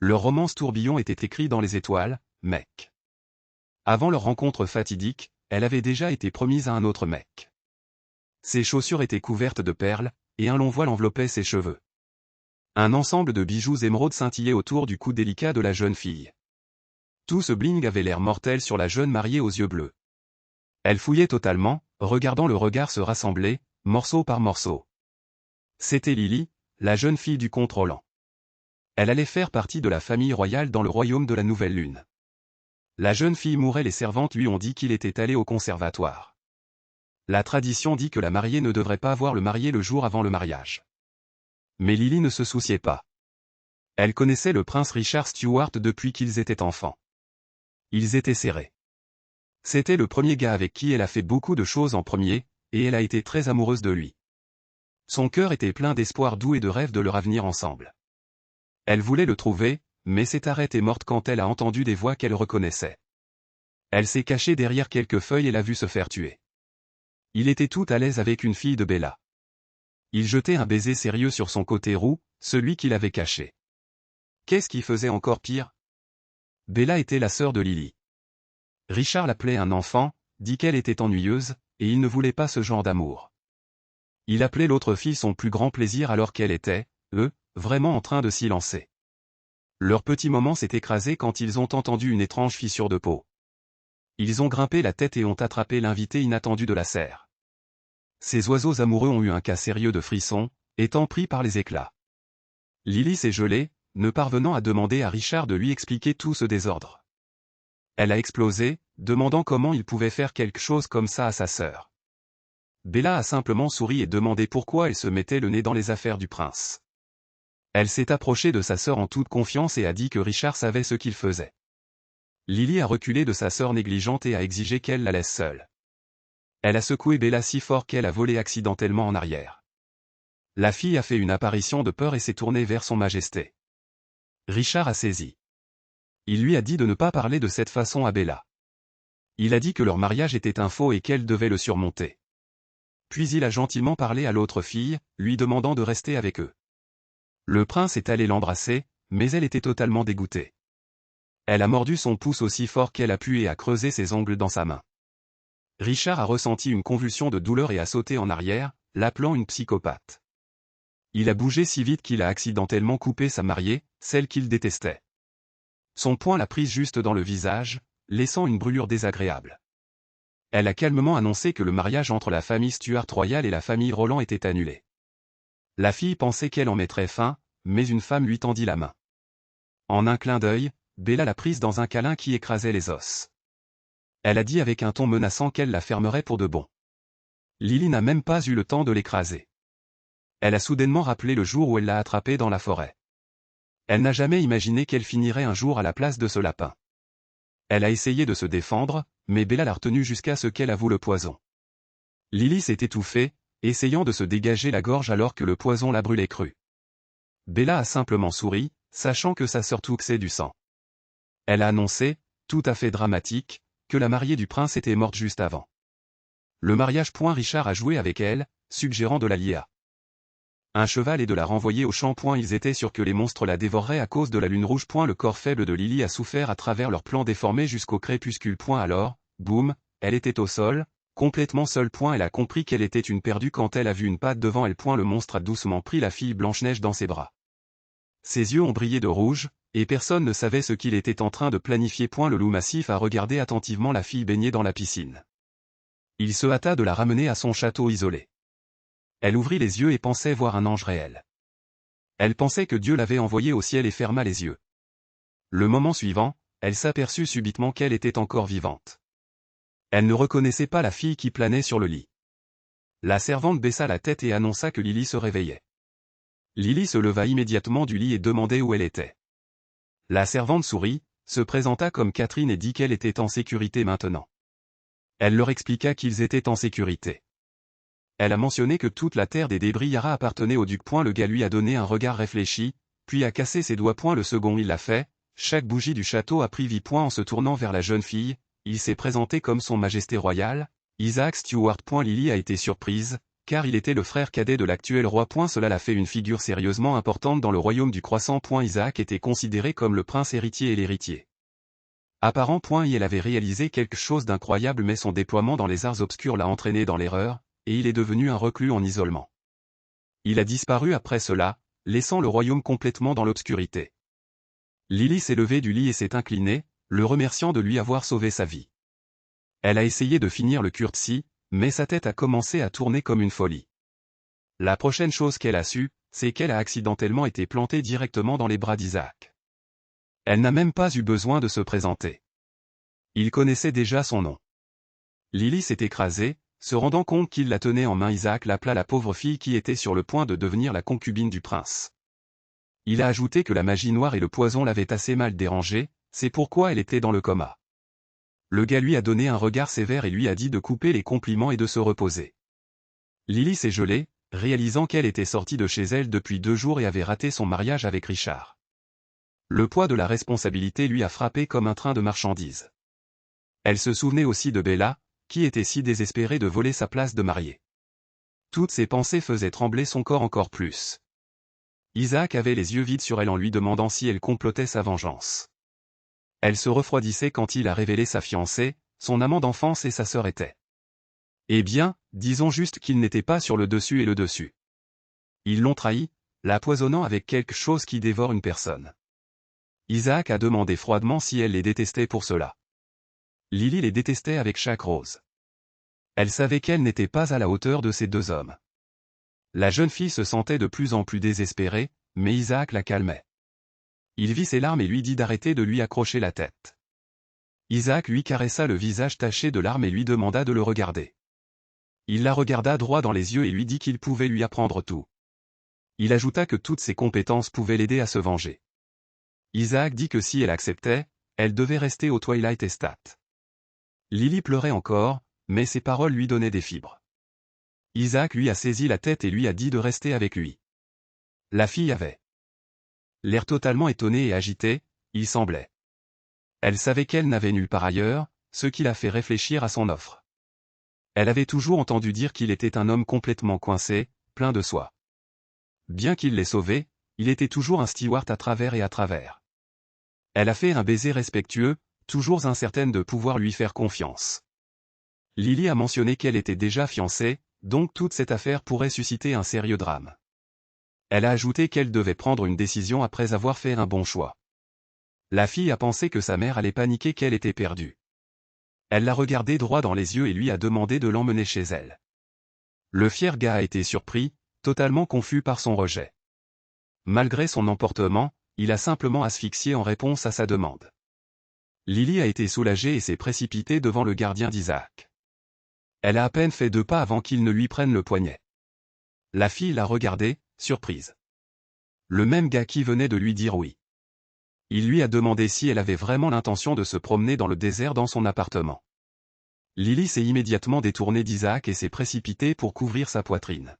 Leur romance tourbillon était écrit dans les étoiles, mec. Avant leur rencontre fatidique, elle avait déjà été promise à un autre mec. Ses chaussures étaient couvertes de perles, et un long voile enveloppait ses cheveux. Un ensemble de bijoux émeraudes scintillait autour du cou délicat de la jeune fille. Tout ce bling avait l'air mortel sur la jeune mariée aux yeux bleus. Elle fouillait totalement, regardant le regard se rassembler, morceau par morceau. C'était Lily, la jeune fille du comte Roland. Elle allait faire partie de la famille royale dans le royaume de la Nouvelle Lune. La jeune fille mourait, les servantes lui ont dit qu'il était allé au conservatoire. La tradition dit que la mariée ne devrait pas voir le marié le jour avant le mariage. Mais Lily ne se souciait pas. Elle connaissait le prince Richard Stuart depuis qu'ils étaient enfants. Ils étaient serrés. C'était le premier gars avec qui elle a fait beaucoup de choses en premier, et elle a été très amoureuse de lui. Son cœur était plein d'espoir doux et de rêves de leur avenir ensemble. Elle voulait le trouver, mais s'est arrêtée morte quand elle a entendu des voix qu'elle reconnaissait. Elle s'est cachée derrière quelques feuilles et l'a vu se faire tuer. Il était tout à l'aise avec une fille de Bella. Il jetait un baiser sérieux sur son côté roux, celui qu'il avait caché. Qu'est-ce qui faisait encore pire? Bella était la sœur de Lily. Richard l'appelait un enfant, dit qu'elle était ennuyeuse, et il ne voulait pas ce genre d'amour. Il appelait l'autre fille son plus grand plaisir alors qu'elle était, vraiment en train de s'y lancer. Leur petit moment s'est écrasé quand ils ont entendu une étrange fissure de peau. Ils ont grimpé la tête et ont attrapé l'invité inattendu de la serre. Ces oiseaux amoureux ont eu un cas sérieux de frisson, étant pris par les éclats. Lily s'est gelée, ne parvenant à demander à Richard de lui expliquer tout ce désordre. Elle a explosé, demandant comment il pouvait faire quelque chose comme ça à sa sœur. Bella a simplement souri et demandé pourquoi elle se mettait le nez dans les affaires du prince. Elle s'est approchée de sa sœur en toute confiance et a dit que Richard savait ce qu'il faisait. Lily a reculé de sa sœur négligente et a exigé qu'elle la laisse seule. Elle a secoué Bella si fort qu'elle a volé accidentellement en arrière. La fille a fait une apparition de peur et s'est tournée vers son majesté. Richard a saisi. Il lui a dit de ne pas parler de cette façon à Bella. Il a dit que leur mariage était un faux et qu'elle devait le surmonter. Puis il a gentiment parlé à l'autre fille, lui demandant de rester avec eux. Le prince est allé l'embrasser, mais elle était totalement dégoûtée. Elle a mordu son pouce aussi fort qu'elle a pu et a creusé ses ongles dans sa main. Richard a ressenti une convulsion de douleur et a sauté en arrière, l'appelant une psychopathe. Il a bougé si vite qu'il a accidentellement coupé sa mariée, celle qu'il détestait. Son poing l'a prise juste dans le visage, laissant une brûlure désagréable. Elle a calmement annoncé que le mariage entre la famille Stuart royale et la famille Roland était annulé. La fille pensait qu'elle en mettrait fin, mais une femme lui tendit la main. En un clin d'œil, Bella l'a prise dans un câlin qui écrasait les os. Elle a dit avec un ton menaçant qu'elle la fermerait pour de bon. Lily n'a même pas eu le temps de l'écraser. Elle a soudainement rappelé le jour où elle l'a attrapée dans la forêt. Elle n'a jamais imaginé qu'elle finirait un jour à la place de ce lapin. Elle a essayé de se défendre, mais Bella l'a retenue jusqu'à ce qu'elle avoue le poison. Lily s'est étouffée, essayant de se dégager la gorge alors que le poison la brûlait crue. Bella a simplement souri, sachant que sa sœur toussait du sang. Elle a annoncé, tout à fait dramatique, que la mariée du prince était morte juste avant. Le mariage. Richard a joué avec elle, suggérant de la lier à un cheval et de la renvoyer au champ. Ils étaient sûrs que les monstres la dévoreraient à cause de la lune rouge. Le corps faible de Lily a souffert à travers leur plan déformé jusqu'au crépuscule. Alors, boum, elle était au sol, complètement seule. Elle a compris qu'elle était une perdue quand elle a vu une patte devant elle. Le monstre a doucement pris la fille Blanche-Neige dans ses bras. Ses yeux ont brillé de rouge, et personne ne savait ce qu'il était en train de planifier. Le loup massif a regardé attentivement la fille baigner dans la piscine. Il se hâta de la ramener à son château isolé. Elle ouvrit les yeux et pensait voir un ange réel. Elle pensait que Dieu l'avait envoyée au ciel et ferma les yeux. Le moment suivant, elle s'aperçut subitement qu'elle était encore vivante. Elle ne reconnaissait pas la fille qui planait sur le lit. La servante baissa la tête et annonça que Lily se réveillait. Lily se leva immédiatement du lit et demandait où elle était. La servante sourit, se présenta comme Catherine et dit qu'elle était en sécurité maintenant. Elle leur expliqua qu'ils étaient en sécurité. Elle a mentionné que toute la terre des débris Yara appartenait au duc. Le gars lui a donné un regard réfléchi, puis a cassé ses doigts. Le second il l'a fait, chaque bougie du château a pris vie. En se tournant vers la jeune fille, il s'est présenté comme son majesté royale, Isaac Stuart. Lily a été surprise, car il était le frère cadet de l'actuel roi. Cela l'a fait une figure sérieusement importante dans le royaume du croissant. Isaac était considéré comme le prince héritier et l'héritier apparent. Il avait réalisé quelque chose d'incroyable, mais son déploiement dans les arts obscurs l'a entraîné dans l'erreur, et il est devenu un reclus en isolement. Il a disparu après cela, laissant le royaume complètement dans l'obscurité. Lily s'est levée du lit et s'est inclinée, le remerciant de lui avoir sauvé sa vie. Elle a essayé de finir le curtsy, mais sa tête a commencé à tourner comme une folie. La prochaine chose qu'elle a su, c'est qu'elle a accidentellement été plantée directement dans les bras d'Isaac. Elle n'a même pas eu besoin de se présenter. Il connaissait déjà son nom. Lily s'est écrasée, se rendant compte qu'il la tenait en main. Isaac l'appela la pauvre fille qui était sur le point de devenir la concubine du prince. Il a ajouté que la magie noire et le poison l'avaient assez mal dérangée, c'est pourquoi elle était dans le coma. Le gars lui a donné un regard sévère et lui a dit de couper les compliments et de se reposer. Lily s'est gelée, réalisant qu'elle était sortie de chez elle depuis 2 jours et avait raté son mariage avec Richard. Le poids de la responsabilité lui a frappé comme un train de marchandises. Elle se souvenait aussi de Bella, qui était si désespérée de voler sa place de mariée. Toutes ces pensées faisaient trembler son corps encore plus. Isaac avait les yeux vides sur elle en lui demandant si elle complotait sa vengeance. Elle se refroidissait quand il a révélé sa fiancée, son amant d'enfance et sa sœur étaient. Eh bien, disons juste qu'ils n'étaient pas sur le dessus et le dessus. Ils l'ont trahi, la poisonnant avec quelque chose qui dévore une personne. Isaac a demandé froidement si elle les détestait pour cela. Lily les détestait avec chaque rose. Elle savait qu'elle n'était pas à la hauteur de ces 2 hommes. La jeune fille se sentait de plus en plus désespérée, mais Isaac la calmait. Il vit ses larmes et lui dit d'arrêter de lui accrocher la tête. Isaac lui caressa le visage taché de larmes et lui demanda de le regarder. Il la regarda droit dans les yeux et lui dit qu'il pouvait lui apprendre tout. Il ajouta que toutes ses compétences pouvaient l'aider à se venger. Isaac dit que si elle acceptait, elle devait rester au Twilight Estate. Lily pleurait encore, mais ses paroles lui donnaient des fibres. Isaac lui a saisi la tête et lui a dit de rester avec lui. La fille avait l'air totalement étonné et agité, il semblait. Elle savait qu'elle n'avait nulle part ailleurs, ce qui l'a fait réfléchir à son offre. Elle avait toujours entendu dire qu'il était un homme complètement coincé, plein de soi. Bien qu'il l'ait sauvé, il était toujours un steward à travers et à travers. Elle a fait un baiser respectueux, toujours incertaine de pouvoir lui faire confiance. Lily a mentionné qu'elle était déjà fiancée, donc toute cette affaire pourrait susciter un sérieux drame. Elle a ajouté qu'elle devait prendre une décision après avoir fait un bon choix. La fille a pensé que sa mère allait paniquer, qu'elle était perdue. Elle l'a regardé droit dans les yeux et lui a demandé de l'emmener chez elle. Le fier gars a été surpris, totalement confus par son rejet. Malgré son emportement, il a simplement asphyxié en réponse à sa demande. Lily a été soulagée et s'est précipitée devant le gardien d'Isaac. Elle a à peine fait 2 pas avant qu'il ne lui prenne le poignet. La fille l'a regardé, surprise. Le même gars qui venait de lui dire oui. Il lui a demandé si elle avait vraiment l'intention de se promener dans le désert dans son appartement. Lily s'est immédiatement détournée d'Isaac et s'est précipitée pour couvrir sa poitrine.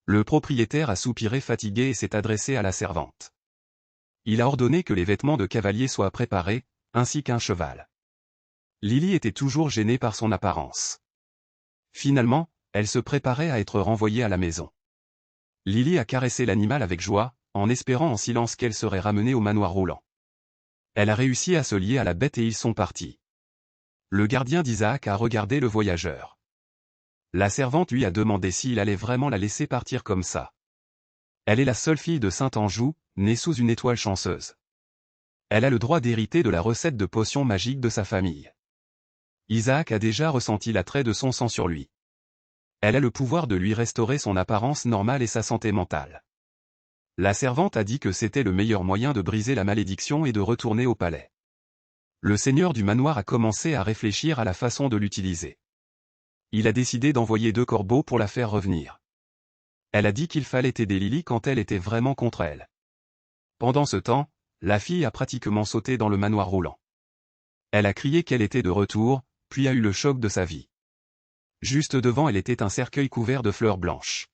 Le propriétaire a soupiré fatigué et s'est adressé à la servante. Il a ordonné que les vêtements de cavalier soient préparés, ainsi qu'un cheval. Lily était toujours gênée par son apparence. Finalement, elle se préparait à être renvoyée à la maison. Lily a caressé l'animal avec joie, en espérant en silence qu'elle serait ramenée au manoir roulant. Elle a réussi à se lier à la bête et ils sont partis. Le gardien d'Isaac a regardé le voyageur. La servante lui a demandé s'il allait vraiment la laisser partir comme ça. Elle est la seule fille de Saint-Anjou, née sous une étoile chanceuse. Elle a le droit d'hériter de la recette de potions magiques de sa famille. Isaac a déjà ressenti l'attrait de son sang sur lui. Elle a le pouvoir de lui restaurer son apparence normale et sa santé mentale. La servante a dit que c'était le meilleur moyen de briser la malédiction et de retourner au palais. Le seigneur du manoir a commencé à réfléchir à la façon de l'utiliser. Il a décidé d'envoyer 2 corbeaux pour la faire revenir. Elle a dit qu'il fallait aider Lily quand elle était vraiment contre elle. Pendant ce temps, la fille a pratiquement sauté dans le manoir roulant. Elle a crié qu'elle était de retour, puis a eu le choc de sa vie. Juste devant elle était un cercueil couvert de fleurs blanches.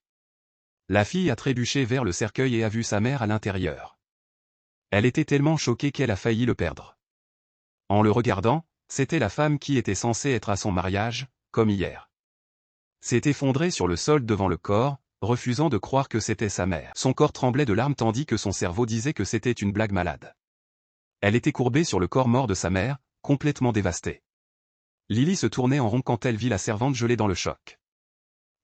La fille a trébuché vers le cercueil et a vu sa mère à l'intérieur. Elle était tellement choquée qu'elle a failli le perdre. En le regardant, c'était la femme qui était censée être à son mariage, comme hier. s'est effondré sur le sol devant le corps, refusant de croire que c'était sa mère. Son corps tremblait de larmes tandis que son cerveau disait que c'était une blague malade. Elle était courbée sur le corps mort de sa mère, complètement dévastée. Lily se tournait en rond quand elle vit la servante gelée dans le choc.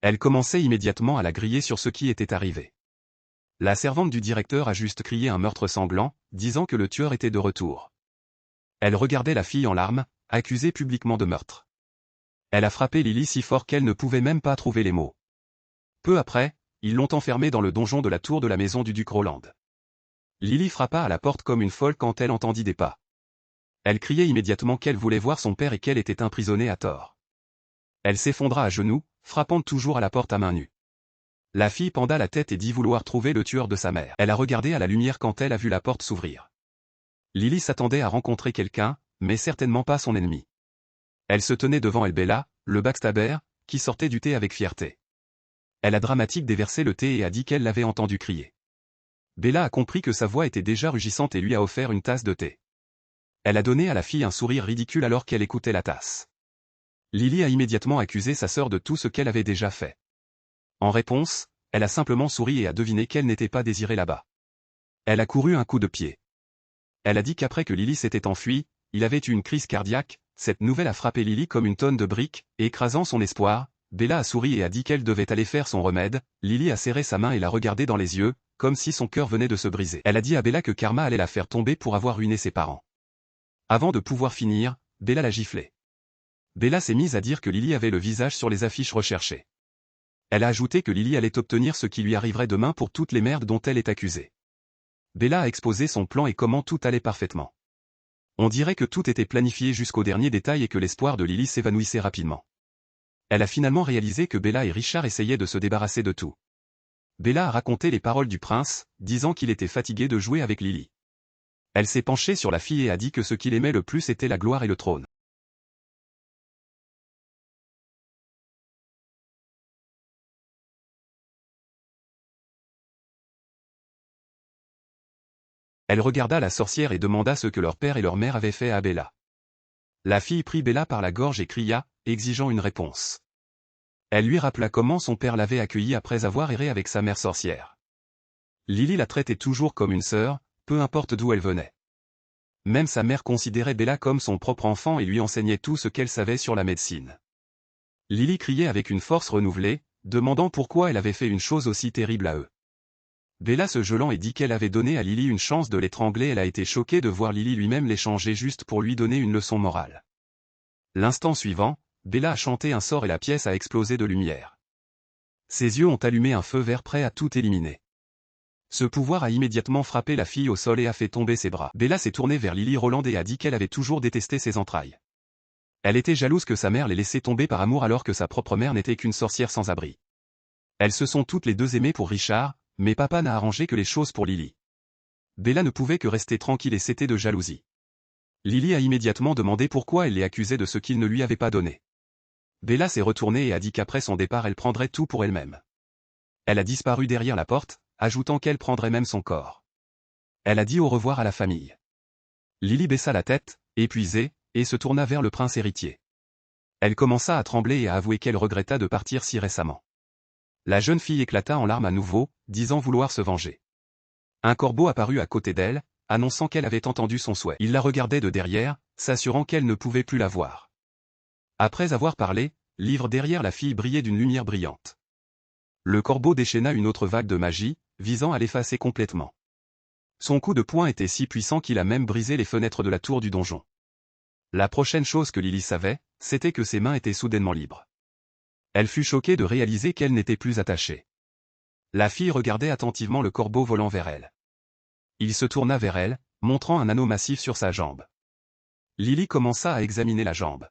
Elle commençait immédiatement à la griller sur ce qui était arrivé. La servante du directeur a juste crié un meurtre sanglant, disant que le tueur était de retour. Elle regardait la fille en larmes, accusée publiquement de meurtre. Elle a frappé Lily si fort qu'elle ne pouvait même pas trouver les mots. Peu après, ils l'ont enfermée dans le donjon de la tour de la maison du duc Roland. Lily frappa à la porte comme une folle quand elle entendit des pas. Elle criait immédiatement qu'elle voulait voir son père et qu'elle était emprisonnée à tort. Elle s'effondra à genoux, frappant toujours à la porte à main nue. La fille penda la tête et dit vouloir trouver le tueur de sa mère. Elle a regardé à la lumière quand elle a vu la porte s'ouvrir. Lily s'attendait à rencontrer quelqu'un, mais certainement pas son ennemi. Elle se tenait devant elle Bella, le backstabber, qui sortait du thé avec fierté. Elle a dramatique déversé le thé et a dit qu'elle l'avait entendu crier. Bella a compris que sa voix était déjà rugissante et lui a offert une tasse de thé. Elle a donné à la fille un sourire ridicule alors qu'elle écoutait la tasse. Lily a immédiatement accusé sa sœur de tout ce qu'elle avait déjà fait. En réponse, elle a simplement souri et a deviné qu'elle n'était pas désirée là-bas. Elle a couru un coup de pied. Elle a dit qu'après que Lily s'était enfuie, il avait eu une crise cardiaque. Cette nouvelle a frappé Lily comme une tonne de briques, et écrasant son espoir, Bella a souri et a dit qu'elle devait aller faire son remède. Lily a serré sa main et l'a regardée dans les yeux, comme si son cœur venait de se briser. Elle a dit à Bella que Karma allait la faire tomber pour avoir ruiné ses parents. Avant de pouvoir finir, Bella l'a giflé. Bella s'est mise à dire que Lily avait le visage sur les affiches recherchées. Elle a ajouté que Lily allait obtenir ce qui lui arriverait demain pour toutes les merdes dont elle est accusée. Bella a exposé son plan et comment tout allait parfaitement. On dirait que tout était planifié jusqu'au dernier détail et que l'espoir de Lily s'évanouissait rapidement. Elle a finalement réalisé que Bella et Richard essayaient de se débarrasser de tout. Bella a raconté les paroles du prince, disant qu'il était fatigué de jouer avec Lily. Elle s'est penchée sur la fille et a dit que ce qu'il aimait le plus était la gloire et le trône. Elle regarda la sorcière et demanda ce que leur père et leur mère avaient fait à Bella. La fille prit Bella par la gorge et cria, exigeant une réponse. Elle lui rappela comment son père l'avait accueillie après avoir erré avec sa mère sorcière. Lily la traitait toujours comme une sœur, peu importe d'où elle venait. Même sa mère considérait Bella comme son propre enfant et lui enseignait tout ce qu'elle savait sur la médecine. Lily criait avec une force renouvelée, demandant pourquoi elle avait fait une chose aussi terrible à eux. Bella se gelant et dit qu'elle avait donné à Lily une chance de l'étrangler. Elle a été choquée de voir Lily lui-même l'échanger juste pour lui donner une leçon morale. L'instant suivant, Bella a chanté un sort et la pièce a explosé de lumière. Ses yeux ont allumé un feu vert prêt à tout éliminer. Ce pouvoir a immédiatement frappé la fille au sol et a fait tomber ses bras. Bella s'est tournée vers Lily Roland et a dit qu'elle avait toujours détesté ses entrailles. Elle était jalouse que sa mère l'ait laissée tomber par amour alors que sa propre mère n'était qu'une sorcière sans abri. Elles se sont toutes les deux aimées pour Richard, mais papa n'a arrangé que les choses pour Lily. Bella ne pouvait que rester tranquille et c'était de jalousie. Lily a immédiatement demandé pourquoi elle les accusait de ce qu'il ne lui avait pas donné. Bella s'est retournée et a dit qu'après son départ elle prendrait tout pour elle-même. Elle a disparu derrière la porte, ajoutant qu'elle prendrait même son corps. Elle a dit au revoir à la famille. Lily baissa la tête, épuisée, et se tourna vers le prince héritier. Elle commença à trembler et à avouer qu'elle regretta de partir si récemment. La jeune fille éclata en larmes à nouveau, disant vouloir se venger. Un corbeau apparut à côté d'elle, annonçant qu'elle avait entendu son souhait. Il la regardait de derrière, s'assurant qu'elle ne pouvait plus la voir. Après avoir parlé, l'ivre derrière la fille brillait d'une lumière brillante. Le corbeau déchaîna une autre vague de magie, visant à l'effacer complètement. Son coup de poing était si puissant qu'il a même brisé les fenêtres de la tour du donjon. La prochaine chose que Lily savait, c'était que ses mains étaient soudainement libres. Elle fut choquée de réaliser qu'elle n'était plus attachée. La fille regardait attentivement le corbeau volant vers elle. Il se tourna vers elle, montrant un anneau massif sur sa jambe. Lily commença à examiner la jambe.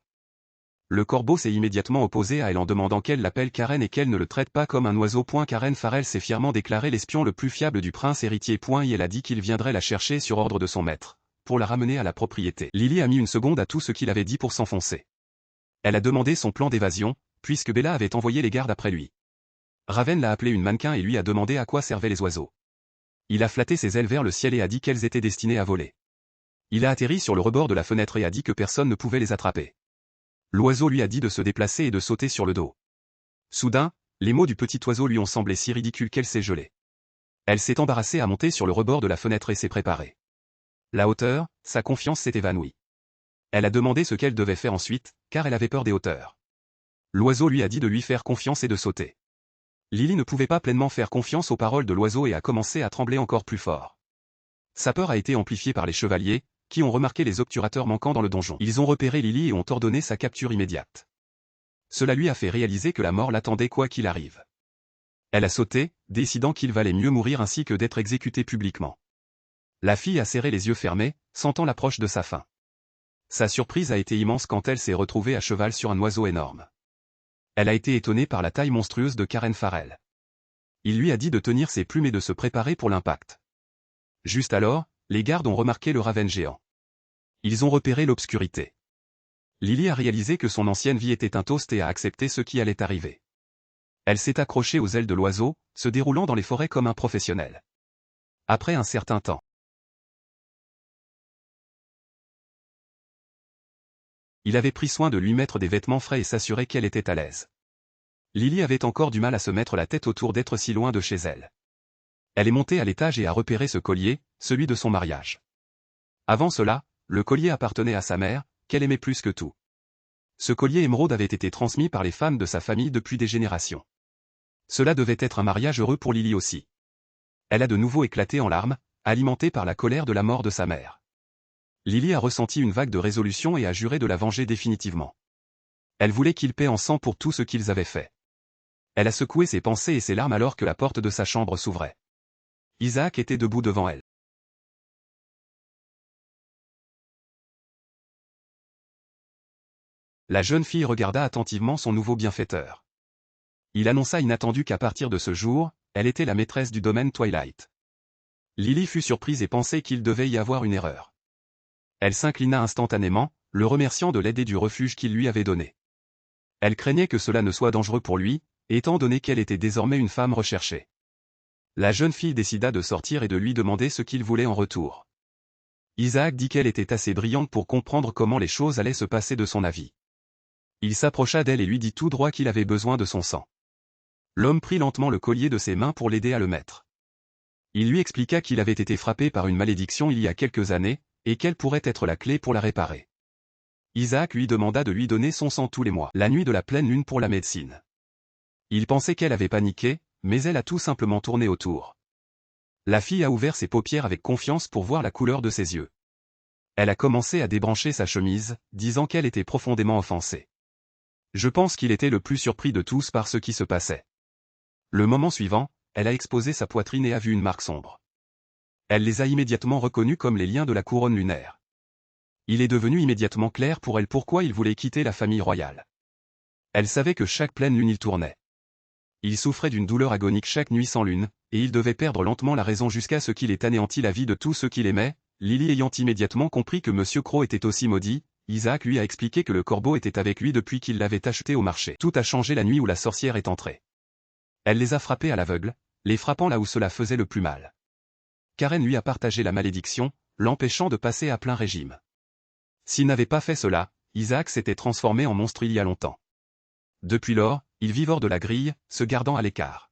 Le corbeau s'est immédiatement opposé à elle en demandant qu'elle l'appelle Karen et qu'elle ne le traite pas comme un oiseau. Karen Farrell s'est fièrement déclaré l'espion le plus fiable du prince héritier. Et elle a dit qu'il viendrait la chercher sur ordre de son maître, pour la ramener à la propriété. Lily a mis une seconde à tout ce qu'il avait dit pour s'enfoncer. Elle a demandé son plan d'évasion, puisque Bella avait envoyé les gardes après lui. Raven l'a appelé une mannequin et lui a demandé à quoi servaient les oiseaux. Il a flatté ses ailes vers le ciel et a dit qu'elles étaient destinées à voler. Il a atterri sur le rebord de la fenêtre et a dit que personne ne pouvait les attraper. L'oiseau lui a dit de se déplacer et de sauter sur le dos. Soudain, les mots du petit oiseau lui ont semblé si ridicules qu'elle s'est gelée. Elle s'est embarrassée à monter sur le rebord de la fenêtre et s'est préparée. La hauteur, sa confiance s'est évanouie. Elle a demandé ce qu'elle devait faire ensuite, car elle avait peur des hauteurs. L'oiseau lui a dit de lui faire confiance et de sauter. Lily ne pouvait pas pleinement faire confiance aux paroles de l'oiseau et a commencé à trembler encore plus fort. Sa peur a été amplifiée par les chevaliers, qui ont remarqué les obturateurs manquants dans le donjon. Ils ont repéré Lily et ont ordonné sa capture immédiate. Cela lui a fait réaliser que la mort l'attendait quoi qu'il arrive. Elle a sauté, décidant qu'il valait mieux mourir ainsi que d'être exécutée publiquement. La fille a serré les yeux fermés, sentant l'approche de sa fin. Sa surprise a été immense quand elle s'est retrouvée à cheval sur un oiseau énorme. Elle a été étonnée par la taille monstrueuse de Karen Farrell. Il lui a dit de tenir ses plumes et de se préparer pour l'impact. Juste alors, les gardes ont remarqué le ravenne géant. Ils ont repéré l'obscurité. Lily a réalisé que son ancienne vie était un toast et a accepté ce qui allait arriver. Elle s'est accrochée aux ailes de l'oiseau, se déroulant dans les forêts comme un professionnel. Après un certain temps, il avait pris soin de lui mettre des vêtements frais et s'assurer qu'elle était à l'aise. Lily avait encore du mal à se mettre la tête autour d'être si loin de chez elle. Elle est montée à l'étage et a repéré ce collier, celui de son mariage. Avant cela, le collier appartenait à sa mère, qu'elle aimait plus que tout. Ce collier émeraude avait été transmis par les femmes de sa famille depuis des générations. Cela devait être un mariage heureux pour Lily aussi. Elle a de nouveau éclaté en larmes, alimentée par la colère de la mort de sa mère. Lily a ressenti une vague de résolution et a juré de la venger définitivement. Elle voulait qu'il paie en sang pour tout ce qu'ils avaient fait. Elle a secoué ses pensées et ses larmes alors que la porte de sa chambre s'ouvrait. Isaac était debout devant elle. La jeune fille regarda attentivement son nouveau bienfaiteur. Il annonça inattendu qu'à partir de ce jour, elle était la maîtresse du domaine Twilight. Lily fut surprise et pensait qu'il devait y avoir une erreur. Elle s'inclina instantanément, le remerciant de l'aide et du refuge qu'il lui avait donné. Elle craignait que cela ne soit dangereux pour lui, étant donné qu'elle était désormais une femme recherchée. La jeune fille décida de sortir et de lui demander ce qu'il voulait en retour. Isaac dit qu'elle était assez brillante pour comprendre comment les choses allaient se passer de son avis. Il s'approcha d'elle et lui dit tout droit qu'il avait besoin de son sang. L'homme prit lentement le collier de ses mains pour l'aider à le mettre. Il lui expliqua qu'il avait été frappé par une malédiction il y a quelques années, et qu'elle pourrait être la clé pour la réparer. Isaac lui demanda de lui donner son sang tous les mois, la nuit de la pleine lune pour la médecine. Il pensait qu'elle avait paniqué, mais elle a tout simplement tourné autour. La fille a ouvert ses paupières avec confiance pour voir la couleur de ses yeux. Elle a commencé à débrancher sa chemise, disant qu'elle était profondément offensée. Je pense qu'il était le plus surpris de tous par ce qui se passait. Le moment suivant, elle a exposé sa poitrine et a vu une marque sombre. Elle les a immédiatement reconnus comme les liens de la couronne lunaire. Il est devenu immédiatement clair pour elle pourquoi il voulait quitter la famille royale. Elle savait que chaque pleine lune il tournait. Il souffrait d'une douleur agonique chaque nuit sans lune, et il devait perdre lentement la raison jusqu'à ce qu'il ait anéanti la vie de tous ceux qu'il aimait. Lily ayant immédiatement compris que Monsieur Crow était aussi maudit, Isaac lui a expliqué que le corbeau était avec lui depuis qu'il l'avait acheté au marché. Tout a changé la nuit où la sorcière est entrée. Elle les a frappés à l'aveugle, les frappant là où cela faisait le plus mal. Karen lui a partagé la malédiction, l'empêchant de passer à plein régime. S'il n'avait pas fait cela, Isaac s'était transformé en monstre il y a longtemps. Depuis lors, il vit hors de la grille, se gardant à l'écart.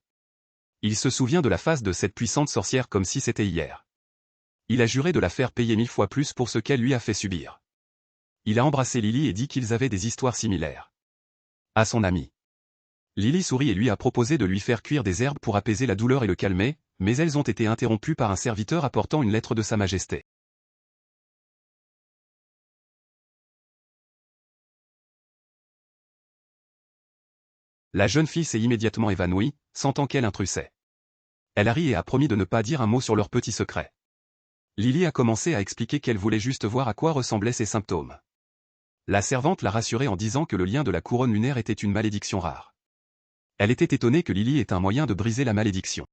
Il se souvient de la face de cette puissante sorcière comme si c'était hier. Il a juré de la faire payer 1000 fois plus pour ce qu'elle lui a fait subir. Il a embrassé Lily et dit qu'ils avaient des histoires similaires. À son ami. Lily sourit et lui a proposé de lui faire cuire des herbes pour apaiser la douleur et le calmer, mais elles ont été interrompues par un serviteur apportant une lettre de Sa Majesté. La jeune fille s'est immédiatement évanouie, sentant qu'elle intrusait. Elle a ri et a promis de ne pas dire un mot sur leur petit secret. Lily a commencé à expliquer qu'elle voulait juste voir à quoi ressemblaient ses symptômes. La servante l'a rassurée en disant que le lien de la couronne lunaire était une malédiction rare. Elle était étonnée que Lily ait un moyen de briser la malédiction.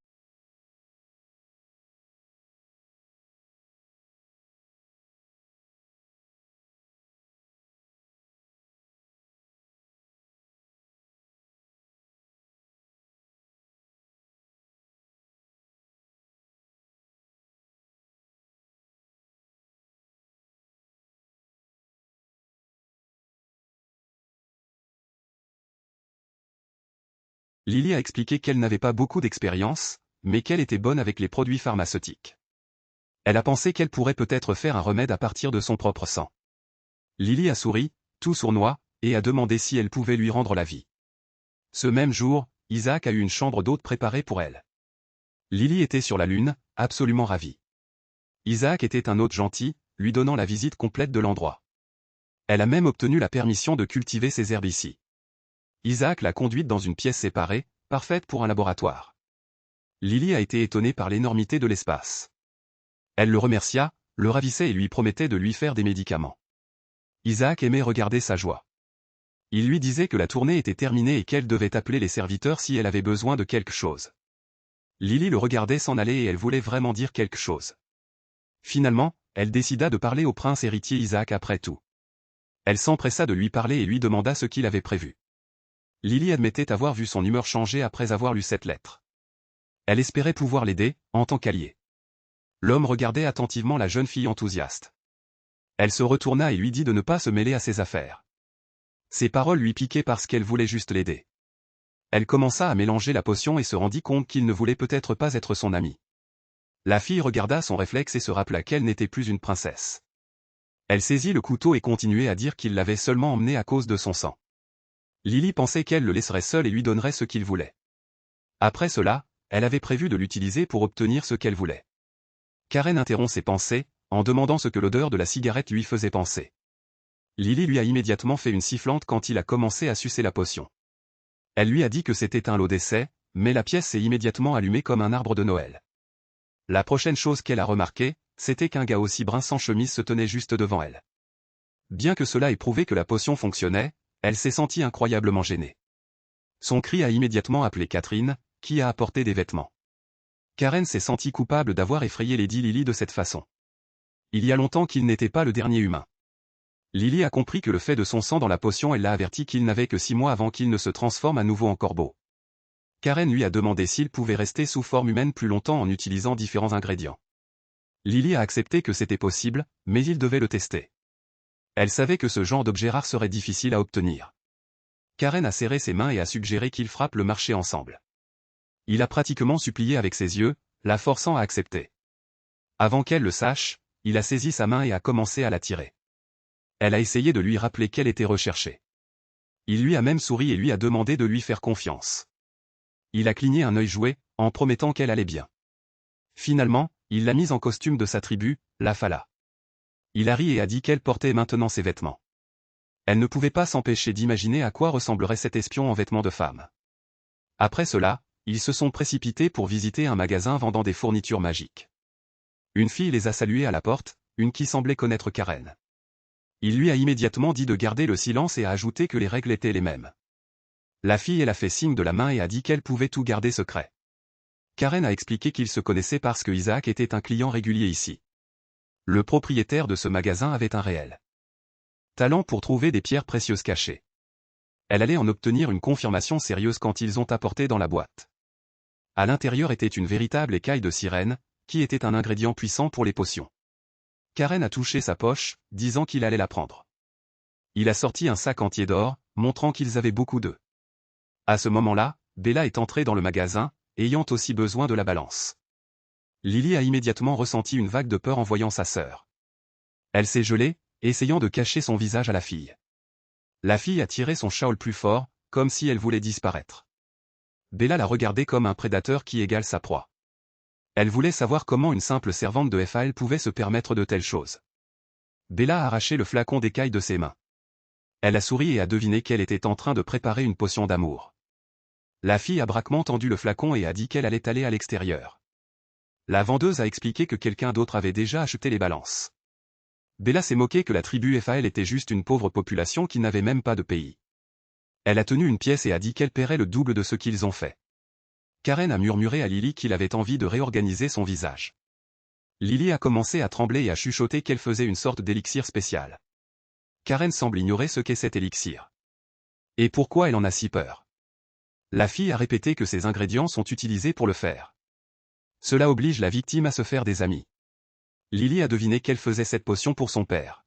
Lily a expliqué qu'elle n'avait pas beaucoup d'expérience, mais qu'elle était bonne avec les produits pharmaceutiques. Elle a pensé qu'elle pourrait peut-être faire un remède à partir de son propre sang. Lily a souri, tout sournois, et a demandé si elle pouvait lui rendre la vie. Ce même jour, Isaac a eu une chambre d'hôte préparée pour elle. Lily était sur la lune, absolument ravie. Isaac était un hôte gentil, lui donnant la visite complète de l'endroit. Elle a même obtenu la permission de cultiver ses herbes ici. Isaac l'a conduite dans une pièce séparée, parfaite pour un laboratoire. Lily a été étonnée par l'énormité de l'espace. Elle le remercia, le ravissait et lui promettait de lui faire des médicaments. Isaac aimait regarder sa joie. Il lui disait que la tournée était terminée et qu'elle devait appeler les serviteurs si elle avait besoin de quelque chose. Lily le regardait s'en aller et elle voulait vraiment dire quelque chose. Finalement, elle décida de parler au prince héritier Isaac après tout. Elle s'empressa de lui parler et lui demanda ce qu'il avait prévu. Lily admettait avoir vu son humeur changer après avoir lu cette lettre. Elle espérait pouvoir l'aider, en tant qu'allié. L'homme regardait attentivement la jeune fille enthousiaste. Elle se retourna et lui dit de ne pas se mêler à ses affaires. Ses paroles lui piquaient parce qu'elle voulait juste l'aider. Elle commença à mélanger la potion et se rendit compte qu'il ne voulait peut-être pas être son ami. La fille regarda son réflexe et se rappela qu'elle n'était plus une princesse. Elle saisit le couteau et continuait à dire qu'il l'avait seulement emmené à cause de son sang. Lily pensait qu'elle le laisserait seul et lui donnerait ce qu'il voulait. Après cela, elle avait prévu de l'utiliser pour obtenir ce qu'elle voulait. Karen interrompt ses pensées, en demandant ce que l'odeur de la cigarette lui faisait penser. Lily lui a immédiatement fait une sifflante quand il a commencé à sucer la potion. Elle lui a dit que c'était un lot d'essai, mais la pièce s'est immédiatement allumée comme un arbre de Noël. La prochaine chose qu'elle a remarquée, c'était qu'un gars aussi brun sans chemise se tenait juste devant elle. Bien que cela ait prouvé que la potion fonctionnait, elle s'est sentie incroyablement gênée. Son cri a immédiatement appelé Catherine, qui a apporté des vêtements. Karen s'est sentie coupable d'avoir effrayé Lady Lily de cette façon. Il y a longtemps qu'il n'était pas le dernier humain. Lily a compris que le fait de son sang dans la potion, elle l'a averti qu'il n'avait que 6 mois avant qu'il ne se transforme à nouveau en corbeau. Karen lui a demandé s'il pouvait rester sous forme humaine plus longtemps en utilisant différents ingrédients. Lily a accepté que c'était possible, mais il devait le tester. Elle savait que ce genre d'objet rare serait difficile à obtenir. Karen a serré ses mains et a suggéré qu'ils frappent le marché ensemble. Il a pratiquement supplié avec ses yeux, la forçant à accepter. Avant qu'elle le sache, il a saisi sa main et a commencé à la tirer. Elle a essayé de lui rappeler qu'elle était recherchée. Il lui a même souri et lui a demandé de lui faire confiance. Il a cligné un œil joué, en promettant qu'elle allait bien. Finalement, il l'a mise en costume de sa tribu, la Fala. Il a ri et a dit qu'elle portait maintenant ses vêtements. Elle ne pouvait pas s'empêcher d'imaginer à quoi ressemblerait cet espion en vêtements de femme. Après cela, ils se sont précipités pour visiter un magasin vendant des fournitures magiques. Une fille les a salués à la porte, une qui semblait connaître Karen. Il lui a immédiatement dit de garder le silence et a ajouté que les règles étaient les mêmes. La fille elle a fait signe de la main et a dit qu'elle pouvait tout garder secret. Karen a expliqué qu'ils se connaissaient parce que Isaac était un client régulier ici. Le propriétaire de ce magasin avait un réel talent pour trouver des pierres précieuses cachées. Elle allait en obtenir une confirmation sérieuse quand ils ont apporté dans la boîte. À l'intérieur était une véritable écaille de sirène, qui était un ingrédient puissant pour les potions. Karen a touché sa poche, disant qu'il allait la prendre. Il a sorti un sac entier d'or, montrant qu'ils avaient beaucoup d'œufs. À ce moment-là, Bella est entrée dans le magasin, ayant aussi besoin de la balance. Lily a immédiatement ressenti une vague de peur en voyant sa sœur. Elle s'est gelée, essayant de cacher son visage à la fille. La fille a tiré son shawl plus fort, comme si elle voulait disparaître. Bella l'a regardé comme un prédateur qui égale sa proie. Elle voulait savoir comment une simple servante de FAL pouvait se permettre de telles choses. Bella a arraché le flacon d'écaille de ses mains. Elle a souri et a deviné qu'elle était en train de préparer une potion d'amour. La fille a braquement tendu le flacon et a dit qu'elle allait aller à l'extérieur. La vendeuse a expliqué que quelqu'un d'autre avait déjà acheté les balances. Bella s'est moquée que la tribu FAL était juste une pauvre population qui n'avait même pas de pays. Elle a tenu une pièce et a dit qu'elle paierait le double de ce qu'ils ont fait. Karen a murmuré à Lily qu'il avait envie de réorganiser son visage. Lily a commencé à trembler et à chuchoter qu'elle faisait une sorte d'élixir spécial. Karen semble ignorer ce qu'est cet élixir. Et pourquoi elle en a si peur. La fille a répété que ces ingrédients sont utilisés pour le faire. Cela oblige la victime à se faire des amis. Lily a deviné qu'elle faisait cette potion pour son père.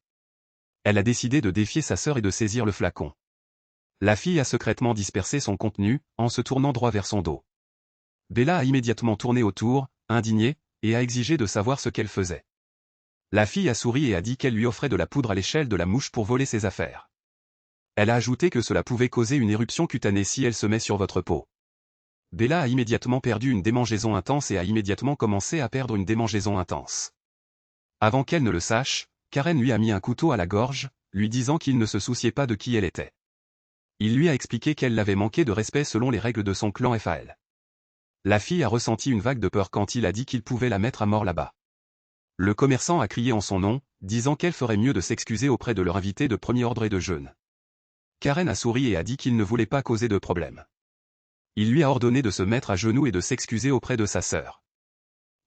Elle a décidé de défier sa sœur et de saisir le flacon. La fille a secrètement dispersé son contenu, en se tournant droit vers son dos. Bella a immédiatement tourné autour, indignée, et a exigé de savoir ce qu'elle faisait. La fille a souri et a dit qu'elle lui offrait de la poudre à l'échelle de la mouche pour voler ses affaires. Elle a ajouté que cela pouvait causer une éruption cutanée si elle se met sur votre peau. Bella a immédiatement perdu une démangeaison intense et a immédiatement commencé à perdre une démangeaison intense. Avant qu'elle ne le sache, Karen lui a mis un couteau à la gorge, lui disant qu'il ne se souciait pas de qui elle était. Il lui a expliqué qu'elle l'avait manqué de respect selon les règles de son clan FAL. La fille a ressenti une vague de peur quand il a dit qu'il pouvait la mettre à mort là-bas. Le commerçant a crié en son nom, disant qu'elle ferait mieux de s'excuser auprès de leur invité de premier ordre et de jeûne. Karen a souri et a dit qu'il ne voulait pas causer de problème. Il lui a ordonné de se mettre à genoux et de s'excuser auprès de sa sœur.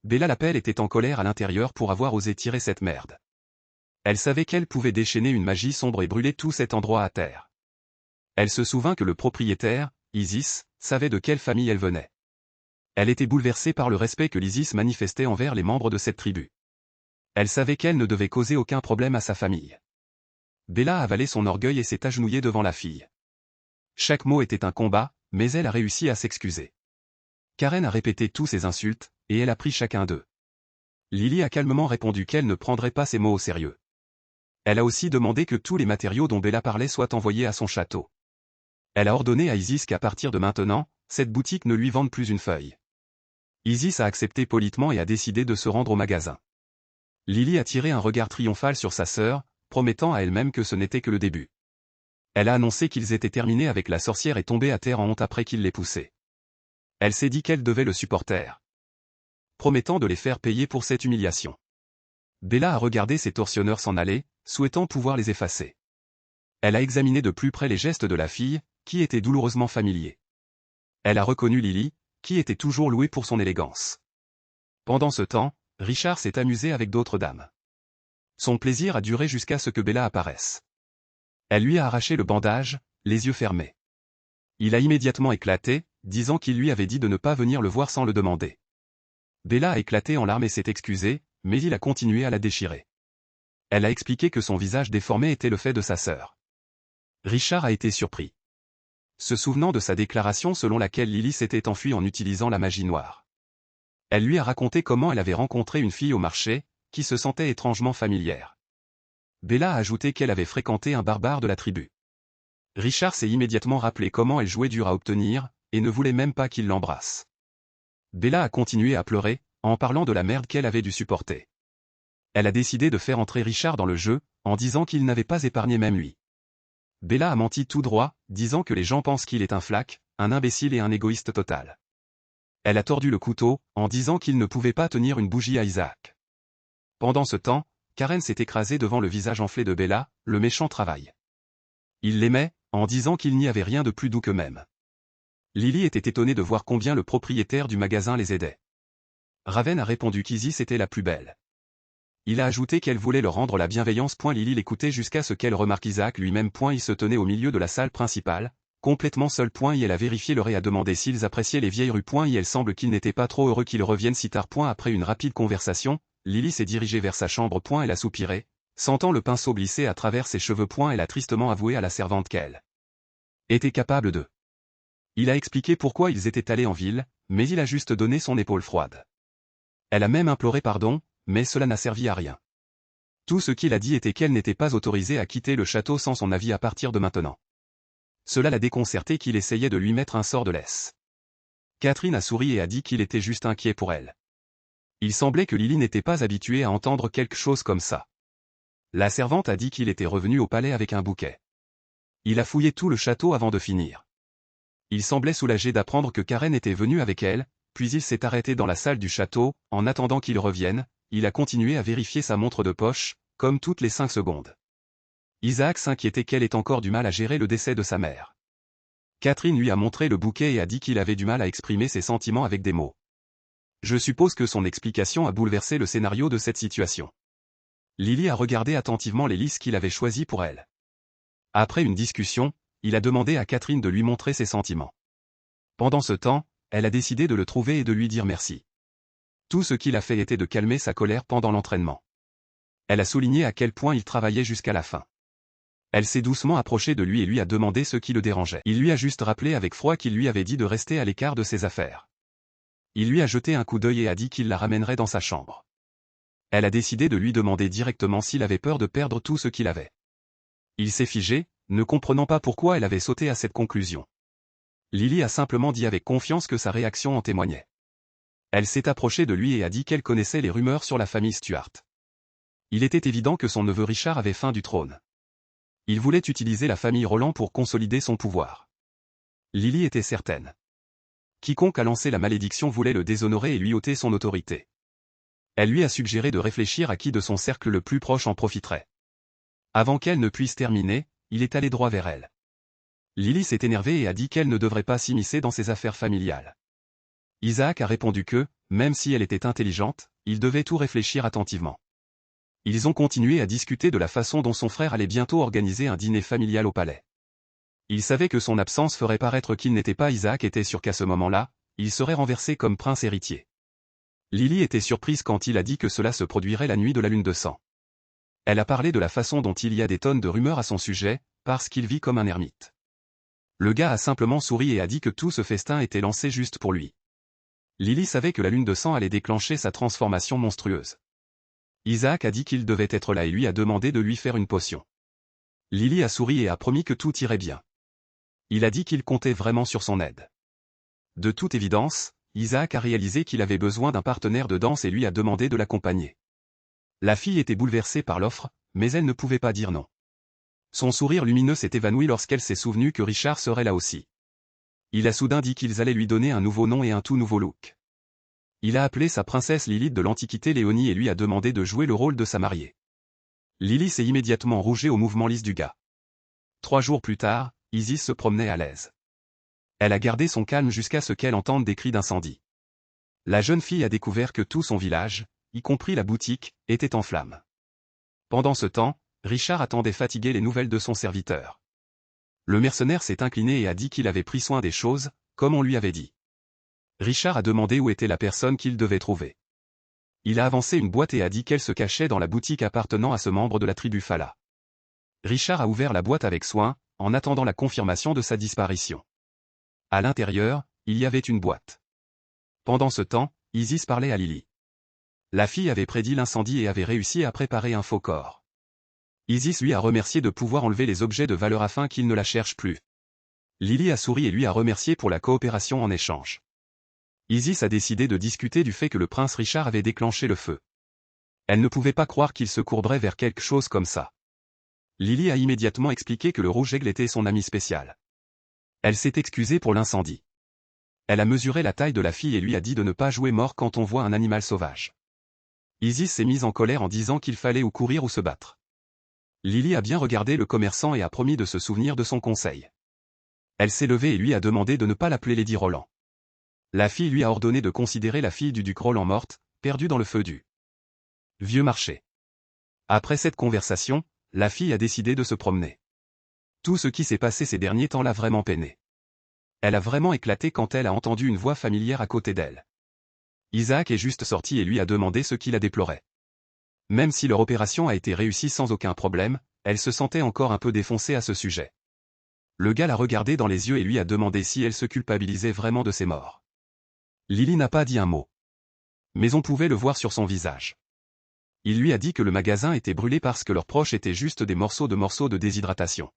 Bella Lapelle était en colère à l'intérieur pour avoir osé tirer cette merde. Elle savait qu'elle pouvait déchaîner une magie sombre et brûler tout cet endroit à terre. Elle se souvint que le propriétaire, Isis, savait de quelle famille elle venait. Elle était bouleversée par le respect que l'Isis manifestait envers les membres de cette tribu. Elle savait qu'elle ne devait causer aucun problème à sa famille. Bella a avalé son orgueil et s'est agenouillée devant la fille. Chaque mot était un combat, mais elle a réussi à s'excuser. Karen a répété tous ses insultes, et elle a pris chacun d'eux. Lily a calmement répondu qu'elle ne prendrait pas ses mots au sérieux. Elle a aussi demandé que tous les matériaux dont Bella parlait soient envoyés à son château. Elle a ordonné à Isis qu'à partir de maintenant, cette boutique ne lui vende plus une feuille. Isis a accepté politement et a décidé de se rendre au magasin. Lily a tiré un regard triomphal sur sa sœur, promettant à elle-même que ce n'était que le début. Elle a annoncé qu'ils étaient terminés avec la sorcière et tombée à terre en honte après qu'il l'ait poussée. Elle s'est dit qu'elle devait le supporter, promettant de les faire payer pour cette humiliation. Bella a regardé ses tortionneurs s'en aller, souhaitant pouvoir les effacer. Elle a examiné de plus près les gestes de la fille, qui étaient douloureusement familiers. Elle a reconnu Lily, qui était toujours louée pour son élégance. Pendant ce temps, Richard s'est amusé avec d'autres dames. Son plaisir a duré jusqu'à ce que Bella apparaisse. Elle lui a arraché le bandage, les yeux fermés. Il a immédiatement éclaté, disant qu'il lui avait dit de ne pas venir le voir sans le demander. Bella a éclaté en larmes et s'est excusée, mais il a continué à la déchirer. Elle a expliqué que son visage déformé était le fait de sa sœur. Richard a été surpris, se souvenant de sa déclaration selon laquelle Lily s'était enfuie en utilisant la magie noire. Elle lui a raconté comment elle avait rencontré une fille au marché, qui se sentait étrangement familière. Bella a ajouté qu'elle avait fréquenté un barbare de la tribu. Richard s'est immédiatement rappelé comment elle jouait dur à obtenir, et ne voulait même pas qu'il l'embrasse. Bella a continué à pleurer, en parlant de la merde qu'elle avait dû supporter. Elle a décidé de faire entrer Richard dans le jeu, en disant qu'il n'avait pas épargné même lui. Bella a menti tout droit, disant que les gens pensent qu'il est un flac, un imbécile et un égoïste total. Elle a tordu le couteau, en disant qu'il ne pouvait pas tenir une bougie à Isaac. Pendant ce temps, Karen s'est écrasée devant le visage enflé de Bella, le méchant travail. Il l'aimait, en disant qu'il n'y avait rien de plus doux qu'eux-mêmes. Lily était étonnée de voir combien le propriétaire du magasin les aidait. Raven a répondu qu'Isis était la plus belle. Il a ajouté qu'elle voulait leur rendre la bienveillance. Lily l'écoutait jusqu'à ce qu'elle remarque Isaac lui-même. Il se tenait au milieu de la salle principale, complètement seul. Elle a vérifié l'heure et a demandé s'ils appréciaient les vieilles rues. Elle semble qu'il n'était pas trop heureux qu'ils reviennent si tard. Après une rapide conversation, Lily s'est dirigée vers sa chambre. Elle a soupiré, sentant le pinceau glisser à travers ses cheveux. Elle a tristement avoué à la servante qu'elle était capable de. Il a expliqué pourquoi ils étaient allés en ville, mais il a juste donné son épaule froide. Elle a même imploré pardon, mais cela n'a servi à rien. Tout ce qu'il a dit était qu'elle n'était pas autorisée à quitter le château sans son avis à partir de maintenant. Cela l'a déconcerté qu'il essayait de lui mettre un sort de laisse. Catherine a souri et a dit qu'il était juste inquiet pour elle. Il semblait que Lily n'était pas habituée à entendre quelque chose comme ça. La servante a dit qu'il était revenu au palais avec un bouquet. Il a fouillé tout le château avant de finir. Il semblait soulagé d'apprendre que Karen était venue avec elle, puis il s'est arrêté dans la salle du château. En attendant qu'il revienne, il a continué à vérifier sa montre de poche, comme toutes les 5 secondes. Isaac s'inquiétait qu'elle ait encore du mal à gérer le décès de sa mère. Catherine lui a montré le bouquet et a dit qu'il avait du mal à exprimer ses sentiments avec des mots. Je suppose que son explication a bouleversé le scénario de cette situation. Lily a regardé attentivement les listes qu'il avait choisies pour elle. Après une discussion, il a demandé à Catherine de lui montrer ses sentiments. Pendant ce temps, elle a décidé de le trouver et de lui dire merci. Tout ce qu'il a fait était de calmer sa colère pendant l'entraînement. Elle a souligné à quel point il travaillait jusqu'à la fin. Elle s'est doucement approchée de lui et lui a demandé ce qui le dérangeait. Il lui a juste rappelé avec froid qu'il lui avait dit de rester à l'écart de ses affaires. Il lui a jeté un coup d'œil et a dit qu'il la ramènerait dans sa chambre. Elle a décidé de lui demander directement s'il avait peur de perdre tout ce qu'il avait. Il s'est figé, ne comprenant pas pourquoi elle avait sauté à cette conclusion. Lily a simplement dit avec confiance que sa réaction en témoignait. Elle s'est approchée de lui et a dit qu'elle connaissait les rumeurs sur la famille Stuart. Il était évident que son neveu Richard avait faim du trône. Il voulait utiliser la famille Roland pour consolider son pouvoir. Lily était certaine. Quiconque a lancé la malédiction voulait le déshonorer et lui ôter son autorité. Elle lui a suggéré de réfléchir à qui de son cercle le plus proche en profiterait. Avant qu'elle ne puisse terminer, il est allé droit vers elle. Lily s'est énervée et a dit qu'elle ne devrait pas s'immiscer dans ses affaires familiales. Isaac a répondu que, même si elle était intelligente, il devait tout réfléchir attentivement. Ils ont continué à discuter de la façon dont son frère allait bientôt organiser un dîner familial au palais. Il savait que son absence ferait paraître qu'il n'était pas Isaac était sûr qu'à ce moment-là, il serait renversé comme prince héritier. Lily était surprise quand il a dit que cela se produirait la nuit de la lune de sang. Elle a parlé de la façon dont il y a des tonnes de rumeurs à son sujet, parce qu'il vit comme un ermite. Le gars a simplement souri et a dit que tout ce festin était lancé juste pour lui. Lily savait que la lune de sang allait déclencher sa transformation monstrueuse. Isaac a dit qu'il devait être là et lui a demandé de lui faire une potion. Lily a souri et a promis que tout irait bien. Il a dit qu'il comptait vraiment sur son aide. De toute évidence, Isaac a réalisé qu'il avait besoin d'un partenaire de danse et lui a demandé de l'accompagner. La fille était bouleversée par l'offre, mais elle ne pouvait pas dire non. Son sourire lumineux s'est évanoui lorsqu'elle s'est souvenue que Richard serait là aussi. Il a soudain dit qu'ils allaient lui donner un nouveau nom et un tout nouveau look. Il a appelé sa princesse Lilith de l'Antiquité Léonie et lui a demandé de jouer le rôle de sa mariée. Lily s'est immédiatement rougée au mouvement lisse du gars. 3 jours plus tard, Isis se promenait à l'aise. Elle a gardé son calme jusqu'à ce qu'elle entende des cris d'incendie. La jeune fille a découvert que tout son village, y compris la boutique, était en flammes. Pendant ce temps, Richard attendait fatigué les nouvelles de son serviteur. Le mercenaire s'est incliné et a dit qu'il avait pris soin des choses, comme on lui avait dit. Richard a demandé où était la personne qu'il devait trouver. Il a avancé une boîte et a dit qu'elle se cachait dans la boutique appartenant à ce membre de la tribu Fala. Richard a ouvert la boîte avec soin, en attendant la confirmation de sa disparition. À l'intérieur, il y avait une boîte. Pendant ce temps, Isis parlait à Lily. La fille avait prédit l'incendie et avait réussi à préparer un faux corps. Isis lui a remercié de pouvoir enlever les objets de valeur afin qu'il ne la cherche plus. Lily a souri et lui a remercié pour la coopération en échange. Isis a décidé de discuter du fait que le prince Richard avait déclenché le feu. Elle ne pouvait pas croire qu'il se courberait vers quelque chose comme ça. Lily a immédiatement expliqué que le rouge-aigle était son ami spécial. Elle s'est excusée pour l'incendie. Elle a mesuré la taille de la fille et lui a dit de ne pas jouer mort quand on voit un animal sauvage. Isis s'est mise en colère en disant qu'il fallait ou courir ou se battre. Lily a bien regardé le commerçant et a promis de se souvenir de son conseil. Elle s'est levée et lui a demandé de ne pas l'appeler Lady Roland. La fille lui a ordonné de considérer la fille du duc Roland morte, perdue dans le feu du vieux marché. Après cette conversation, la fille a décidé de se promener. Tout ce qui s'est passé ces derniers temps l'a vraiment peinée. Elle a vraiment éclaté quand elle a entendu une voix familière à côté d'elle. Isaac est juste sorti et lui a demandé ce qui la déplorait. Même si leur opération a été réussie sans aucun problème, elle se sentait encore un peu défoncée à ce sujet. Le gars l'a regardée dans les yeux et lui a demandé si elle se culpabilisait vraiment de ses morts. Lily n'a pas dit un mot. Mais on pouvait le voir sur son visage. Il lui a dit que le magasin était brûlé parce que leurs proches étaient juste des morceaux de déshydratation.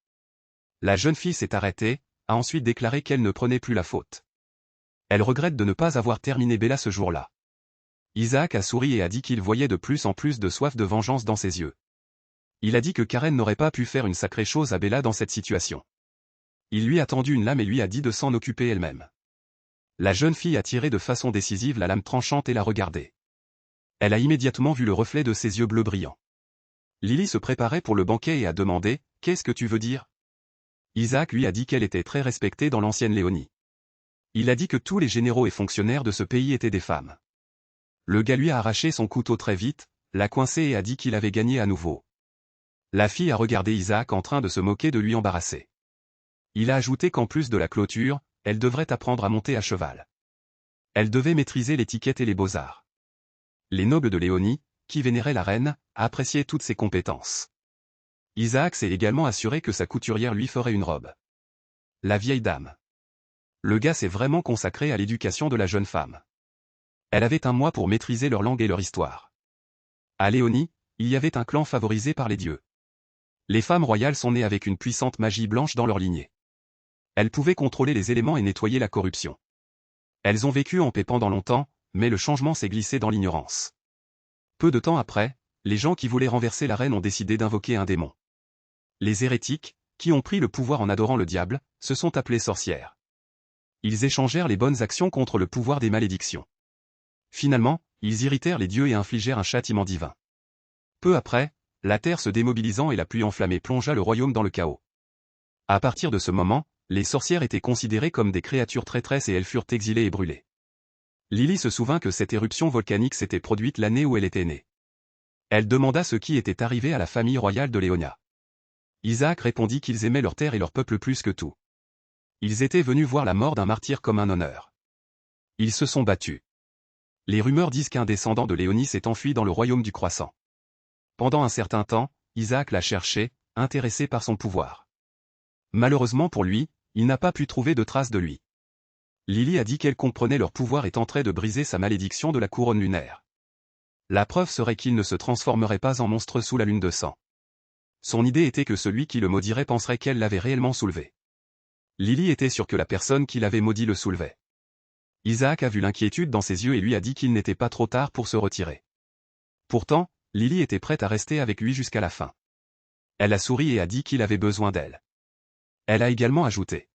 La jeune fille s'est arrêtée, a ensuite déclaré qu'elle ne prenait plus la faute. Elle regrette de ne pas avoir terminé Bella ce jour-là. Isaac a souri et a dit qu'il voyait de plus en plus de soif de vengeance dans ses yeux. Il a dit que Karen n'aurait pas pu faire une sacrée chose à Bella dans cette situation. Il lui a tendu une lame et lui a dit de s'en occuper elle-même. La jeune fille a tiré de façon décisive la lame tranchante et l'a regardée. Elle a immédiatement vu le reflet de ses yeux bleus brillants. Lily se préparait pour le banquet et a demandé « Qu'est-ce que tu veux dire ?» Isaac lui a dit qu'elle était très respectée dans l'ancienne Léonie. Il a dit que tous les généraux et fonctionnaires de ce pays étaient des femmes. Le gars lui a arraché son couteau très vite, l'a coincé et a dit qu'il avait gagné à nouveau. La fille a regardé Isaac en train de se moquer de lui embarrasser. Il a ajouté qu'en plus de la clôture, elle devrait apprendre à monter à cheval. Elle devait maîtriser l'étiquette et les beaux-arts. Les nobles de Léonie, qui vénéraient la reine, appréciaient toutes ses compétences. Isaac s'est également assuré que sa couturière lui ferait une robe. La vieille dame. Le gars s'est vraiment consacré à l'éducation de la jeune femme. Elle avait un mois pour maîtriser leur langue et leur histoire. À Léonie, il y avait un clan favorisé par les dieux. Les femmes royales sont nées avec une puissante magie blanche dans leur lignée. Elles pouvaient contrôler les éléments et nettoyer la corruption. Elles ont vécu en paix pendant longtemps, mais le changement s'est glissé dans l'ignorance. Peu de temps après, les gens qui voulaient renverser la reine ont décidé d'invoquer un démon. Les hérétiques, qui ont pris le pouvoir en adorant le diable, se sont appelés sorcières. Ils échangèrent les bonnes actions contre le pouvoir des malédictions. Finalement, ils irritèrent les dieux et infligèrent un châtiment divin. Peu après, la terre se démobilisant et la pluie enflammée plongea le royaume dans le chaos. À partir de ce moment, les sorcières étaient considérées comme des créatures traîtresses et elles furent exilées et brûlées. Lily se souvint que cette éruption volcanique s'était produite l'année où elle était née. Elle demanda ce qui était arrivé à la famille royale de Léonia. Isaac répondit qu'ils aimaient leur terre et leur peuple plus que tout. Ils étaient venus voir la mort d'un martyr comme un honneur. Ils se sont battus. Les rumeurs disent qu'un descendant de Léonie s'est enfui dans le royaume du croissant. Pendant un certain temps, Isaac l'a cherché, intéressé par son pouvoir. Malheureusement pour lui, il n'a pas pu trouver de traces de lui. Lily a dit qu'elle comprenait leur pouvoir et tenterait de briser sa malédiction de la couronne lunaire. La preuve serait qu'il ne se transformerait pas en monstre sous la lune de sang. Son idée était que celui qui le maudirait penserait qu'elle l'avait réellement soulevé. Lily était sûre que la personne qui l'avait maudit le soulevait. Isaac a vu l'inquiétude dans ses yeux et lui a dit qu'il n'était pas trop tard pour se retirer. Pourtant, Lily était prête à rester avec lui jusqu'à la fin. Elle a souri et a dit qu'il avait besoin d'elle. Elle a également ajouté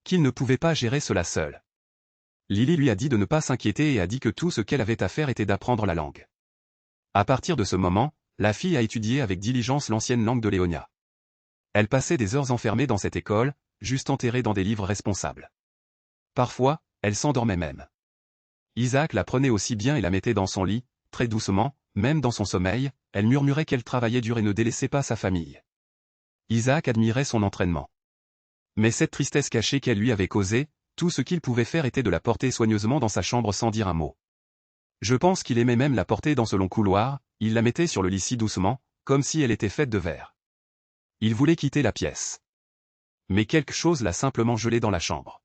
qu'il ne pouvait pas gérer cela seul. Lily lui a dit de ne pas s'inquiéter et a dit que tout ce qu'elle avait à faire était d'apprendre la langue. À partir de ce moment, la fille a étudié avec diligence l'ancienne langue de Léonia. Elle passait des heures enfermée dans cette école, juste enterrée dans des livres responsables. Parfois, elle s'endormait même. Isaac la prenait aussi bien et la mettait dans son lit, très doucement, même dans son sommeil, elle murmurait qu'elle travaillait dur et ne délaissait pas sa famille. Isaac admirait son entraînement. Mais cette tristesse cachée qu'elle lui avait causée, tout ce qu'il pouvait faire était de la porter soigneusement dans sa chambre sans dire un mot. Je pense qu'il aimait même la porter dans ce long couloir, il la mettait sur le lit si doucement, comme si elle était faite de verre. Il voulait quitter la pièce. Mais quelque chose l'a simplement gelé dans la chambre.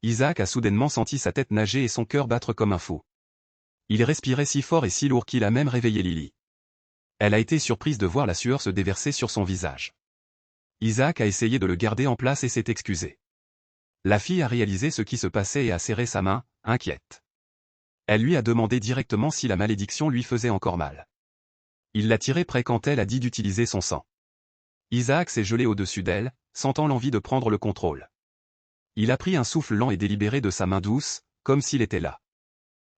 Isaac a soudainement senti sa tête nager et son cœur battre comme un fou. Il respirait si fort et si lourd qu'il a même réveillé Lily. Elle a été surprise de voir la sueur se déverser sur son visage. Isaac a essayé de le garder en place et s'est excusé. La fille a réalisé ce qui se passait et a serré sa main, inquiète. Elle lui a demandé directement si la malédiction lui faisait encore mal. Il l'a tirée près quand elle a dit d'utiliser son sang. Isaac s'est gelé au-dessus d'elle, sentant l'envie de prendre le contrôle. Il a pris un souffle lent et délibéré de sa main douce, comme s'il était là.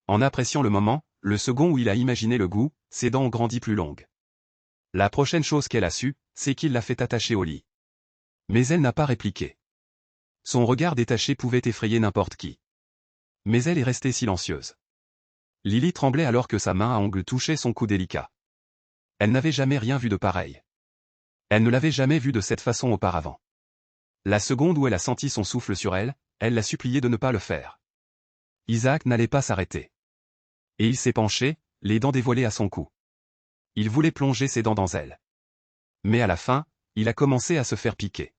En appréciant le moment, le second où il a imaginé le goût, ses dents ont grandi plus longues. La prochaine chose qu'elle a su, c'est qu'il l'a fait attacher au lit. Mais elle n'a pas répliqué. Son regard détaché pouvait effrayer n'importe qui. Mais elle est restée silencieuse. Lily tremblait alors que sa main à ongles touchait son cou délicat. Elle n'avait jamais rien vu de pareil. Elle ne l'avait jamais vu de cette façon auparavant. La seconde où elle a senti son souffle sur elle, elle l'a supplié de ne pas le faire. Isaac n'allait pas s'arrêter. Et il s'est penché, les dents dévoilées à son cou. Il voulait plonger ses dents dans elle. Mais à la fin, il a commencé à se faire piquer.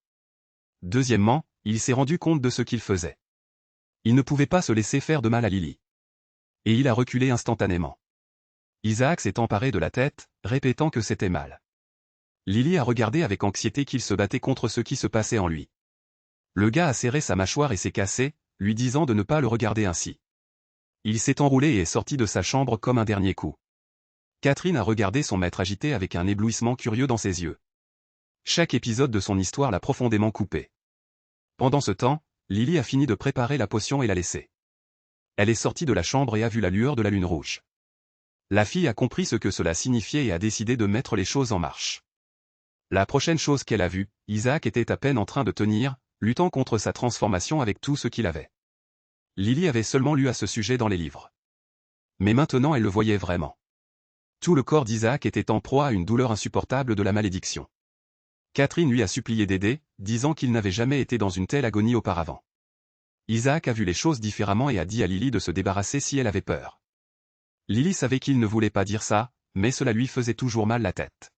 Deuxièmement, il s'est rendu compte de ce qu'il faisait. Il ne pouvait pas se laisser faire de mal à Lily. Et il a reculé instantanément. Isaac s'est emparé de la tête, répétant que c'était mal. Lily a regardé avec anxiété qu'il se battait contre ce qui se passait en lui. Le gars a serré sa mâchoire et s'est cassé, lui disant de ne pas le regarder ainsi. Il s'est enroulé et est sorti de sa chambre comme un dernier coup. Catherine a regardé son maître agité avec un éblouissement curieux dans ses yeux. Chaque épisode de son histoire l'a profondément coupé. Pendant ce temps, Lily a fini de préparer la potion et l'a laissée. Elle est sortie de la chambre et a vu la lueur de la lune rouge. La fille a compris ce que cela signifiait et a décidé de mettre les choses en marche. La prochaine chose qu'elle a vue, Isaac était à peine en train de tenir, luttant contre sa transformation avec tout ce qu'il avait. Lily avait seulement lu à ce sujet dans les livres. Mais maintenant elle le voyait vraiment. Tout le corps d'Isaac était en proie à une douleur insupportable de la malédiction. Catherine lui a supplié d'aider, disant qu'il n'avait jamais été dans une telle agonie auparavant. Isaac a vu les choses différemment et a dit à Lily de se débarrasser si elle avait peur. Lily savait qu'il ne voulait pas dire ça, mais cela lui faisait toujours mal la tête.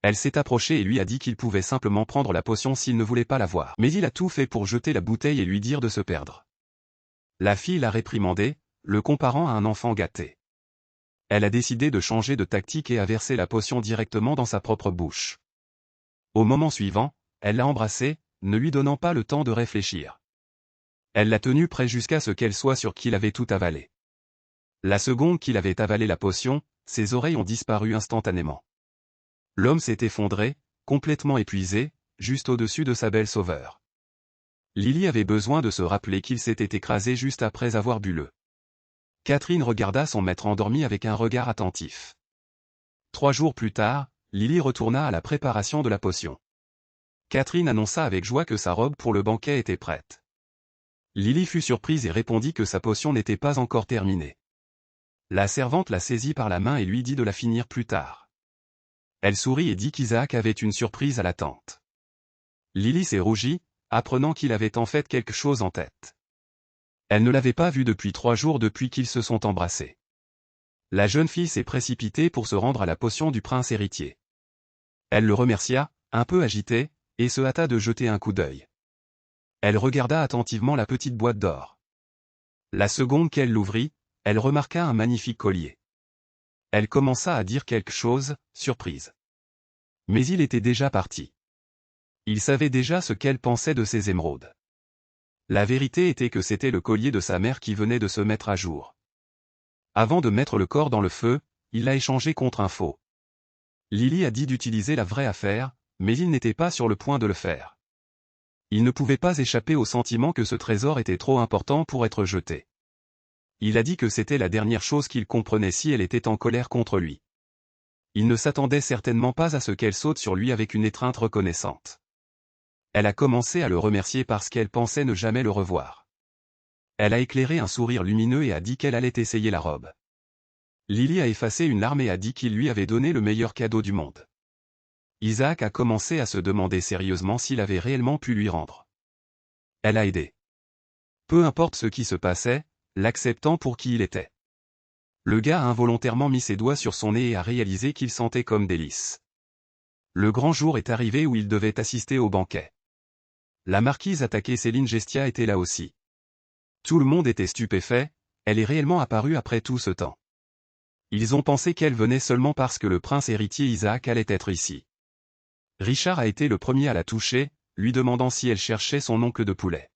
Elle s'est approchée et lui a dit qu'il pouvait simplement prendre la potion s'il ne voulait pas la voir. Mais il a tout fait pour jeter la bouteille et lui dire de se perdre. La fille l'a réprimandé, le comparant à un enfant gâté. Elle a décidé de changer de tactique et a versé la potion directement dans sa propre bouche. Au moment suivant, elle l'a embrassé, ne lui donnant pas le temps de réfléchir. Elle l'a tenu près jusqu'à ce qu'elle soit sûre qu'il avait tout avalé. La seconde qu'il avait avalé la potion, ses oreilles ont disparu instantanément. L'homme s'est effondré, complètement épuisé, juste au-dessus de sa belle sauveur. Lily avait besoin de se rappeler qu'il s'était écrasé juste après avoir bu le. Catherine regarda son maître endormi avec un regard attentif. 3 jours plus tard, Lily retourna à la préparation de la potion. Catherine annonça avec joie que sa robe pour le banquet était prête. Lily fut surprise et répondit que sa potion n'était pas encore terminée. La servante la saisit par la main et lui dit de la finir plus tard. Elle sourit et dit qu'Isaac avait une surprise à l'attente. Lily s'est rougie, apprenant qu'il avait en fait quelque chose en tête. Elle ne l'avait pas vu depuis 3 jours depuis qu'ils se sont embrassés. La jeune fille s'est précipitée pour se rendre à la potion du prince héritier. Elle le remercia, un peu agitée, et se hâta de jeter un coup d'œil. Elle regarda attentivement la petite boîte d'or. La seconde qu'elle l'ouvrit, elle remarqua un magnifique collier. Elle commença à dire quelque chose, surprise. Mais il était déjà parti. Il savait déjà ce qu'elle pensait de ses émeraudes. La vérité était que c'était le collier de sa mère qui venait de se mettre à jour. Avant de mettre le corps dans le feu, il l'a échangé contre un faux. Lily a dit d'utiliser la vraie affaire, mais il n'était pas sur le point de le faire. Il ne pouvait pas échapper au sentiment que ce trésor était trop important pour être jeté. Il a dit que c'était la dernière chose qu'il comprenait si elle était en colère contre lui. Il ne s'attendait certainement pas à ce qu'elle saute sur lui avec une étreinte reconnaissante. Elle a commencé à le remercier parce qu'elle pensait ne jamais le revoir. Elle a éclairé un sourire lumineux et a dit qu'elle allait essayer la robe. Lily a effacé une larme et a dit qu'il lui avait donné le meilleur cadeau du monde. Isaac a commencé à se demander sérieusement s'il avait réellement pu lui rendre. Elle a aidé. Peu importe ce qui se passait, l'acceptant pour qui il était. Le gars a involontairement mis ses doigts sur son nez et a réalisé qu'il sentait comme des lys. Le grand jour est arrivé où il devait assister au banquet. La marquise attaquée Céline Gestia était là aussi. Tout le monde était stupéfait, elle est réellement apparue après tout ce temps. Ils ont pensé qu'elle venait seulement parce que le prince héritier Isaac allait être ici. Richard a été le premier à la toucher, lui demandant si elle cherchait son oncle de poulet.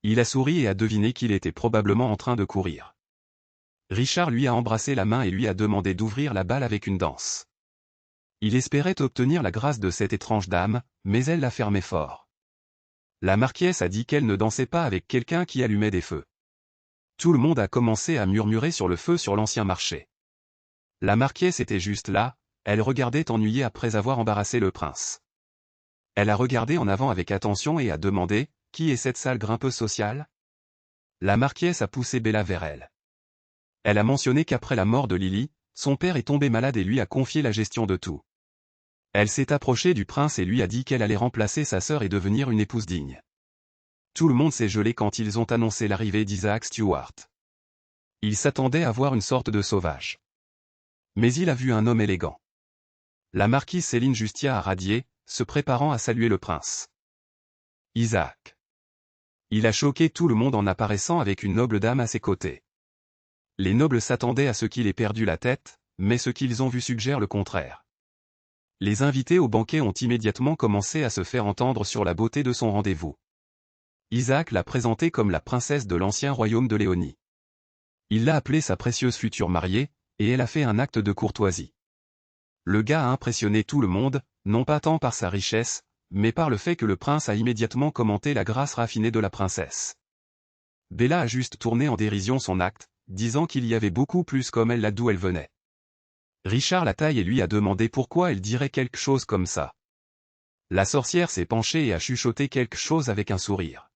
Il a souri et a deviné qu'il était probablement en train de courir. Richard lui a embrassé la main et lui a demandé d'ouvrir la balle avec une danse. Il espérait obtenir la grâce de cette étrange dame, mais elle l'a fermé fort. La marquise a dit qu'elle ne dansait pas avec quelqu'un qui allumait des feux. Tout le monde a commencé à murmurer sur le feu sur l'ancien marché. La marquise était juste là, elle regardait ennuyée après avoir embarrassé le prince. Elle a regardé en avant avec attention et a demandé « Qui est cette sale grimpeuse sociale ?» La marquise a poussé Bella vers elle. Elle a mentionné qu'après la mort de Lily, son père est tombé malade et lui a confié la gestion de tout. Elle s'est approchée du prince et lui a dit qu'elle allait remplacer sa sœur et devenir une épouse digne. Tout le monde s'est gelé quand ils ont annoncé l'arrivée d'Isaac Stewart. Il s'attendait à voir une sorte de sauvage. Mais il a vu un homme élégant. La marquise Céline Gestia a radié, se préparant à saluer le prince. Isaac. Il a choqué tout le monde en apparaissant avec une noble dame à ses côtés. Les nobles s'attendaient à ce qu'il ait perdu la tête, mais ce qu'ils ont vu suggère le contraire. Les invités au banquet ont immédiatement commencé à se faire entendre sur la beauté de son rendez-vous. Isaac l'a présentée comme la princesse de l'ancien royaume de Léonie. Il l'a appelée sa précieuse future mariée, et elle a fait un acte de courtoisie. Le gars a impressionné tout le monde, non pas tant par sa richesse, mais par le fait que le prince a immédiatement commenté la grâce raffinée de la princesse. Bella a juste tourné en dérision son acte, disant qu'il y avait beaucoup plus comme elle là d'où elle venait. Richard la taille et lui a demandé pourquoi elle dirait quelque chose comme ça. La sorcière s'est penchée et a chuchoté quelque chose avec un sourire.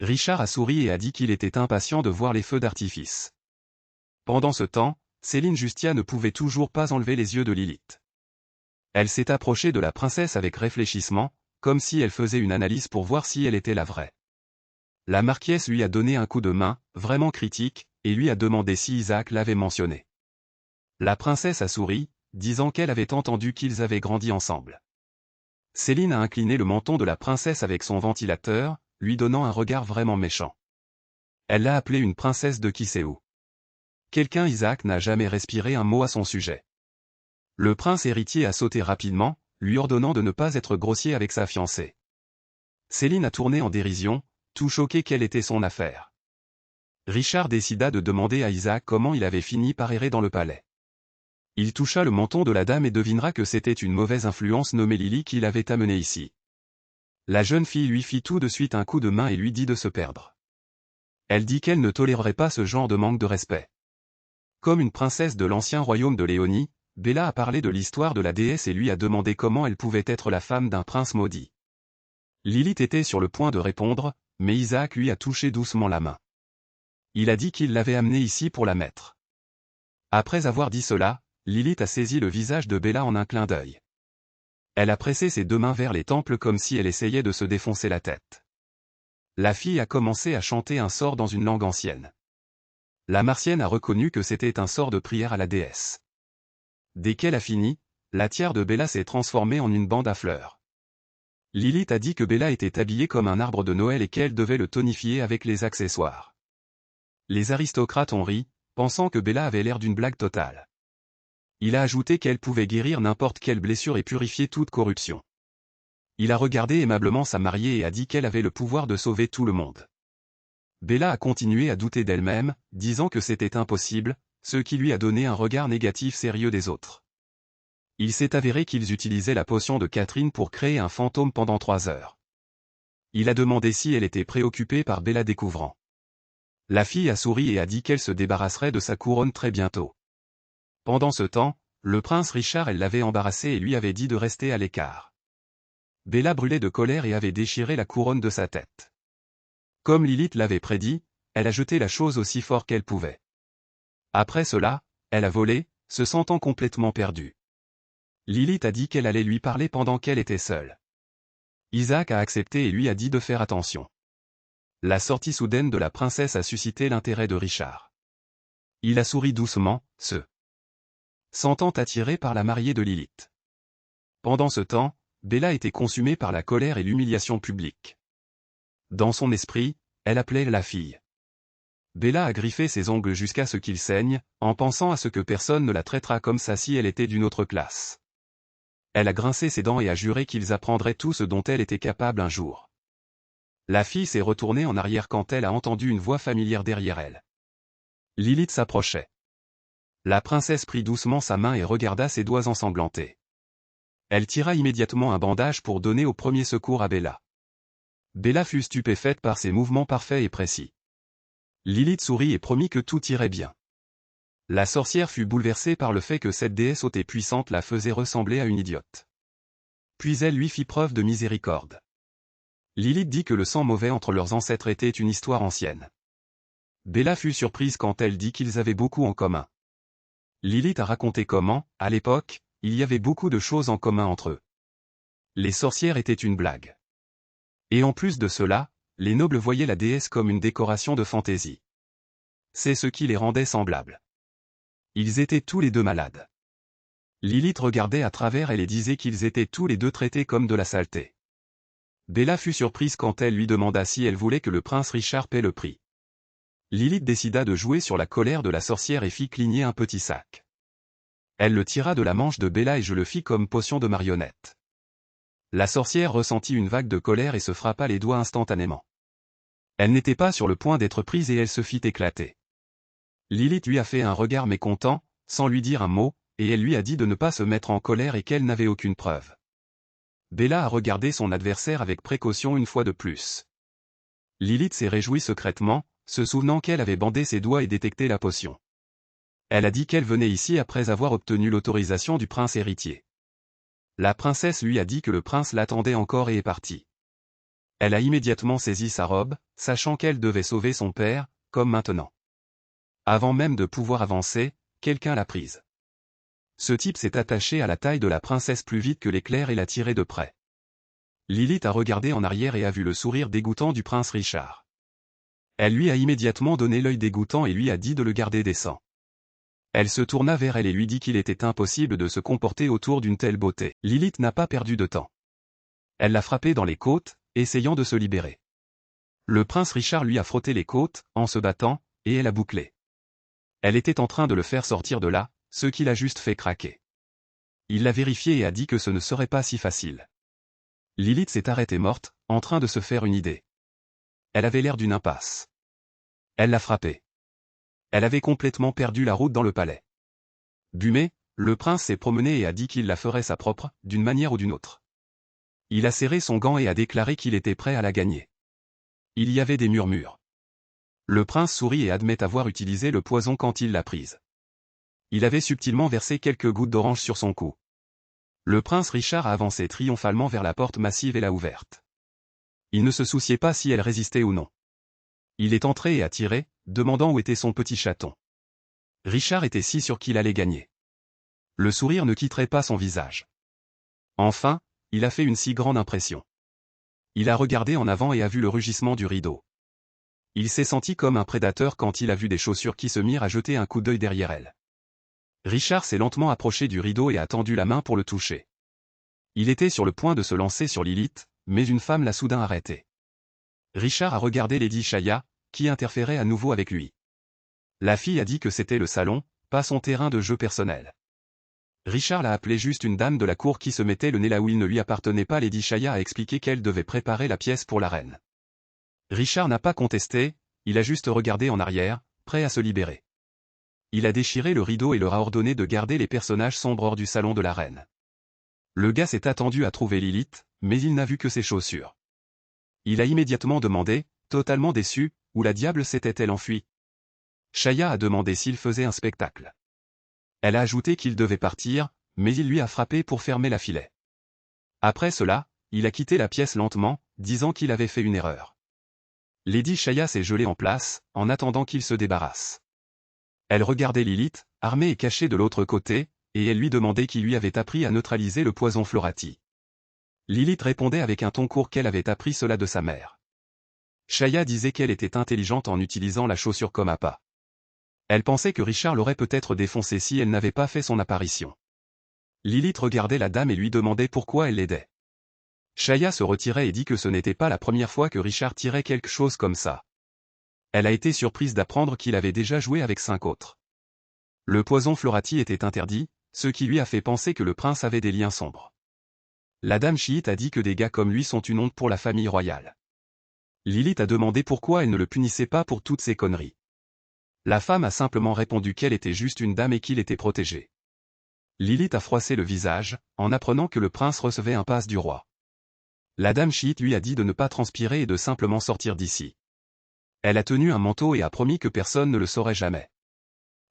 Richard a souri et a dit qu'il était impatient de voir les feux d'artifice. Pendant ce temps, Céline Gestia ne pouvait toujours pas enlever les yeux de Lilith. Elle s'est approchée de la princesse avec réfléchissement, comme si elle faisait une analyse pour voir si elle était la vraie. La marquise lui a donné un coup de main, vraiment critique, et lui a demandé si Isaac l'avait mentionné. La princesse a souri, disant qu'elle avait entendu qu'ils avaient grandi ensemble. Céline a incliné le menton de la princesse avec son ventilateur, lui donnant un regard vraiment méchant. Elle l'a appelée une princesse de qui sait où. Isaac n'a jamais respiré un mot à son sujet. Le prince héritier a sauté rapidement, lui ordonnant de ne pas être grossier avec sa fiancée. Céline a tourné en dérision, tout choqué quelle était son affaire. Richard décida de demander à Isaac comment il avait fini par errer dans le palais. Il toucha le menton de la dame et devinera que c'était une mauvaise influence nommée Lily qui l'avait amené ici. La jeune fille lui fit tout de suite un coup de main et lui dit de se perdre. Elle dit qu'elle ne tolérerait pas ce genre de manque de respect. Comme une princesse de l'ancien royaume de Léonie, Bella a parlé de l'histoire de la déesse et lui a demandé comment elle pouvait être la femme d'un prince maudit. Lilith était sur le point de répondre, mais Isaac lui a touché doucement la main. Il a dit qu'il l'avait amenée ici pour la mettre. Après avoir dit cela, Lilith a saisi le visage de Bella en un clin d'œil. Elle a pressé ses deux mains vers les tempes comme si elle essayait de se défoncer la tête. La fille a commencé à chanter un sort dans une langue ancienne. La martienne a reconnu que c'était un sort de prière à la déesse. Dès qu'elle a fini, la tiare de Bella s'est transformée en une bande à fleurs. Lilith a dit que Bella était habillée comme un arbre de Noël et qu'elle devait le tonifier avec les accessoires. Les aristocrates ont ri, pensant que Bella avait l'air d'une blague totale. Il a ajouté qu'elle pouvait guérir n'importe quelle blessure et purifier toute corruption. Il a regardé aimablement sa mariée et a dit qu'elle avait le pouvoir de sauver tout le monde. Bella a continué à douter d'elle-même, disant que c'était impossible, ce qui lui a donné un regard négatif sérieux des autres. Il s'est avéré qu'ils utilisaient la potion de Catherine pour créer un fantôme pendant 3 heures. Il a demandé si elle était préoccupée par Bella découvrant. La fille a souri et a dit qu'elle se débarrasserait de sa couronne très bientôt. Pendant ce temps, le prince Richard elle l'avait embarrassé et lui avait dit de rester à l'écart. Bella brûlait de colère et avait déchiré la couronne de sa tête. Comme Lilith l'avait prédit, elle a jeté la chose aussi fort qu'elle pouvait. Après cela, elle a volé, se sentant complètement perdue. Lilith a dit qu'elle allait lui parler pendant qu'elle était seule. Isaac a accepté et lui a dit de faire attention. La sortie soudaine de la princesse a suscité l'intérêt de Richard. Il a souri doucement, se sentant attiré par la mariée de Lilith. Pendant ce temps, Bella était consumée par la colère et l'humiliation publique. Dans son esprit, elle appelait la fille. Bella a griffé ses ongles jusqu'à ce qu'ils saignent, en pensant à ce que personne ne la traitera comme ça si elle était d'une autre classe. Elle a grincé ses dents et a juré qu'ils apprendraient tout ce dont elle était capable un jour. La fille s'est retournée en arrière quand elle a entendu une voix familière derrière elle. Lilith s'approchait. La princesse prit doucement sa main et regarda ses doigts ensanglantés. Elle tira immédiatement un bandage pour donner au premier secours à Bella. Bella fut stupéfaite par ses mouvements parfaits et précis. Lilith sourit et promit que tout irait bien. La sorcière fut bouleversée par le fait que cette déesse haute et puissante la faisait ressembler à une idiote. Puis elle lui fit preuve de miséricorde. Lilith dit que le sang mauvais entre leurs ancêtres était une histoire ancienne. Bella fut surprise quand elle dit qu'ils avaient beaucoup en commun. Lilith a raconté comment, à l'époque, il y avait beaucoup de choses en commun entre eux. Les sorcières étaient une blague. Et en plus de cela, les nobles voyaient la déesse comme une décoration de fantaisie. C'est ce qui les rendait semblables. Ils étaient tous les deux malades. Lilith regardait à travers elle et disait qu'ils étaient tous les deux traités comme de la saleté. Bella fut surprise quand elle lui demanda si elle voulait que le prince Richard paie le prix. Lilith décida de jouer sur la colère de la sorcière et fit cligner un petit sac. Elle le tira de la manche de Bella et je le fis comme potion de marionnette. La sorcière ressentit une vague de colère et se frappa les doigts instantanément. Elle n'était pas sur le point d'être prise et elle se fit éclater. Lilith lui a fait un regard mécontent, sans lui dire un mot, et elle lui a dit de ne pas se mettre en colère et qu'elle n'avait aucune preuve. Bella a regardé son adversaire avec précaution une fois de plus. Lilith s'est réjouie secrètement, se souvenant qu'elle avait bandé ses doigts et détecté la potion. Elle a dit qu'elle venait ici après avoir obtenu l'autorisation du prince héritier. La princesse lui a dit que le prince l'attendait encore et est partie. Elle a immédiatement saisi sa robe, sachant qu'elle devait sauver son père, comme maintenant. Avant même de pouvoir avancer, quelqu'un l'a prise. Ce type s'est attaché à la taille de la princesse plus vite que l'éclair et l'a tiré de près. Lilith a regardé en arrière et a vu le sourire dégoûtant du prince Richard. Elle lui a immédiatement donné l'œil dégoûtant et lui a dit de le garder décent. Elle se tourna vers elle et lui dit qu'il était impossible de se comporter autour d'une telle beauté. Lilith n'a pas perdu de temps. Elle l'a frappé dans les côtes, essayant de se libérer. Le prince Richard lui a frotté les côtes, en se battant, et elle a bouclé. Elle était en train de le faire sortir de là, ce qui l'a juste fait craquer. Il l'a vérifié et a dit que ce ne serait pas si facile. Lilith s'est arrêtée morte, en train de se faire une idée. Elle avait l'air d'une impasse. Elle l'a frappé. Elle avait complètement perdu la route dans le palais. Bumé, le prince s'est promené et a dit qu'il la ferait sa propre, d'une manière ou d'une autre. Il a serré son gant et a déclaré qu'il était prêt à la gagner. Il y avait des murmures. Le prince sourit et admet avoir utilisé le poison quand il l'a prise. Il avait subtilement versé quelques gouttes d'orange sur son cou. Le prince Richard a avancé triomphalement vers la porte massive et l'a ouverte. Il ne se souciait pas si elle résistait ou non. Il est entré et a tiré, demandant où était son petit chaton. Richard était si sûr qu'il allait gagner. Le sourire ne quitterait pas son visage. Enfin, il a fait une si grande impression. Il a regardé en avant et a vu le rugissement du rideau. Il s'est senti comme un prédateur quand il a vu des chaussures qui se mirent à jeter un coup d'œil derrière elle. Richard s'est lentement approché du rideau et a tendu la main pour le toucher. Il était sur le point de se lancer sur Lilith, mais une femme l'a soudain arrêté. Richard a regardé Lady Shaya, qui interférait à nouveau avec lui. La fille a dit que c'était le salon, pas son terrain de jeu personnel. Richard l'a appelée juste une dame de la cour qui se mettait le nez là où il ne lui appartenait pas. Lady Shaya a expliqué qu'elle devait préparer la pièce pour la reine. Richard n'a pas contesté, il a juste regardé en arrière, prêt à se libérer. Il a déchiré le rideau et leur a ordonné de garder les personnages sombres hors du salon de la reine. Le gars s'est attendu à trouver Lilith, mais il n'a vu que ses chaussures. Il a immédiatement demandé, totalement déçu, où la diable s'était-elle enfuie. Shaya a demandé s'il faisait un spectacle. Elle a ajouté qu'il devait partir, mais il lui a frappé pour fermer la filet. Après cela, il a quitté la pièce lentement, disant qu'il avait fait une erreur. Lady Shaya s'est gelée en place, en attendant qu'il se débarrasse. Elle regardait Lilith, armée et cachée de l'autre côté, et elle lui demandait qui lui avait appris à neutraliser le poison Florati. Lilith répondait avec un ton court qu'elle avait appris cela de sa mère. Shaya disait qu'elle était intelligente en utilisant la chaussure comme appât. Elle pensait que Richard l'aurait peut-être défoncé si elle n'avait pas fait son apparition. Lilith regardait la dame et lui demandait pourquoi elle l'aidait. Shaya se retirait et dit que ce n'était pas la première fois que Richard tirait quelque chose comme ça. Elle a été surprise d'apprendre qu'il avait déjà joué avec 5 autres. Le poison Florati était interdit, ce qui lui a fait penser que le prince avait des liens sombres. La dame chiite a dit que des gars comme lui sont une honte pour la famille royale. Lilith a demandé pourquoi elle ne le punissait pas pour toutes ces conneries. La femme a simplement répondu qu'elle était juste une dame et qu'il était protégé. Lilith a froissé le visage, en apprenant que le prince recevait un passe du roi. La dame chiite lui a dit de ne pas transpirer et de simplement sortir d'ici. Elle a tenu un manteau et a promis que personne ne le saurait jamais.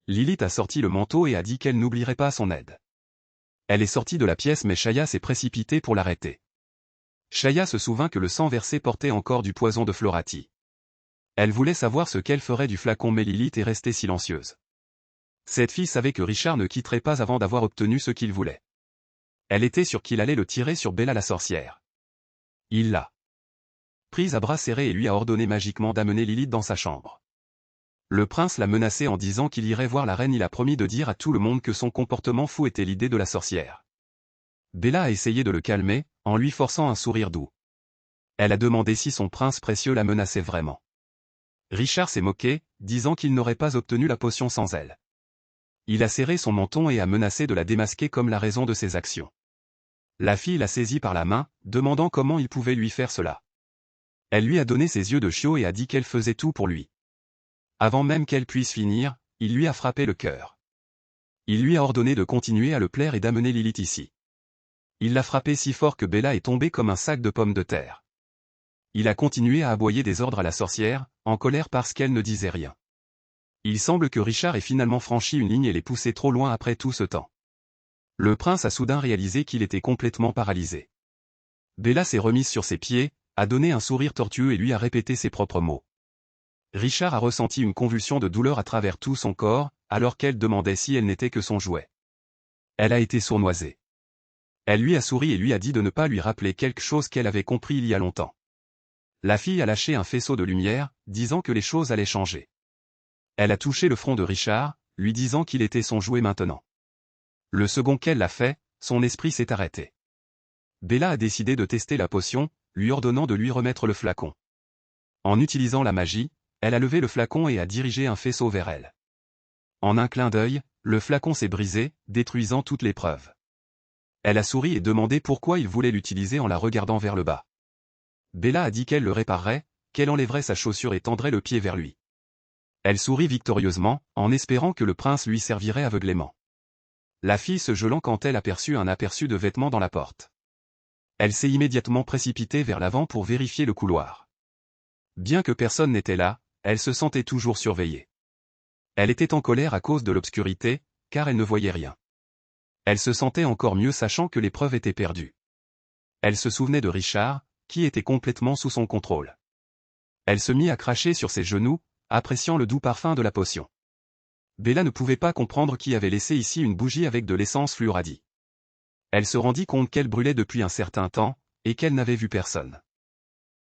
Lilith a sorti le manteau et a dit qu'elle n'oublierait pas son aide. Elle est sortie de la pièce mais Shaya s'est précipitée pour l'arrêter. Shaya se souvint que le sang versé portait encore du poison de Florati. Elle voulait savoir ce qu'elle ferait du flacon mais Lilith est restée silencieuse. Cette fille savait que Richard ne quitterait pas avant d'avoir obtenu ce qu'il voulait. Elle était sûre qu'il allait le tirer sur Bella la sorcière. Il l'a prise à bras serrés et lui a ordonné magiquement d'amener Lilith dans sa chambre. Le prince l'a menacé en disant qu'il irait voir la reine. Il a promis de dire à tout le monde que son comportement fou était l'idée de la sorcière. Bella a essayé de le calmer, en lui forçant un sourire doux. Elle a demandé si son prince précieux la menaçait vraiment. Richard s'est moqué, disant qu'il n'aurait pas obtenu la potion sans elle. Il a serré son menton et a menacé de la démasquer comme la raison de ses actions. La fille l'a saisi par la main, demandant comment il pouvait lui faire cela. Elle lui a donné ses yeux de chiot et a dit qu'elle faisait tout pour lui. Avant même qu'elle puisse finir, il lui a frappé le cœur. Il lui a ordonné de continuer à le plaire et d'amener Lilith ici. Il l'a frappé si fort que Bella est tombée comme un sac de pommes de terre. Il a continué à aboyer des ordres à la sorcière, en colère parce qu'elle ne disait rien. Il semble que Richard ait finalement franchi une ligne et l'ait poussé trop loin après tout ce temps. Le prince a soudain réalisé qu'il était complètement paralysé. Bella s'est remise sur ses pieds, a donné un sourire tortueux et lui a répété ses propres mots. Richard a ressenti une convulsion de douleur à travers tout son corps, alors qu'elle demandait si elle n'était que son jouet. Elle a été sournoisée. Elle lui a souri et lui a dit de ne pas lui rappeler quelque chose qu'elle avait compris il y a longtemps. La fille a lâché un faisceau de lumière, disant que les choses allaient changer. Elle a touché le front de Richard, lui disant qu'il était son jouet maintenant. Le second qu'elle l'a fait, son esprit s'est arrêté. Bella a décidé de tester la potion, lui ordonnant de lui remettre le flacon. En utilisant la magie, elle a levé le flacon et a dirigé un faisceau vers elle. En un clin d'œil, le flacon s'est brisé, détruisant toute l'épreuve. Elle a souri et demandé pourquoi il voulait l'utiliser en la regardant vers le bas. Bella a dit qu'elle le réparerait, qu'elle enlèverait sa chaussure et tendrait le pied vers lui. Elle sourit victorieusement, en espérant que le prince lui servirait aveuglément. La fille se gelant quand elle aperçut un aperçu de vêtements dans la porte. Elle s'est immédiatement précipitée vers l'avant pour vérifier le couloir. Bien que personne n'était là, elle se sentait toujours surveillée. Elle était en colère à cause de l'obscurité, car elle ne voyait rien. Elle se sentait encore mieux sachant que l'épreuve était perdue. Elle se souvenait de Richard, qui était complètement sous son contrôle. Elle se mit à cracher sur ses genoux, appréciant le doux parfum de la potion. Bella ne pouvait pas comprendre qui avait laissé ici une bougie avec de l'essence fluoradie. Elle se rendit compte qu'elle brûlait depuis un certain temps, et qu'elle n'avait vu personne.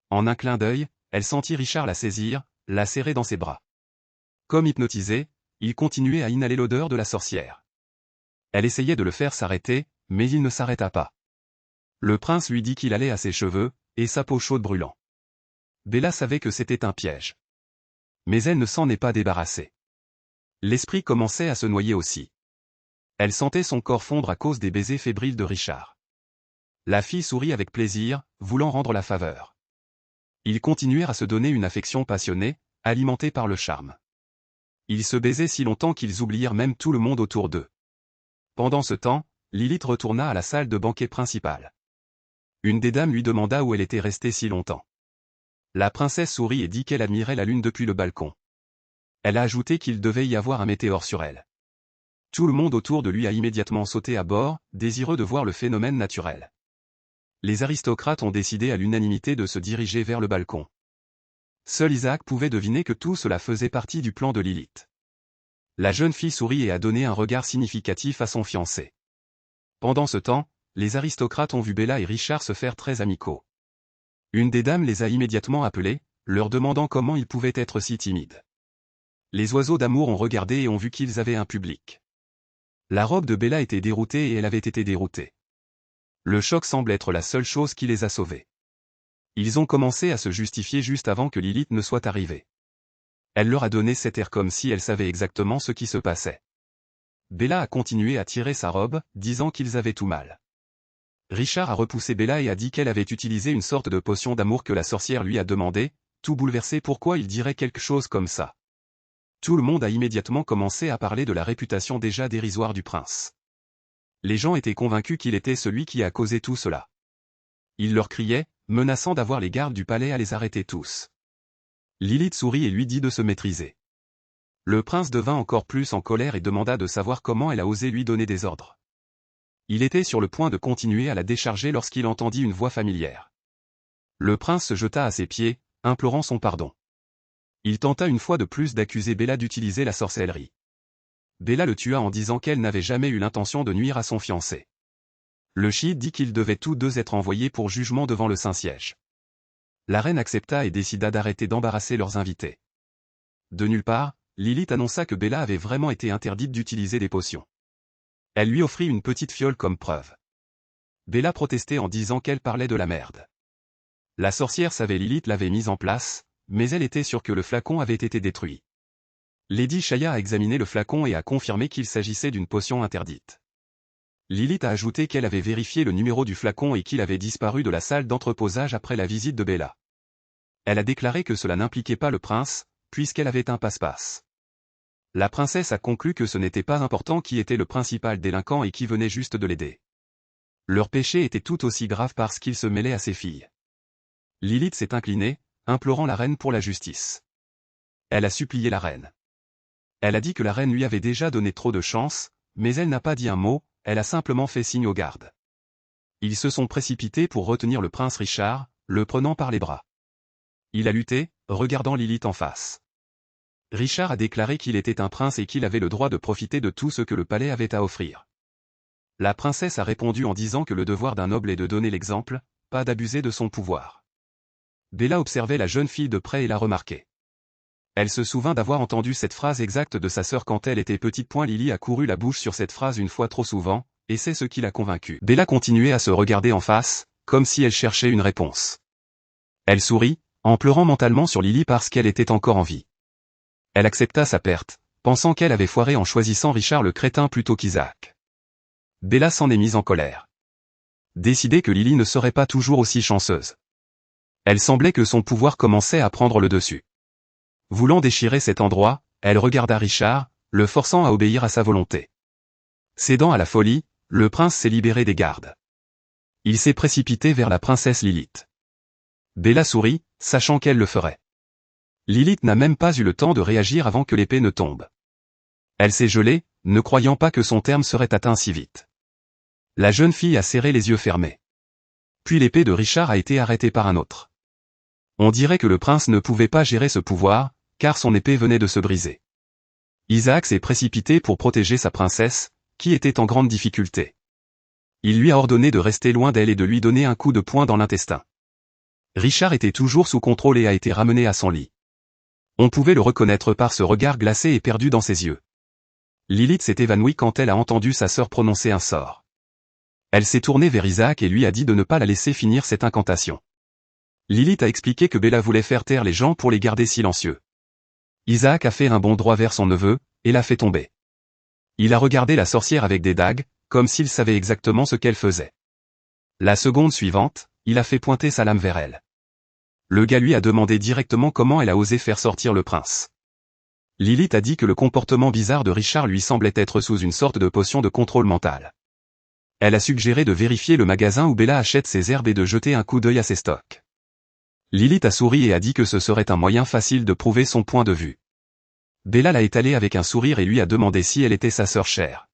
En un clin d'œil, elle sentit Richard la saisir, la serrer dans ses bras. Comme hypnotisé, il continuait à inhaler l'odeur de la sorcière. Elle essayait de le faire s'arrêter, mais il ne s'arrêta pas. Le prince lui dit qu'il allait à ses cheveux, et sa peau chaude brûlant. Bella savait que c'était un piège. Mais elle ne s'en est pas débarrassée. L'esprit commençait à se noyer aussi. Elle sentait son corps fondre à cause des baisers fébriles de Richard. La fille sourit avec plaisir, voulant rendre la faveur. Ils continuèrent à se donner une affection passionnée, alimentée par le charme. Ils se baisaient si longtemps qu'ils oublièrent même tout le monde autour d'eux. Pendant ce temps, Lilith retourna à la salle de banquet principale. Une des dames lui demanda où elle était restée si longtemps. La princesse sourit et dit qu'elle admirait la lune depuis le balcon. Elle a ajouté qu'il devait y avoir un météore sur elle. Tout le monde autour de lui a immédiatement sauté à bord, désireux de voir le phénomène naturel. Les aristocrates ont décidé à l'unanimité de se diriger vers le balcon. Seul Isaac pouvait deviner que tout cela faisait partie du plan de Lilith. La jeune fille sourit et a donné un regard significatif à son fiancé. Pendant ce temps, les aristocrates ont vu Bella et Richard se faire très amicaux. Une des dames les a immédiatement appelés, leur demandant comment ils pouvaient être si timides. Les oiseaux d'amour ont regardé et ont vu qu'ils avaient un public. La robe de Bella était déroutée et elle avait été déroutée. Le choc semble être la seule chose qui les a sauvés. Ils ont commencé à se justifier juste avant que Lilith ne soit arrivée. Elle leur a donné cet air comme si elle savait exactement ce qui se passait. Bella a continué à tirer sa robe, disant qu'ils avaient tout mal. Richard a repoussé Bella et a dit qu'elle avait utilisé une sorte de potion d'amour que la sorcière lui a demandé, tout bouleversé pourquoi il dirait quelque chose comme ça. Tout le monde a immédiatement commencé à parler de la réputation déjà dérisoire du prince. Les gens étaient convaincus qu'il était celui qui a causé tout cela. Il leur criait, menaçant d'avoir les gardes du palais à les arrêter tous. Lilith sourit et lui dit de se maîtriser. Le prince devint encore plus en colère et demanda de savoir comment elle a osé lui donner des ordres. Il était sur le point de continuer à la décharger lorsqu'il entendit une voix familière. Le prince se jeta à ses pieds, implorant son pardon. Il tenta une fois de plus d'accuser Bella d'utiliser la sorcellerie. Bella le tua en disant qu'elle n'avait jamais eu l'intention de nuire à son fiancé. Le chiite dit qu'ils devaient tous deux être envoyés pour jugement devant le Saint-Siège. La reine accepta et décida d'arrêter d'embarrasser leurs invités. De nulle part, Lilith annonça que Bella avait vraiment été interdite d'utiliser des potions. Elle lui offrit une petite fiole comme preuve. Bella protestait en disant qu'elle parlait de la merde. La sorcière savait Lilith l'avait mise en place, mais elle était sûre que le flacon avait été détruit. Lady Shaya a examiné le flacon et a confirmé qu'il s'agissait d'une potion interdite. Lilith a ajouté qu'elle avait vérifié le numéro du flacon et qu'il avait disparu de la salle d'entreposage après la visite de Bella. Elle a déclaré que cela n'impliquait pas le prince, puisqu'elle avait un passe-passe. La princesse a conclu que ce n'était pas important qui était le principal délinquant et qui venait juste de l'aider. Leur péché était tout aussi grave parce qu'ils se mêlaient à ses filles. Lilith s'est inclinée, implorant la reine pour la justice. Elle a supplié la reine. Elle a dit que la reine lui avait déjà donné trop de chance, mais elle n'a pas dit un mot, elle a simplement fait signe aux gardes. Ils se sont précipités pour retenir le prince Richard, le prenant par les bras. Il a lutté, regardant Lilith en face. Richard a déclaré qu'il était un prince et qu'il avait le droit de profiter de tout ce que le palais avait à offrir. La princesse a répondu en disant que le devoir d'un noble est de donner l'exemple, pas d'abuser de son pouvoir. Bella observait la jeune fille de près et l'a remarqué. Elle se souvint d'avoir entendu cette phrase exacte de sa sœur quand elle était petite. Lily a couru la bouche sur cette phrase une fois trop souvent, et c'est ce qui l'a convaincue. Bella continuait à se regarder en face, comme si elle cherchait une réponse. Elle sourit, en pleurant mentalement sur Lily parce qu'elle était encore en vie. Elle accepta sa perte, pensant qu'elle avait foiré en choisissant Richard le crétin plutôt qu'Isaac. Bella s'en est mise en colère. Décidée que Lily ne serait pas toujours aussi chanceuse. Elle semblait que son pouvoir commençait à prendre le dessus. Voulant déchirer cet endroit, elle regarda Richard, le forçant à obéir à sa volonté. Cédant à la folie, le prince s'est libéré des gardes. Il s'est précipité vers la princesse Lilith. Bella sourit, sachant qu'elle le ferait. Lilith n'a même pas eu le temps de réagir avant que l'épée ne tombe. Elle s'est gelée, ne croyant pas que son terme serait atteint si vite. La jeune fille a serré les yeux fermés. Puis l'épée de Richard a été arrêtée par un autre. On dirait que le prince ne pouvait pas gérer ce pouvoir, car son épée venait de se briser. Isaac s'est précipité pour protéger sa princesse, qui était en grande difficulté. Il lui a ordonné de rester loin d'elle et de lui donner un coup de poing dans l'intestin. Richard était toujours sous contrôle et a été ramené à son lit. On pouvait le reconnaître par ce regard glacé et perdu dans ses yeux. Lilith s'est évanouie quand elle a entendu sa sœur prononcer un sort. Elle s'est tournée vers Isaac et lui a dit de ne pas la laisser finir cette incantation. Lilith a expliqué que Bella voulait faire taire les gens pour les garder silencieux. Isaac a fait un bond droit vers son neveu, et l'a fait tomber. Il a regardé la sorcière avec des dagues, comme s'il savait exactement ce qu'elle faisait. La seconde suivante, il a fait pointer sa lame vers elle. Le gars lui a demandé directement comment elle a osé faire sortir le prince. Lilith a dit que le comportement bizarre de Richard lui semblait être sous une sorte de potion de contrôle mental. Elle a suggéré de vérifier le magasin où Bella achète ses herbes et de jeter un coup d'œil à ses stocks. Lilith a souri et a dit que ce serait un moyen facile de prouver son point de vue. Bella l'a étalé avec un sourire et lui a demandé si elle était sa sœur chère.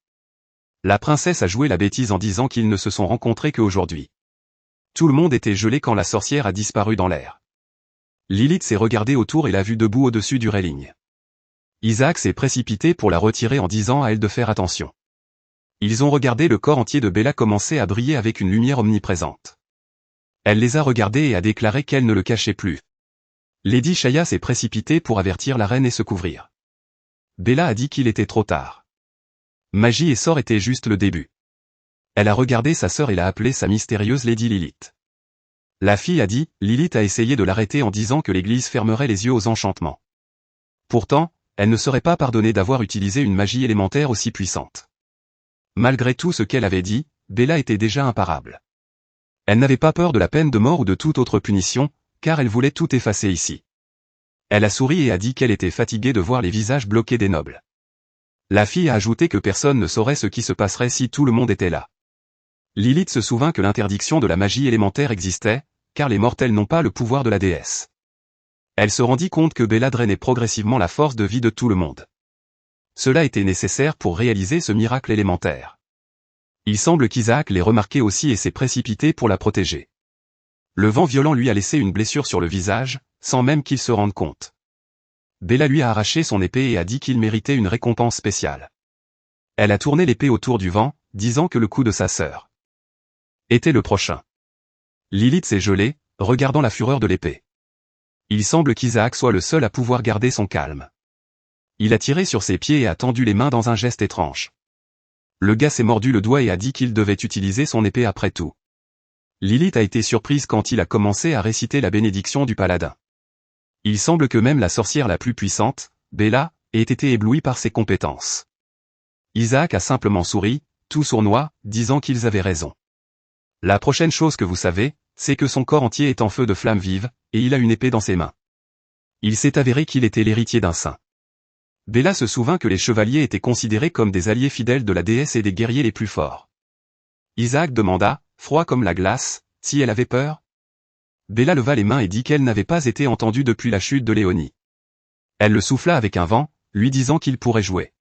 La princesse a joué la bêtise en disant qu'ils ne se sont rencontrés qu'aujourd'hui. Tout le monde était gelé quand la sorcière a disparu dans l'air. Lilith s'est regardée autour et l'a vue debout au-dessus du railing. Isaac s'est précipité pour la retirer en disant à elle de faire attention. Ils ont regardé le corps entier de Bella commencer à briller avec une lumière omniprésente. Elle les a regardés et a déclaré qu'elle ne le cachait plus. Lady Shaya s'est précipitée pour avertir la reine et se couvrir. Bella a dit qu'il était trop tard. Magie et sort étaient juste le début. Elle a regardé sa sœur et l'a appelée sa mystérieuse Lady Lilith. La fille a dit, Lilith a essayé de l'arrêter en disant que l'église fermerait les yeux aux enchantements. Pourtant, elle ne serait pas pardonnée d'avoir utilisé une magie élémentaire aussi puissante. Malgré tout ce qu'elle avait dit, Bella était déjà imparable. Elle n'avait pas peur de la peine de mort ou de toute autre punition, car elle voulait tout effacer ici. Elle a souri et a dit qu'elle était fatiguée de voir les visages bloqués des nobles. La fille a ajouté que personne ne saurait ce qui se passerait si tout le monde était là. Lilith se souvint que l'interdiction de la magie élémentaire existait, car les mortels n'ont pas le pouvoir de la déesse. Elle se rendit compte que Bella drainait progressivement la force de vie de tout le monde. Cela était nécessaire pour réaliser ce miracle élémentaire. Il semble qu'Isaac l'ait remarqué aussi et s'est précipité pour la protéger. Le vent violent lui a laissé une blessure sur le visage, sans même qu'il se rende compte. Bella lui a arraché son épée et a dit qu'il méritait une récompense spéciale. Elle a tourné l'épée autour du vent, disant que le coup de sa sœur était le prochain. Lilith s'est gelée, regardant la fureur de l'épée. Il semble qu'Isaac soit le seul à pouvoir garder son calme. Il a tiré sur ses pieds et a tendu les mains dans un geste étrange. Le gars s'est mordu le doigt et a dit qu'il devait utiliser son épée après tout. Lilith a été surprise quand il a commencé à réciter la bénédiction du paladin. Il semble que même la sorcière la plus puissante, Bella, ait été éblouie par ses compétences. Isaac a simplement souri, tout sournois, disant qu'ils avaient raison. La prochaine chose que vous savez, c'est que son corps entier est en feu de flammes vives, et il a une épée dans ses mains. Il s'est avéré qu'il était l'héritier d'un saint. Bella se souvint que les chevaliers étaient considérés comme des alliés fidèles de la déesse et des guerriers les plus forts. Isaac demanda, froid comme la glace, si elle avait peur. Bella leva les mains et dit qu'elle n'avait pas été entendue depuis la chute de Léonie. Elle le souffla avec un vent, lui disant qu'il pourrait jouer.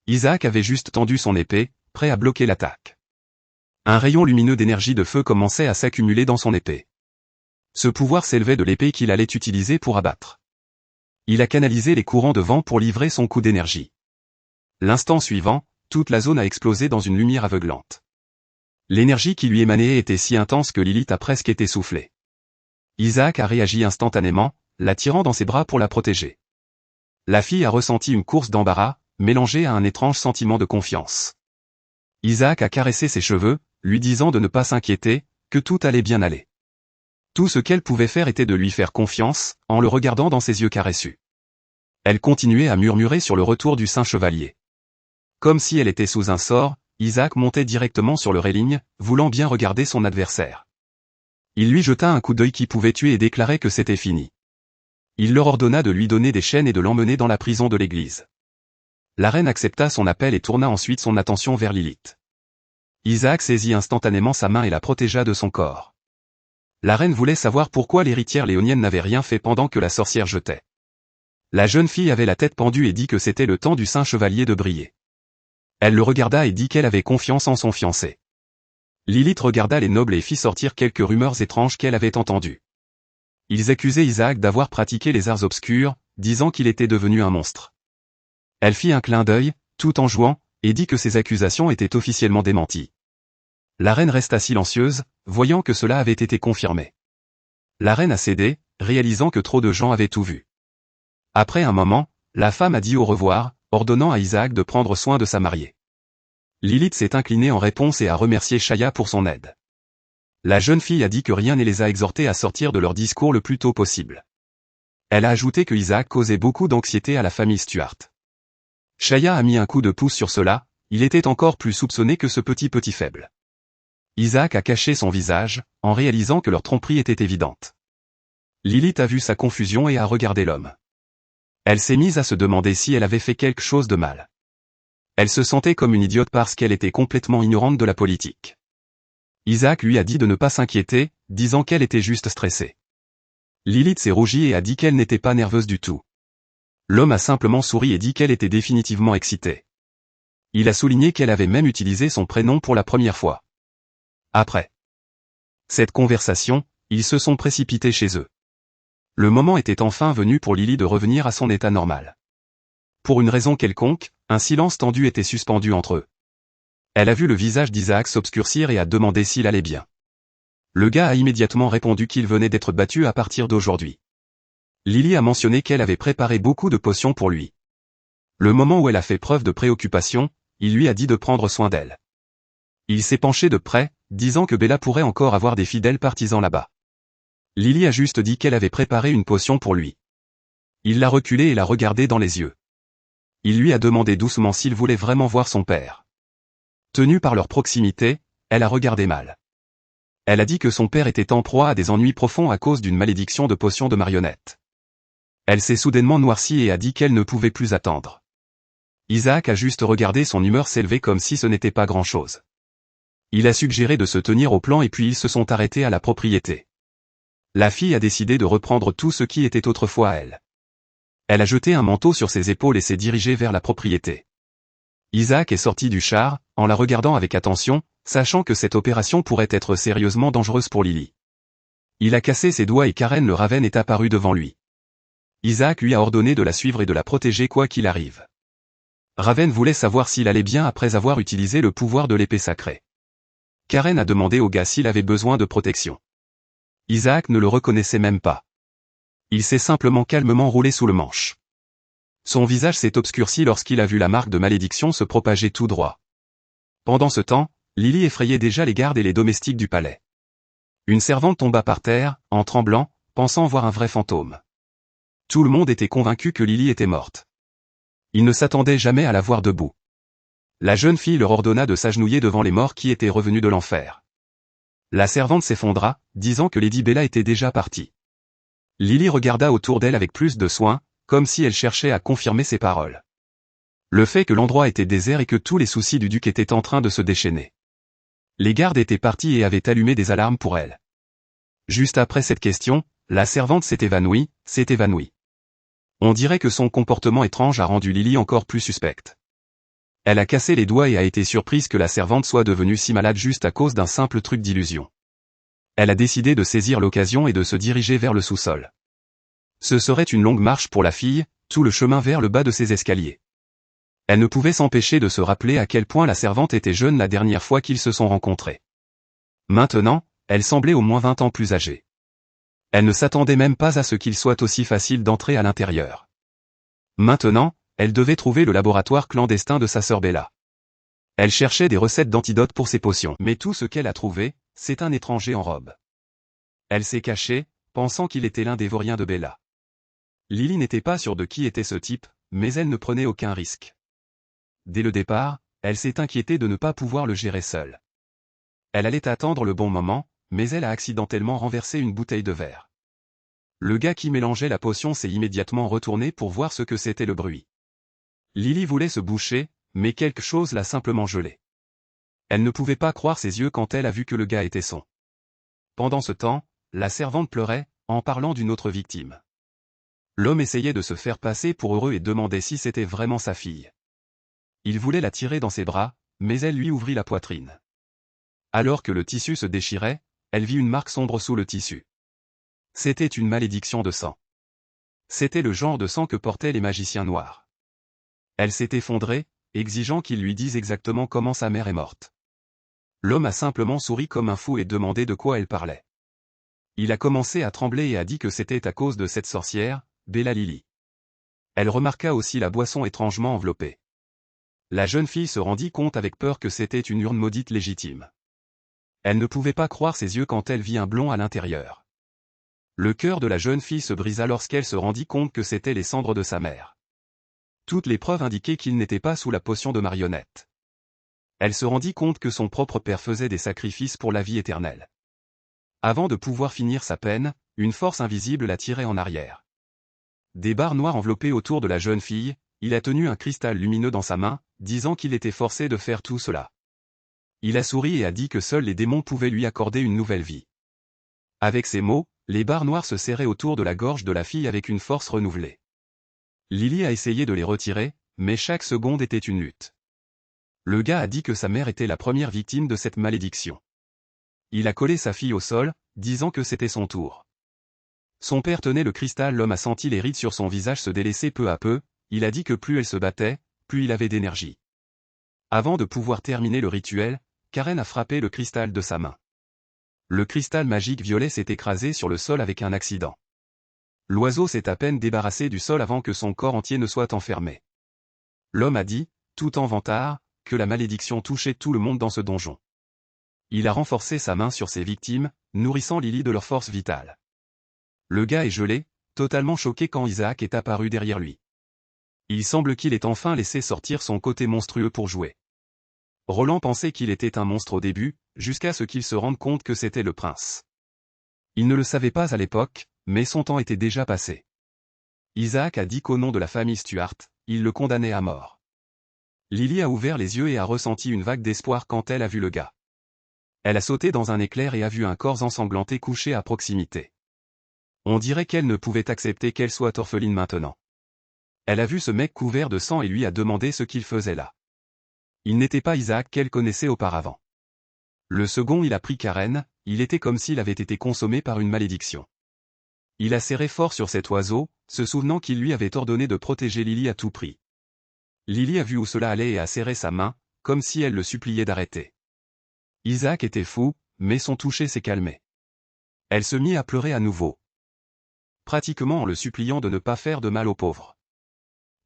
Isaac avait juste tendu son épée, prêt à bloquer l'attaque. Un rayon lumineux d'énergie de feu commençait à s'accumuler dans son épée. Ce pouvoir s'élevait de l'épée qu'il allait utiliser pour abattre. Il a canalisé les courants de vent pour livrer son coup d'énergie. L'instant suivant, toute la zone a explosé dans une lumière aveuglante. L'énergie qui lui émanait était si intense que Lilith a presque été soufflée. Isaac a réagi instantanément, la tirant dans ses bras pour la protéger. La fille a ressenti une course d'embarras, mélangée à un étrange sentiment de confiance. Isaac a caressé ses cheveux, lui disant de ne pas s'inquiéter, que tout allait bien aller. Tout ce qu'elle pouvait faire était de lui faire confiance, en le regardant dans ses yeux caressus. Elle continuait à murmurer sur le retour du saint chevalier. Comme si elle était sous un sort, Isaac montait directement sur le railing, voulant bien regarder son adversaire. Il lui jeta un coup d'œil qui pouvait tuer et déclarait que c'était fini. Il leur ordonna de lui donner des chaînes et de l'emmener dans la prison de l'église. La reine accepta son appel et tourna ensuite son attention vers Lilith. Isaac saisit instantanément sa main et la protégea de son corps. La reine voulait savoir pourquoi l'héritière léonienne n'avait rien fait pendant que la sorcière jetait. La jeune fille avait la tête pendue et dit que c'était le temps du saint chevalier de briller. Elle le regarda et dit qu'elle avait confiance en son fiancé. Lilith regarda les nobles et fit sortir quelques rumeurs étranges qu'elle avait entendues. Ils accusaient Isaac d'avoir pratiqué les arts obscurs, disant qu'il était devenu un monstre. Elle fit un clin d'œil, tout en jouant, et dit que ces accusations étaient officiellement démenties. La reine resta silencieuse, voyant que cela avait été confirmé. La reine a cédé, réalisant que trop de gens avaient tout vu. Après un moment, la femme a dit au revoir, ordonnant à Isaac de prendre soin de sa mariée. Lilith s'est inclinée en réponse et a remercié Shaya pour son aide. La jeune fille a dit que rien ne les a exhortés à sortir de leur discours le plus tôt possible. Elle a ajouté que Isaac causait beaucoup d'anxiété à la famille Stuart. Shaya a mis un coup de pouce sur cela, il était encore plus soupçonné que ce petit faible. Isaac a caché son visage, en réalisant que leur tromperie était évidente. Lilith a vu sa confusion et a regardé l'homme. Elle s'est mise à se demander si elle avait fait quelque chose de mal. Elle se sentait comme une idiote parce qu'elle était complètement ignorante de la politique. Isaac lui a dit de ne pas s'inquiéter, disant qu'elle était juste stressée. Lilith s'est rougie et a dit qu'elle n'était pas nerveuse du tout. L'homme a simplement souri et dit qu'elle était définitivement excitée. Il a souligné qu'elle avait même utilisé son prénom pour la première fois. Après cette conversation, ils se sont précipités chez eux. Le moment était enfin venu pour Lily de revenir à son état normal. Pour une raison quelconque, un silence tendu était suspendu entre eux. Elle a vu le visage d'Isaac s'obscurcir et a demandé s'il allait bien. Le gars a immédiatement répondu qu'il venait d'être battu à partir d'aujourd'hui. Lily a mentionné qu'elle avait préparé beaucoup de potions pour lui. Le moment où elle a fait preuve de préoccupation, il lui a dit de prendre soin d'elle. Il s'est penché de près, disant que Bella pourrait encore avoir des fidèles partisans là-bas. Lily a juste dit qu'elle avait préparé une potion pour lui. Il l'a reculé et l'a regardé dans les yeux. Il lui a demandé doucement s'il voulait vraiment voir son père. Tenue par leur proximité, elle a regardé mal. Elle a dit que son père était en proie à des ennuis profonds à cause d'une malédiction de potions de marionnettes. Elle s'est soudainement noircie et a dit qu'elle ne pouvait plus attendre. Isaac a juste regardé son humeur s'élever comme si ce n'était pas grand-chose. Il a suggéré de se tenir au plan et puis ils se sont arrêtés à la propriété. La fille a décidé de reprendre tout ce qui était autrefois à elle. Elle a jeté un manteau sur ses épaules et s'est dirigée vers la propriété. Isaac est sorti du char, en la regardant avec attention, sachant que cette opération pourrait être sérieusement dangereuse pour Lily. Il a cassé ses doigts et Karen le Raven est apparu devant lui. Isaac lui a ordonné de la suivre et de la protéger quoi qu'il arrive. Raven voulait savoir s'il allait bien après avoir utilisé le pouvoir de l'épée sacrée. Karen a demandé au gars s'il avait besoin de protection. Isaac ne le reconnaissait même pas. Il s'est simplement calmement roulé sous le manche. Son visage s'est obscurci lorsqu'il a vu la marque de malédiction se propager tout droit. Pendant ce temps, Lily effrayait déjà les gardes et les domestiques du palais. Une servante tomba par terre, en tremblant, pensant voir un vrai fantôme. Tout le monde était convaincu que Lily était morte. Ils ne s'attendaient jamais à la voir debout. La jeune fille leur ordonna de s'agenouiller devant les morts qui étaient revenus de l'enfer. La servante s'effondra, disant que Lady Bella était déjà partie. Lily regarda autour d'elle avec plus de soin, comme si elle cherchait à confirmer ses paroles. Le fait que l'endroit était désert et que tous les soucis du duc étaient en train de se déchaîner. Les gardes étaient partis et avaient allumé des alarmes pour elle. Juste après cette question, la servante s'est évanouie. On dirait que son comportement étrange a rendu Lily encore plus suspecte. Elle a cassé les doigts et a été surprise que la servante soit devenue si malade juste à cause d'un simple truc d'illusion. Elle a décidé de saisir l'occasion et de se diriger vers le sous-sol. Ce serait une longue marche pour la fille, tout le chemin vers le bas de ses escaliers. Elle ne pouvait s'empêcher de se rappeler à quel point la servante était jeune la dernière fois qu'ils se sont rencontrés. Maintenant, elle semblait au moins 20 ans plus âgée. Elle ne s'attendait même pas à ce qu'il soit aussi facile d'entrer à l'intérieur. Maintenant, elle devait trouver le laboratoire clandestin de sa sœur Bella. Elle cherchait des recettes d'antidotes pour ses potions, mais tout ce qu'elle a trouvé, c'est un étranger en robe. Elle s'est cachée, pensant qu'il était l'un des vauriens de Bella. Lily n'était pas sûre de qui était ce type, mais elle ne prenait aucun risque. Dès le départ, elle s'est inquiétée de ne pas pouvoir le gérer seule. Elle allait attendre le bon moment, mais elle a accidentellement renversé une bouteille de verre. Le gars qui mélangeait la potion s'est immédiatement retourné pour voir ce que c'était le bruit. Lily voulait se boucher, mais quelque chose l'a simplement gelée. Elle ne pouvait pas croire ses yeux quand elle a vu que le gars était son. Pendant ce temps, la servante pleurait, en parlant d'une autre victime. L'homme essayait de se faire passer pour heureux et demandait si c'était vraiment sa fille. Il voulait la tirer dans ses bras, mais elle lui ouvrit la poitrine. Alors que le tissu se déchirait, elle vit une marque sombre sous le tissu. C'était une malédiction de sang. C'était le genre de sang que portaient les magiciens noirs. Elle s'est effondrée, exigeant qu'il lui dise exactement comment sa mère est morte. L'homme a simplement souri comme un fou et demandé de quoi elle parlait. Il a commencé à trembler et a dit que c'était à cause de cette sorcière, Bella Lily. Elle remarqua aussi la boisson étrangement enveloppée. La jeune fille se rendit compte avec peur que c'était une urne maudite légitime. Elle ne pouvait pas croire ses yeux quand elle vit un blond à l'intérieur. Le cœur de la jeune fille se brisa lorsqu'elle se rendit compte que c'étaient les cendres de sa mère. Toutes les preuves indiquaient qu'il n'était pas sous la potion de marionnette. Elle se rendit compte que son propre père faisait des sacrifices pour la vie éternelle. Avant de pouvoir finir sa peine, une force invisible la tirait en arrière. Des barres noires enveloppées autour de la jeune fille, il a tenu un cristal lumineux dans sa main, disant qu'il était forcé de faire tout cela. Il a souri et a dit que seuls les démons pouvaient lui accorder une nouvelle vie. Avec ces mots, les barres noires se serraient autour de la gorge de la fille avec une force renouvelée. Lily a essayé de les retirer, mais chaque seconde était une lutte. Le gars a dit que sa mère était la première victime de cette malédiction. Il a collé sa fille au sol, disant que c'était son tour. Son père tenait le cristal, l'homme a senti les rides sur son visage se délaisser peu à peu, il a dit que plus elle se battait, plus il avait d'énergie. Avant de pouvoir terminer le rituel, Karen a frappé le cristal de sa main. Le cristal magique violet s'est écrasé sur le sol avec un accident. L'oiseau s'est à peine débarrassé du sol avant que son corps entier ne soit enfermé. L'homme a dit, tout en vantard, que la malédiction touchait tout le monde dans ce donjon. Il a renforcé sa main sur ses victimes, nourrissant Lily de leur force vitale. Le gars est gelé, totalement choqué quand Isaac est apparu derrière lui. Il semble qu'il ait enfin laissé sortir son côté monstrueux pour jouer. Roland pensait qu'il était un monstre au début, jusqu'à ce qu'il se rende compte que c'était le prince. Il ne le savait pas à l'époque, mais son temps était déjà passé. Isaac a dit qu'au nom de la famille Stuart, il le condamnait à mort. Lily a ouvert les yeux et a ressenti une vague d'espoir quand elle a vu le gars. Elle a sauté dans un éclair et a vu un corps ensanglanté couché à proximité. On dirait qu'elle ne pouvait accepter qu'elle soit orpheline maintenant. Elle a vu ce mec couvert de sang et lui a demandé ce qu'il faisait là. Il n'était pas Isaac qu'elle connaissait auparavant. Le second il a pris Karen, il était comme s'il avait été consommé par une malédiction. Il a serré fort sur cet oiseau, se souvenant qu'il lui avait ordonné de protéger Lily à tout prix. Lily a vu où cela allait et a serré sa main, comme si elle le suppliait d'arrêter. Isaac était fou, mais son toucher s'est calmé. Elle se mit à pleurer à nouveau. Pratiquement en le suppliant de ne pas faire de mal aux pauvres.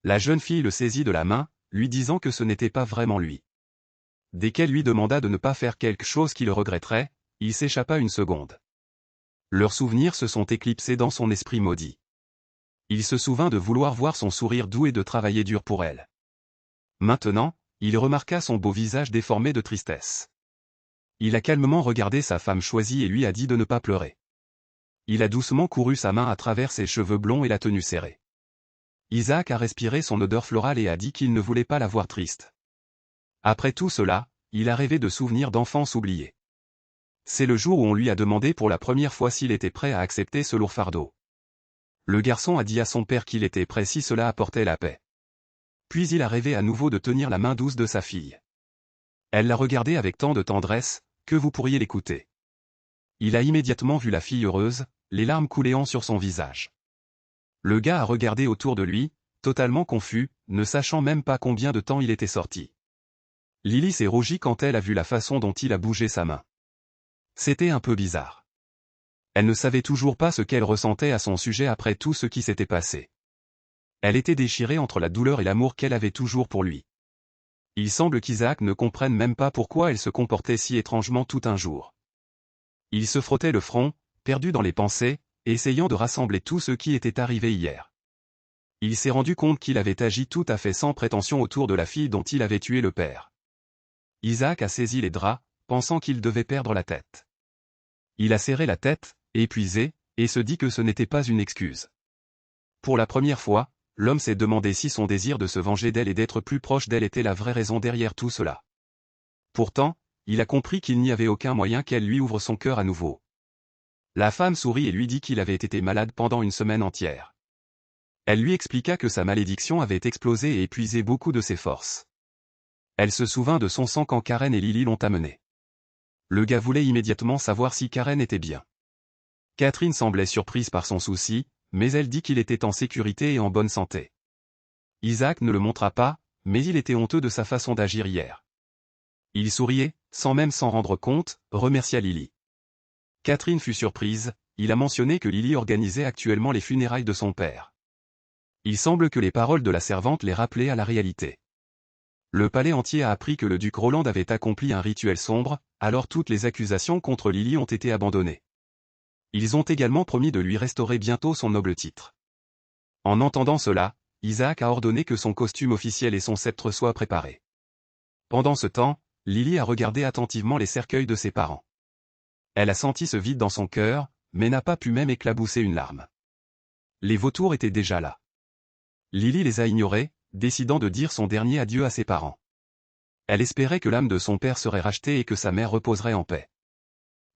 La jeune fille le saisit de la main, lui disant que ce n'était pas vraiment lui. Dès qu'elle lui demanda de ne pas faire quelque chose qui le regretterait, il s'échappa une seconde. Leurs souvenirs se sont éclipsés dans son esprit maudit. Il se souvint de vouloir voir son sourire doux et de travailler dur pour elle. Maintenant, il remarqua son beau visage déformé de tristesse. Il a calmement regardé sa femme choisie et lui a dit de ne pas pleurer. Il a doucement couru sa main à travers ses cheveux blonds et l'a tenue serrée. Isaac a respiré son odeur florale et a dit qu'il ne voulait pas la voir triste. Après tout cela, il a rêvé de souvenirs d'enfance oubliés. C'est le jour où on lui a demandé pour la première fois s'il était prêt à accepter ce lourd fardeau. Le garçon a dit à son père qu'il était prêt si cela apportait la paix. Puis il a rêvé à nouveau de tenir la main douce de sa fille. Elle l'a regardé avec tant de tendresse, que vous pourriez l'écouter. Il a immédiatement vu la fille heureuse, les larmes coulant sur son visage. Le gars a regardé autour de lui, totalement confus, ne sachant même pas combien de temps il était sorti. Lily s'est rougie quand elle a vu la façon dont il a bougé sa main. C'était un peu bizarre. Elle ne savait toujours pas ce qu'elle ressentait à son sujet après tout ce qui s'était passé. Elle était déchirée entre la douleur et l'amour qu'elle avait toujours pour lui. Il semble qu'Isaac ne comprenne même pas pourquoi elle se comportait si étrangement tout un jour. Il se frottait le front, perdu dans les pensées, essayant de rassembler tout ce qui était arrivé hier. Il s'est rendu compte qu'il avait agi tout à fait sans prétention autour de la fille dont il avait tué le père. Isaac a saisi les draps, pensant qu'il devait perdre la tête. Il a serré la tête, épuisé, et se dit que ce n'était pas une excuse. Pour la première fois, l'homme s'est demandé si son désir de se venger d'elle et d'être plus proche d'elle était la vraie raison derrière tout cela. Pourtant, il a compris qu'il n'y avait aucun moyen qu'elle lui ouvre son cœur à nouveau. La femme sourit et lui dit qu'il avait été malade pendant une semaine entière. Elle lui expliqua que sa malédiction avait explosé et épuisé beaucoup de ses forces. Elle se souvint de son sang quand Karen et Lily l'ont amené. Le gars voulait immédiatement savoir si Karen était bien. Catherine semblait surprise par son souci, mais elle dit qu'il était en sécurité et en bonne santé. Isaac ne le montra pas, mais il était honteux de sa façon d'agir hier. Il souriait, sans même s'en rendre compte, remercia Lily. Catherine fut surprise, il a mentionné que Lily organisait actuellement les funérailles de son père. Il semble que les paroles de la servante les rappelaient à la réalité. Le palais entier a appris que le duc Roland avait accompli un rituel sombre, alors toutes les accusations contre Lily ont été abandonnées. Ils ont également promis de lui restaurer bientôt son noble titre. En entendant cela, Isaac a ordonné que son costume officiel et son sceptre soient préparés. Pendant ce temps, Lily a regardé attentivement les cercueils de ses parents. Elle a senti ce vide dans son cœur, mais n'a pas pu même éclabousser une larme. Les vautours étaient déjà là. Lily les a ignorés, décidant de dire son dernier adieu à ses parents. Elle espérait que l'âme de son père serait rachetée et que sa mère reposerait en paix.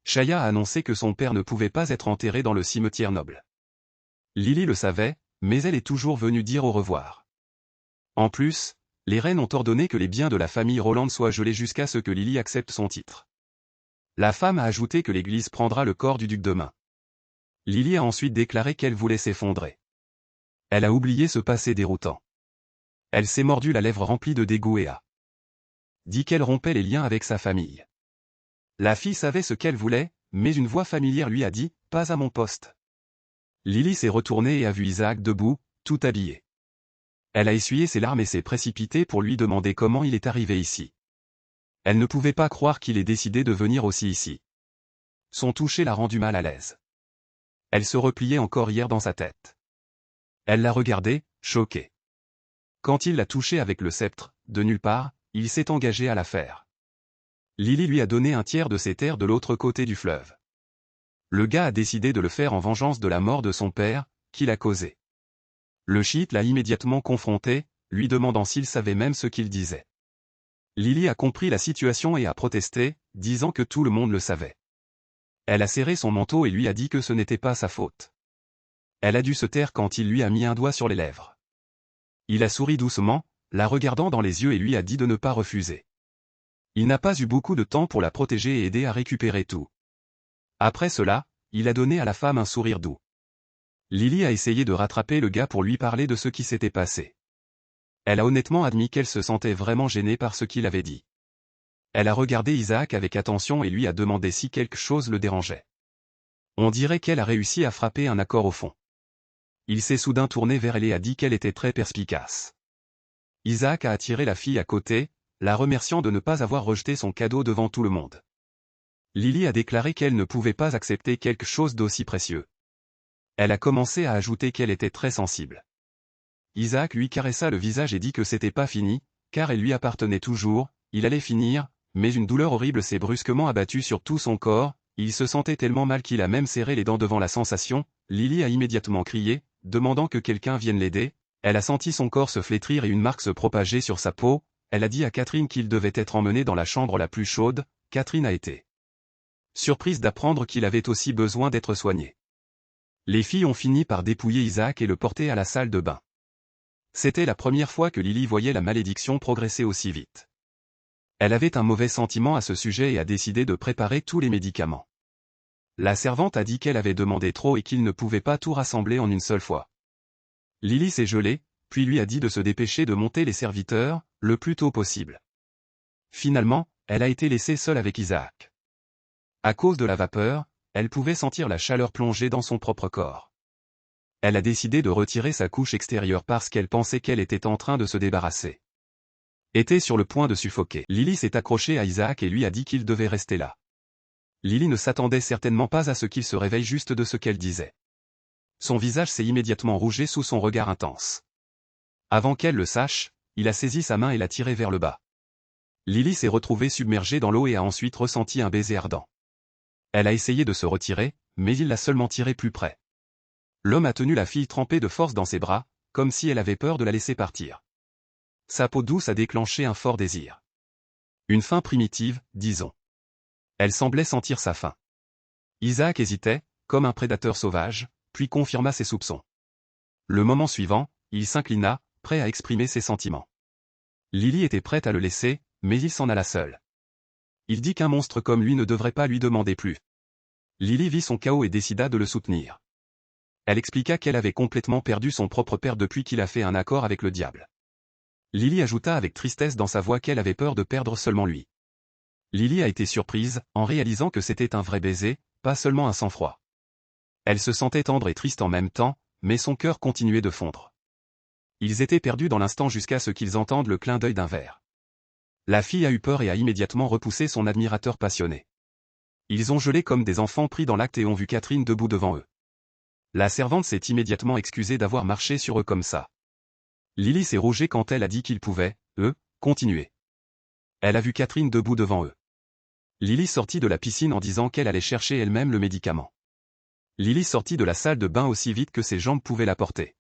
Shaya a annoncé que son père ne pouvait pas être enterré dans le cimetière noble. Lily le savait, mais elle est toujours venue dire au revoir. En plus, les reines ont ordonné que les biens de la famille Roland soient gelés jusqu'à ce que Lily accepte son titre. La femme a ajouté que l'église prendra le corps du duc demain. Lily a ensuite déclaré qu'elle voulait s'effondrer. Elle a oublié ce passé déroutant. Elle s'est mordu la lèvre remplie de dégoût et a dit qu'elle rompait les liens avec sa famille. La fille savait ce qu'elle voulait, mais une voix familière lui a dit « Pas à mon poste ». Lily s'est retournée et a vu Isaac debout, tout habillé. Elle a essuyé ses larmes et s'est précipitée pour lui demander comment il est arrivé ici. Elle ne pouvait pas croire qu'il ait décidé de venir aussi ici. Son toucher l'a rendu mal à l'aise. Elle se repliait encore hier dans sa tête. Elle l'a regardé, choquée. Quand il l'a touché avec le sceptre, de nulle part, il s'est engagé à la faire. Lily lui a donné un tiers de ses terres de l'autre côté du fleuve. Le gars a décidé de le faire en vengeance de la mort de son père, qu'il a causé. Le chiite l'a immédiatement confronté, lui demandant s'il savait même ce qu'il disait. Lily a compris la situation et a protesté, disant que tout le monde le savait. Elle a serré son manteau et lui a dit que ce n'était pas sa faute. Elle a dû se taire quand il lui a mis un doigt sur les lèvres. Il a souri doucement, la regardant dans les yeux et lui a dit de ne pas refuser. Il n'a pas eu beaucoup de temps pour la protéger et aider à récupérer tout. Après cela, il a donné à la femme un sourire doux. Lily a essayé de rattraper le gars pour lui parler de ce qui s'était passé. Elle a honnêtement admis qu'elle se sentait vraiment gênée par ce qu'il avait dit. Elle a regardé Isaac avec attention et lui a demandé si quelque chose le dérangeait. On dirait qu'elle a réussi à frapper un accord au fond. Il s'est soudain tourné vers elle et a dit qu'elle était très perspicace. Isaac a attiré la fille à côté, la remerciant de ne pas avoir rejeté son cadeau devant tout le monde. Lily a déclaré qu'elle ne pouvait pas accepter quelque chose d'aussi précieux. Elle a commencé à ajouter qu'elle était très sensible. Isaac lui caressa le visage et dit que c'était pas fini, car elle lui appartenait toujours, il allait finir, mais une douleur horrible s'est brusquement abattue sur tout son corps, il se sentait tellement mal qu'il a même serré les dents devant la sensation. Lily a immédiatement crié, demandant que quelqu'un vienne l'aider. Elle a senti son corps se flétrir et une marque se propager sur sa peau. Elle a dit à Catherine qu'il devait être emmené dans la chambre la plus chaude. Catherine a été surprise d'apprendre qu'il avait aussi besoin d'être soigné. Les filles ont fini par dépouiller Isaac et le porter à la salle de bain. C'était la première fois que Lily voyait la malédiction progresser aussi vite. Elle avait un mauvais sentiment à ce sujet et a décidé de préparer tous les médicaments. La servante a dit qu'elle avait demandé trop et qu'il ne pouvait pas tout rassembler en une seule fois. Lily s'est gelée, puis lui a dit de se dépêcher de monter les serviteurs, le plus tôt possible. Finalement, elle a été laissée seule avec Isaac. À cause de la vapeur, elle pouvait sentir la chaleur plonger dans son propre corps. Elle a décidé de retirer sa couche extérieure parce qu'elle pensait qu'elle était en train de se débarrasser. Était sur le point de suffoquer. Lily s'est accrochée à Isaac et lui a dit qu'il devait rester là. Lily ne s'attendait certainement pas à ce qu'il se réveille juste de ce qu'elle disait. Son visage s'est immédiatement rougé sous son regard intense. Avant qu'elle le sache, il a saisi sa main et l'a tirée vers le bas. Lily s'est retrouvée submergée dans l'eau et a ensuite ressenti un baiser ardent. Elle a essayé de se retirer, mais il l'a seulement tirée plus près. L'homme a tenu la fille trempée de force dans ses bras, comme si elle avait peur de la laisser partir. Sa peau douce a déclenché un fort désir. Une faim primitive, disons. Elle semblait sentir sa faim. Isaac hésitait, comme un prédateur sauvage, puis confirma ses soupçons. Le moment suivant, il s'inclina, prêt à exprimer ses sentiments. Lily était prête à le laisser, mais il s'en alla seul. Il dit qu'un monstre comme lui ne devrait pas lui demander plus. Lily vit son chaos et décida de le soutenir. Elle expliqua qu'elle avait complètement perdu son propre père depuis qu'il a fait un accord avec le diable. Lily ajouta avec tristesse dans sa voix qu'elle avait peur de perdre seulement lui. Lily a été surprise, en réalisant que c'était un vrai baiser, pas seulement un sang-froid. Elle se sentait tendre et triste en même temps, mais son cœur continuait de fondre. Ils étaient perdus dans l'instant jusqu'à ce qu'ils entendent le clin d'œil d'un verre. La fille a eu peur et a immédiatement repoussé son admirateur passionné. Ils ont gelé comme des enfants pris dans l'acte et ont vu Catherine debout devant eux. La servante s'est immédiatement excusée d'avoir marché sur eux comme ça. Lily s'est rougée quand elle a dit qu'ils pouvaient, continuer. Elle a vu Catherine debout devant eux. Lily sortit de la piscine en disant qu'elle allait chercher elle-même le médicament. Lily sortit de la salle de bain aussi vite que ses jambes pouvaient la porter.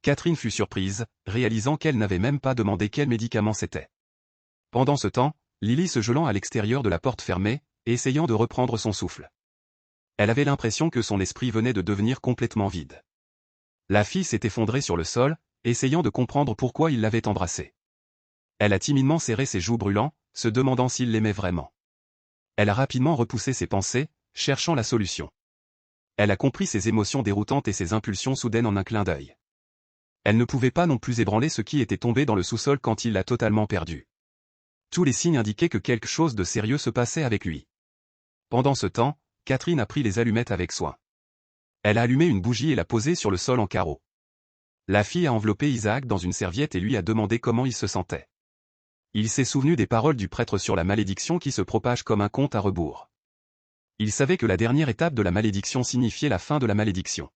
Catherine fut surprise, réalisant qu'elle n'avait même pas demandé quel médicament c'était. Pendant ce temps, Lily se gelant à l'extérieur de la porte fermée, essayant de reprendre son souffle. Elle avait l'impression que son esprit venait de devenir complètement vide. La fille s'est effondrée sur le sol, essayant de comprendre pourquoi il l'avait embrassée. Elle a timidement serré ses joues brûlantes, se demandant s'il l'aimait vraiment. Elle a rapidement repoussé ses pensées, cherchant la solution. Elle a compris ses émotions déroutantes et ses impulsions soudaines en un clin d'œil. Elle ne pouvait pas non plus ébranler ce qui était tombé dans le sous-sol quand il l'a totalement perdu. Tous les signes indiquaient que quelque chose de sérieux se passait avec lui. Pendant ce temps, Catherine a pris les allumettes avec soin. Elle a allumé une bougie et l'a posée sur le sol en carreau. La fille a enveloppé Isaac dans une serviette et lui a demandé comment il se sentait. Il s'est souvenu des paroles du prêtre sur la malédiction qui se propage comme un conte à rebours. Il savait que la dernière étape de la malédiction signifiait la fin de la malédiction.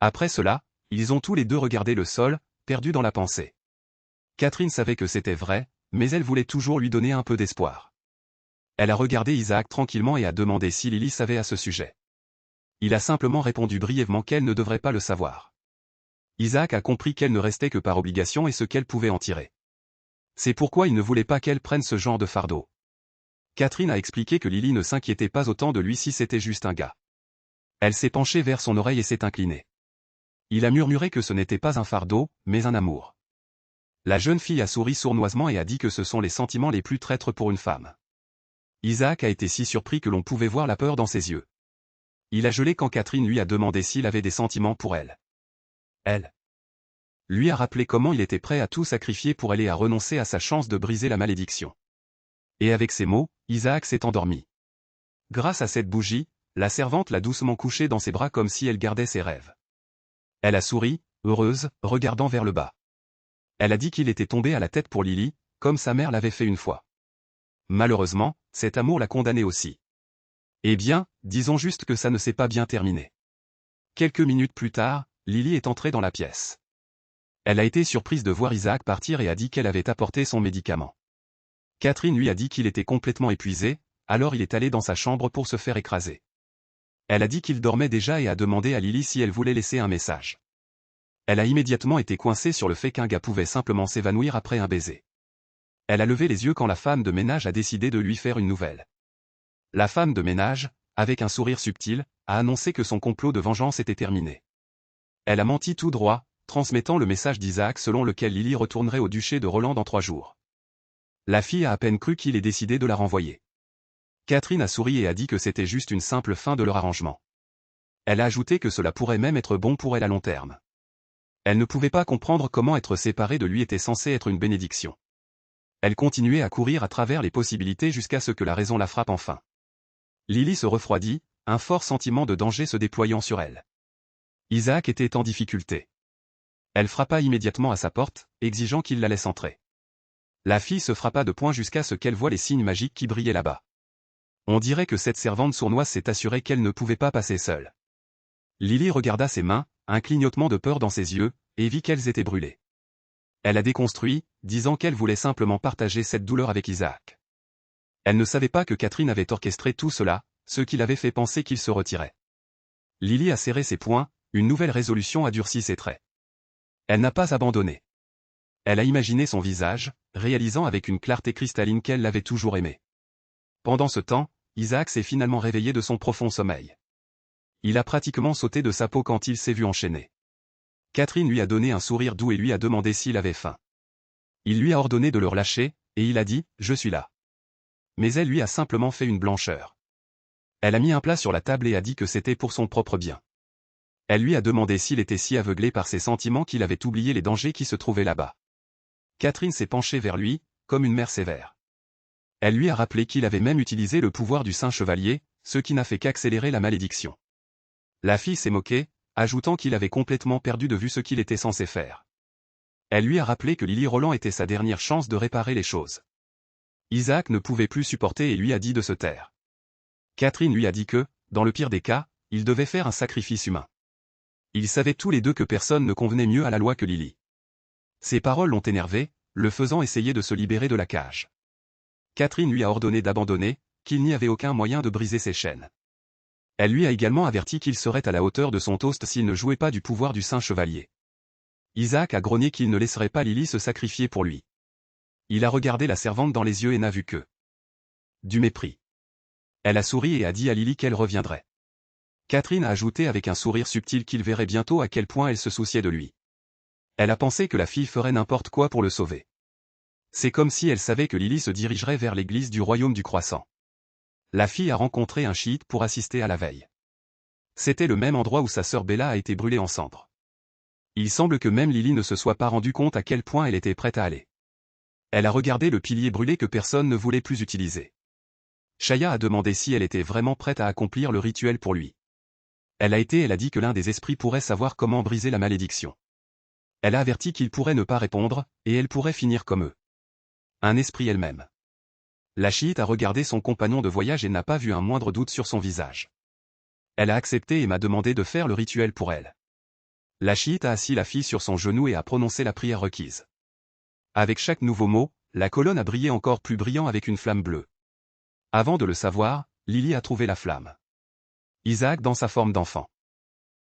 Après cela, ils ont tous les deux regardé le sol, perdus dans la pensée. Catherine savait que c'était vrai, mais elle voulait toujours lui donner un peu d'espoir. Elle a regardé Isaac tranquillement et a demandé si Lily savait à ce sujet. Il a simplement répondu brièvement qu'elle ne devrait pas le savoir. Isaac a compris qu'elle ne restait que par obligation et ce qu'elle pouvait en tirer. C'est pourquoi il ne voulait pas qu'elle prenne ce genre de fardeau. Catherine a expliqué que Lily ne s'inquiétait pas autant de lui si c'était juste un gars. Elle s'est penchée vers son oreille et s'est inclinée. Il a murmuré que ce n'était pas un fardeau, mais un amour. La jeune fille a souri sournoisement et a dit que ce sont les sentiments les plus traîtres pour une femme. Isaac a été si surpris que l'on pouvait voir la peur dans ses yeux. Il a gelé quand Catherine lui a demandé s'il avait des sentiments pour elle. Elle lui a rappelé comment il était prêt à tout sacrifier pour elle et à renoncer à sa chance de briser la malédiction. Et avec ces mots, Isaac s'est endormi. Grâce à cette bougie, la servante l'a doucement couché dans ses bras comme si elle gardait ses rêves. Elle a souri, heureuse, regardant vers le bas. Elle a dit qu'il était tombé à la tête pour Lily, comme sa mère l'avait fait une fois. Malheureusement, cet amour l'a condamné aussi. Eh bien, disons juste que ça ne s'est pas bien terminé. Quelques minutes plus tard, Lily est entrée dans la pièce. Elle a été surprise de voir Isaac partir et a dit qu'elle avait apporté son médicament. Catherine lui a dit qu'il était complètement épuisé, alors il est allé dans sa chambre pour se faire écraser. Elle a dit qu'il dormait déjà et a demandé à Lily si elle voulait laisser un message. Elle a immédiatement été coincée sur le fait qu'un gars pouvait simplement s'évanouir après un baiser. Elle a levé les yeux quand la femme de ménage a décidé de lui faire une nouvelle. La femme de ménage, avec un sourire subtil, a annoncé que son complot de vengeance était terminé. Elle a menti tout droit, transmettant le message d'Isaac selon lequel Lily retournerait au duché de Roland dans 3 jours. La fille a à peine cru qu'il ait décidé de la renvoyer. Catherine a souri et a dit que c'était juste une simple fin de leur arrangement. Elle a ajouté que cela pourrait même être bon pour elle à long terme. Elle ne pouvait pas comprendre comment être séparée de lui était censé être une bénédiction. Elle continuait à courir à travers les possibilités jusqu'à ce que la raison la frappe enfin. Lily se refroidit, un fort sentiment de danger se déployant sur elle. Isaac était en difficulté. Elle frappa immédiatement à sa porte, exigeant qu'il la laisse entrer. La fille se frappa de poing jusqu'à ce qu'elle voie les signes magiques qui brillaient là-bas. On dirait que cette servante sournoise s'est assurée qu'elle ne pouvait pas passer seule. Lily regarda ses mains, un clignotement de peur dans ses yeux, et vit qu'elles étaient brûlées. Elle a déconstruit, disant qu'elle voulait simplement partager cette douleur avec Isaac. Elle ne savait pas que Catherine avait orchestré tout cela, ce qui l'avait fait penser qu'il se retirait. Lily a serré ses poings, une nouvelle résolution a durci ses traits. Elle n'a pas abandonné. Elle a imaginé son visage, réalisant avec une clarté cristalline qu'elle l'avait toujours aimé. Pendant ce temps, Isaac s'est finalement réveillé de son profond sommeil. Il a pratiquement sauté de sa peau quand il s'est vu enchaîné. Catherine lui a donné un sourire doux et lui a demandé s'il avait faim. Il lui a ordonné de le relâcher, et il a dit « Je suis là ». Mais elle lui a simplement fait une blancheur. Elle a mis un plat sur la table et a dit que c'était pour son propre bien. Elle lui a demandé s'il était si aveuglé par ses sentiments qu'il avait oublié les dangers qui se trouvaient là-bas. Catherine s'est penchée vers lui, comme une mère sévère. Elle lui a rappelé qu'il avait même utilisé le pouvoir du Saint Chevalier, ce qui n'a fait qu'accélérer la malédiction. La fille s'est moquée, ajoutant qu'il avait complètement perdu de vue ce qu'il était censé faire. Elle lui a rappelé que Lily Roland était sa dernière chance de réparer les choses. Isaac ne pouvait plus supporter et lui a dit de se taire. Catherine lui a dit que, dans le pire des cas, il devait faire un sacrifice humain. Ils savaient tous les deux que personne ne convenait mieux à la loi que Lily. Ces paroles l'ont énervé, le faisant essayer de se libérer de la cage. Catherine lui a ordonné d'abandonner, qu'il n'y avait aucun moyen de briser ses chaînes. Elle lui a également averti qu'il serait à la hauteur de son toast s'il ne jouait pas du pouvoir du Saint Chevalier. Isaac a grogné qu'il ne laisserait pas Lily se sacrifier pour lui. Il a regardé la servante dans les yeux et n'a vu que du mépris. Elle a souri et a dit à Lily qu'elle reviendrait. Catherine a ajouté avec un sourire subtil qu'il verrait bientôt à quel point elle se souciait de lui. Elle a pensé que la fille ferait n'importe quoi pour le sauver. C'est comme si elle savait que Lily se dirigerait vers l'église du royaume du croissant. La fille a rencontré un chiite pour assister à la veille. C'était le même endroit où sa sœur Bella a été brûlée en cendres. Il semble que même Lily ne se soit pas rendu compte à quel point elle était prête à aller. Elle a regardé le pilier brûlé que personne ne voulait plus utiliser. Shaya a demandé si elle était vraiment prête à accomplir le rituel pour lui. Elle a dit que l'un des esprits pourrait savoir comment briser la malédiction. Elle a averti qu'il pourrait ne pas répondre, et elle pourrait finir comme eux. Un esprit elle-même. La chiite a regardé son compagnon de voyage et n'a pas vu un moindre doute sur son visage. Elle a accepté et m'a demandé de faire le rituel pour elle. La chiite a assis la fille sur son genou et a prononcé la prière requise. Avec chaque nouveau mot, la colonne a brillé encore plus brillant avec une flamme bleue. Avant de le savoir, Lily a trouvé la flamme. Isaac dans sa forme d'enfant.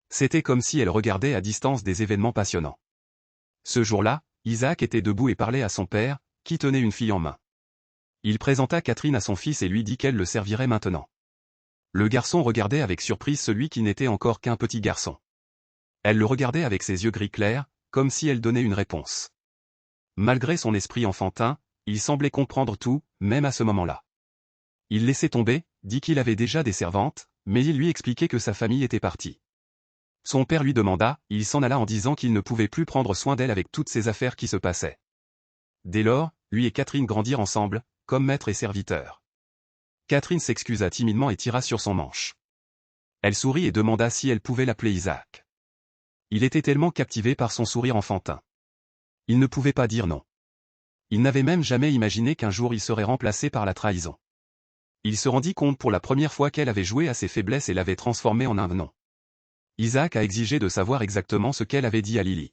C'était comme si elle regardait à distance des événements passionnants. Ce jour-là, Isaac était debout et parlait à son père, qui tenait une fille en main. Il présenta Catherine à son fils et lui dit qu'elle le servirait maintenant. Le garçon regardait avec surprise celui qui n'était encore qu'un petit garçon. Elle le regardait avec ses yeux gris clairs, comme si elle donnait une réponse. Malgré son esprit enfantin, il semblait comprendre tout, même à ce moment-là. Il laissait tomber, dit qu'il avait déjà des servantes, mais il lui expliquait que sa famille était partie. Son père lui demanda, il s'en alla en disant qu'il ne pouvait plus prendre soin d'elle avec toutes ces affaires qui se passaient. Dès lors, lui et Catherine grandirent ensemble, comme maître et serviteur. Catherine s'excusa timidement et tira sur son manche. Elle sourit et demanda si elle pouvait l'appeler Isaac. Il était tellement captivé par son sourire enfantin. Il ne pouvait pas dire non. Il n'avait même jamais imaginé qu'un jour il serait remplacé par la trahison. Il se rendit compte pour la première fois qu'elle avait joué à ses faiblesses et l'avait transformé en un nom. Isaac a exigé de savoir exactement ce qu'elle avait dit à Lily.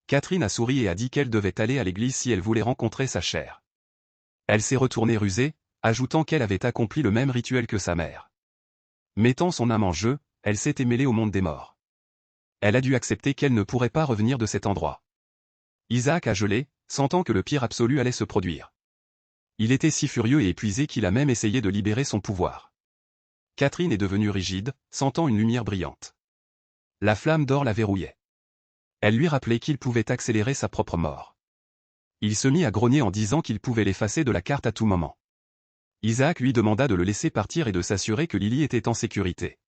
Catherine a souri et a dit qu'elle devait aller à l'église si elle voulait rencontrer sa chair. Elle s'est retournée rusée, ajoutant qu'elle avait accompli le même rituel que sa mère. Mettant son âme en jeu, elle s'était mêlée au monde des morts. Elle a dû accepter qu'elle ne pourrait pas revenir de cet endroit. Isaac a gelé, sentant que le pire absolu allait se produire. Il était si furieux et épuisé qu'il a même essayé de libérer son pouvoir. Catherine est devenue rigide, sentant une lumière brillante. La flamme d'or la verrouillait. Elle lui rappelait qu'il pouvait accélérer sa propre mort. Il se mit à grogner en disant qu'il pouvait l'effacer de la carte à tout moment. Isaac lui demanda de le laisser partir et de s'assurer que Lily était en sécurité.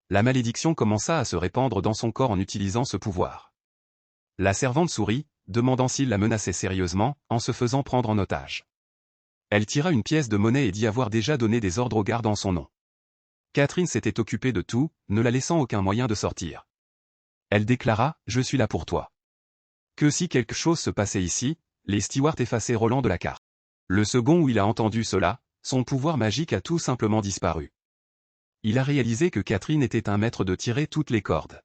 La malédiction commença à se répandre dans son corps en utilisant ce pouvoir. La servante sourit, demandant s'il la menaçait sérieusement, en se faisant prendre en otage. Elle tira une pièce de monnaie et dit avoir déjà donné des ordres aux gardes en son nom. Catherine s'était occupée de tout, ne la laissant aucun moyen de sortir. Elle déclara « Je suis là pour toi ». Que si quelque chose se passait ici, les stewards effaçaient Roland de la carte. Le second où il a entendu cela, son pouvoir magique a tout simplement disparu. Il a réalisé que Catherine était un maître de tirer toutes les cordes.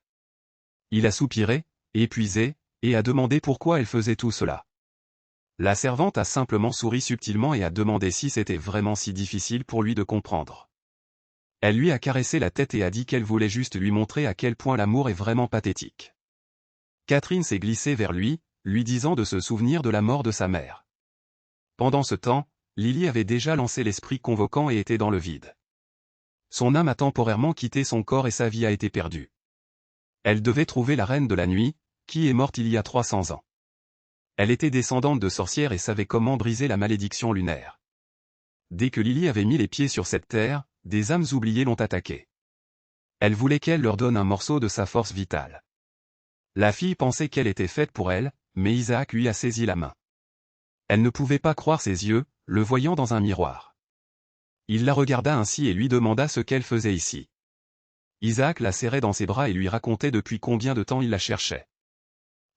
Il a soupiré, épuisé, et a demandé pourquoi elle faisait tout cela. La servante a simplement souri subtilement et a demandé si c'était vraiment si difficile pour lui de comprendre. Elle lui a caressé la tête et a dit qu'elle voulait juste lui montrer à quel point l'amour est vraiment pathétique. Catherine s'est glissée vers lui disant de se souvenir de la mort de sa mère. Pendant ce temps, Lily avait déjà lancé l'esprit convoquant et était dans le vide. Son âme a temporairement quitté son corps et sa vie a été perdue. Elle devait trouver la reine de la nuit, qui est morte il y a 300 ans. Elle était descendante de sorcières et savait comment briser la malédiction lunaire. Dès que Lily avait mis les pieds sur cette terre, des âmes oubliées l'ont attaquée. Elle voulait qu'elle leur donne un morceau de sa force vitale. La fille pensait qu'elle était faite pour elle, mais Isaac lui a saisi la main. Elle ne pouvait pas croire ses yeux, le voyant dans un miroir. Il la regarda ainsi et lui demanda ce qu'elle faisait ici. Isaac la serrait dans ses bras et lui racontait depuis combien de temps il la cherchait.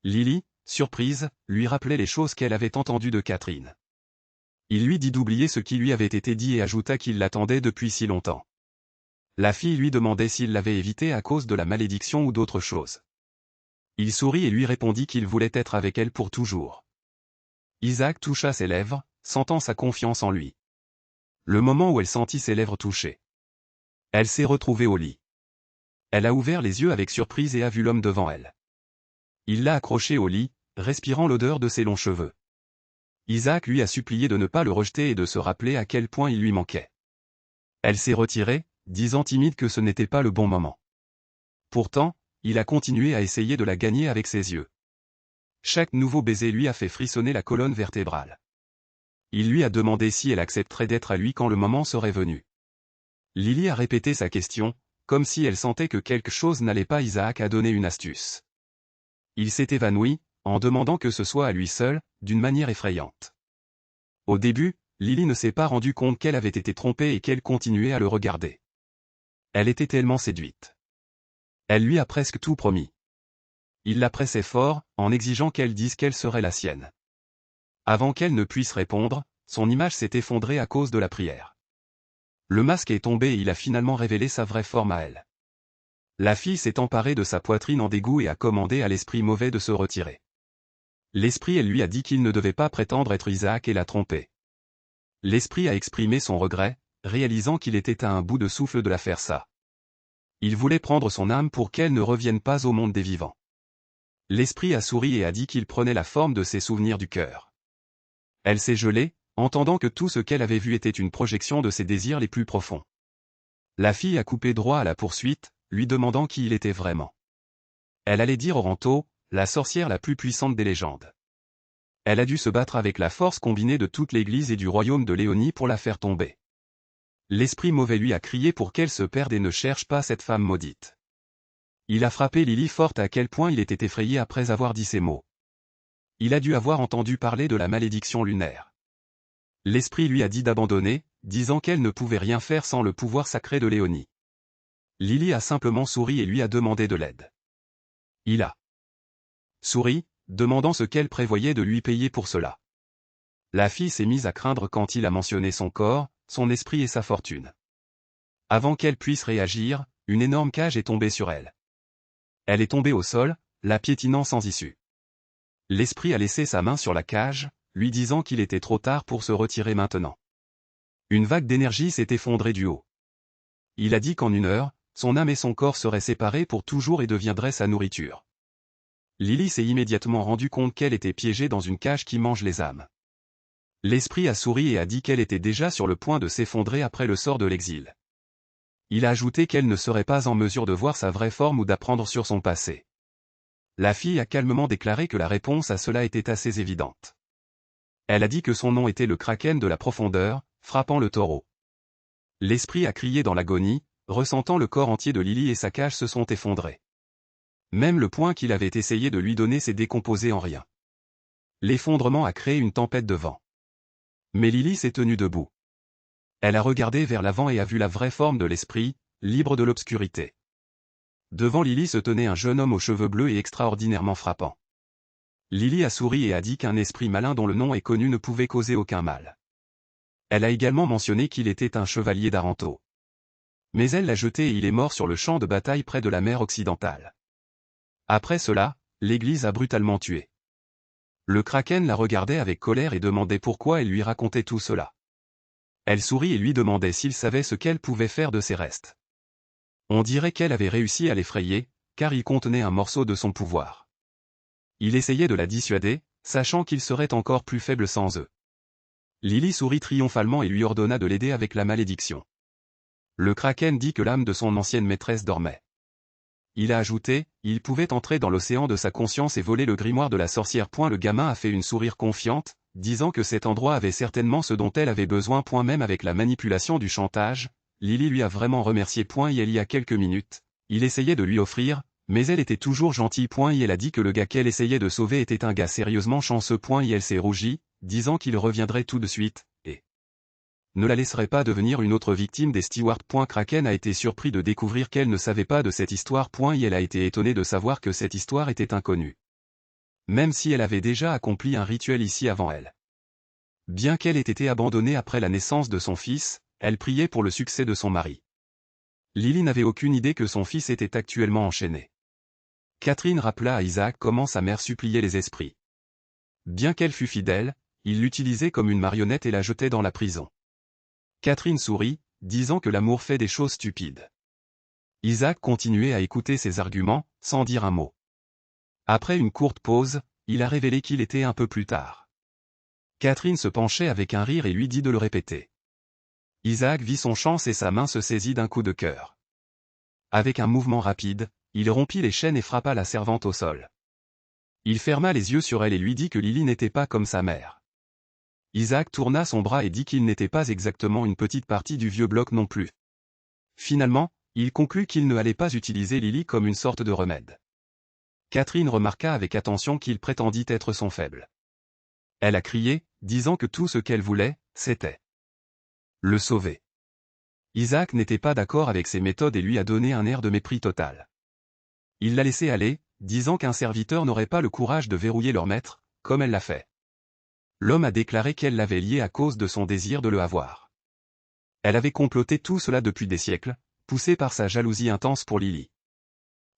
Lily, surprise, lui rappelait les choses qu'elle avait entendues de Catherine. Il lui dit d'oublier ce qui lui avait été dit et ajouta qu'il l'attendait depuis si longtemps. La fille lui demandait s'il l'avait évité à cause de la malédiction ou d'autre chose. Il sourit et lui répondit qu'il voulait être avec elle pour toujours. Isaac toucha ses lèvres, sentant sa confiance en lui. Le moment où elle sentit ses lèvres touchées. Elle s'est retrouvée au lit. Elle a ouvert les yeux avec surprise et a vu l'homme devant elle. Il l'a accroché au lit, respirant l'odeur de ses longs cheveux. Isaac lui a supplié de ne pas le rejeter et de se rappeler à quel point il lui manquait. Elle s'est retirée, disant timide que ce n'était pas le bon moment. Pourtant, il a continué à essayer de la gagner avec ses yeux. Chaque nouveau baiser lui a fait frissonner la colonne vertébrale. Il lui a demandé si elle accepterait d'être à lui quand le moment serait venu. Lily a répété sa question, comme si elle sentait que quelque chose n'allait pas. Isaac a donné une astuce. Il s'est évanoui, en demandant que ce soit à lui seul, d'une manière effrayante. Au début, Lily ne s'est pas rendu compte qu'elle avait été trompée et qu'elle continuait à le regarder. Elle était tellement séduite. Elle lui a presque tout promis. Il la pressait fort, en exigeant qu'elle dise quelle serait la sienne. Avant qu'elle ne puisse répondre, son image s'est effondrée à cause de la prière. Le masque est tombé et il a finalement révélé sa vraie forme à elle. La fille s'est emparée de sa poitrine en dégoût et a commandé à l'esprit mauvais de se retirer. L'esprit elle lui a dit qu'il ne devait pas prétendre être Isaac et l'a trompé. L'esprit a exprimé son regret, réalisant qu'il était à un bout de souffle de la faire ça. Il voulait prendre son âme pour qu'elle ne revienne pas au monde des vivants. L'esprit a souri et a dit qu'il prenait la forme de ses souvenirs du cœur. Elle s'est gelée, entendant que tout ce qu'elle avait vu était une projection de ses désirs les plus profonds. La fille a coupé droit à la poursuite, lui demandant qui il était vraiment. Elle allait dire Oranto, la sorcière la plus puissante des légendes. Elle a dû se battre avec la force combinée de toute l'église et du royaume de Léonie pour la faire tomber. L'esprit mauvais lui a crié pour qu'elle se perde et ne cherche pas cette femme maudite. Il a frappé Lily forte à quel point il était effrayé après avoir dit ces mots. Il a dû avoir entendu parler de la malédiction lunaire. L'esprit lui a dit d'abandonner, disant qu'elle ne pouvait rien faire sans le pouvoir sacré de Léonie. Lily a simplement souri et lui a demandé de l'aide. Il a souri, demandant ce qu'elle prévoyait de lui payer pour cela. La fille s'est mise à craindre quand il a mentionné son corps, son esprit et sa fortune. Avant qu'elle puisse réagir, une énorme cage est tombée sur elle. Elle est tombée au sol, la piétinant sans issue. L'esprit a laissé sa main sur la cage, lui disant qu'il était trop tard pour se retirer maintenant. Une vague d'énergie s'est effondrée du haut. Il a dit qu'en 1 heure, son âme et son corps seraient séparés pour toujours et deviendraient sa nourriture. Lily s'est immédiatement rendu compte qu'elle était piégée dans une cage qui mange les âmes. L'esprit a souri et a dit qu'elle était déjà sur le point de s'effondrer après le sort de l'exil. Il a ajouté qu'elle ne serait pas en mesure de voir sa vraie forme ou d'apprendre sur son passé. La fille a calmement déclaré que la réponse à cela était assez évidente. Elle a dit que son nom était le Kraken de la profondeur, frappant le taureau. L'esprit a crié dans l'agonie, ressentant le corps entier de Lily et sa cage se sont effondrés. Même le point qu'il avait essayé de lui donner s'est décomposé en rien. L'effondrement a créé une tempête de vent. Mais Lily s'est tenue debout. Elle a regardé vers l'avant et a vu la vraie forme de l'esprit, libre de l'obscurité. Devant Lily se tenait un jeune homme aux cheveux bleus et extraordinairement frappant. Lily a souri et a dit qu'un esprit malin dont le nom est connu ne pouvait causer aucun mal. Elle a également mentionné qu'il était un chevalier d'Aranto. Mais elle l'a jeté et il est mort sur le champ de bataille près de la mer Occidentale. Après cela, l'Église a brutalement tué. Le Kraken la regardait avec colère et demandait pourquoi elle lui racontait tout cela. Elle sourit et lui demandait s'il savait ce qu'elle pouvait faire de ses restes. On dirait qu'elle avait réussi à l'effrayer, car il contenait un morceau de son pouvoir. Il essayait de la dissuader, sachant qu'il serait encore plus faible sans eux. Lily sourit triomphalement et lui ordonna de l'aider avec la malédiction. Le Kraken dit que l'âme de son ancienne maîtresse dormait. Il a ajouté, il pouvait entrer dans l'océan de sa conscience et voler le grimoire de la sorcière. Le gamin a fait une sourire confiante, disant que cet endroit avait certainement ce dont elle avait besoin. Même avec la manipulation du chantage, Lily lui a vraiment remercié. Il y a quelques minutes, il essayait de lui offrir, mais elle était toujours gentille. Elle a dit que le gars qu'elle essayait de sauver était un gars sérieusement chanceux. Elle s'est rougie, disant qu'il reviendrait tout de suite, et ne la laisserait pas devenir une autre victime des stewards. Kraken a été surpris de découvrir qu'elle ne savait pas de cette histoire. Elle a été étonnée de savoir que cette histoire était inconnue. Même si elle avait déjà accompli un rituel ici avant elle. Bien qu'elle ait été abandonnée après la naissance de son fils, elle priait pour le succès de son mari. Lily n'avait aucune idée que son fils était actuellement enchaîné. Catherine rappela à Isaac comment sa mère suppliait les esprits. Bien qu'elle fût fidèle, il l'utilisait comme une marionnette et la jetait dans la prison. Catherine sourit, disant que l'amour fait des choses stupides. Isaac continuait à écouter ses arguments, sans dire un mot. Après une courte pause, il a révélé qu'il était un peu plus tard. Catherine se penchait avec un rire et lui dit de le répéter. Isaac vit son chance et sa main se saisit d'un coup de cœur. Avec un mouvement rapide, il rompit les chaînes et frappa la servante au sol. Il ferma les yeux sur elle et lui dit que Lily n'était pas comme sa mère. Isaac tourna son bras et dit qu'il n'était pas exactement une petite partie du vieux bloc non plus. Finalement, il conclut qu'il ne allait pas utiliser Lily comme une sorte de remède. Catherine remarqua avec attention qu'il prétendit être son faible. Elle a crié, disant que tout ce qu'elle voulait, c'était le sauver. Isaac n'était pas d'accord avec ses méthodes et lui a donné un air de mépris total. Il l'a laissé aller, disant qu'un serviteur n'aurait pas le courage de verrouiller leur maître, comme elle l'a fait. L'homme a déclaré qu'elle l'avait lié à cause de son désir de le avoir. Elle avait comploté tout cela depuis des siècles, poussée par sa jalousie intense pour Lily.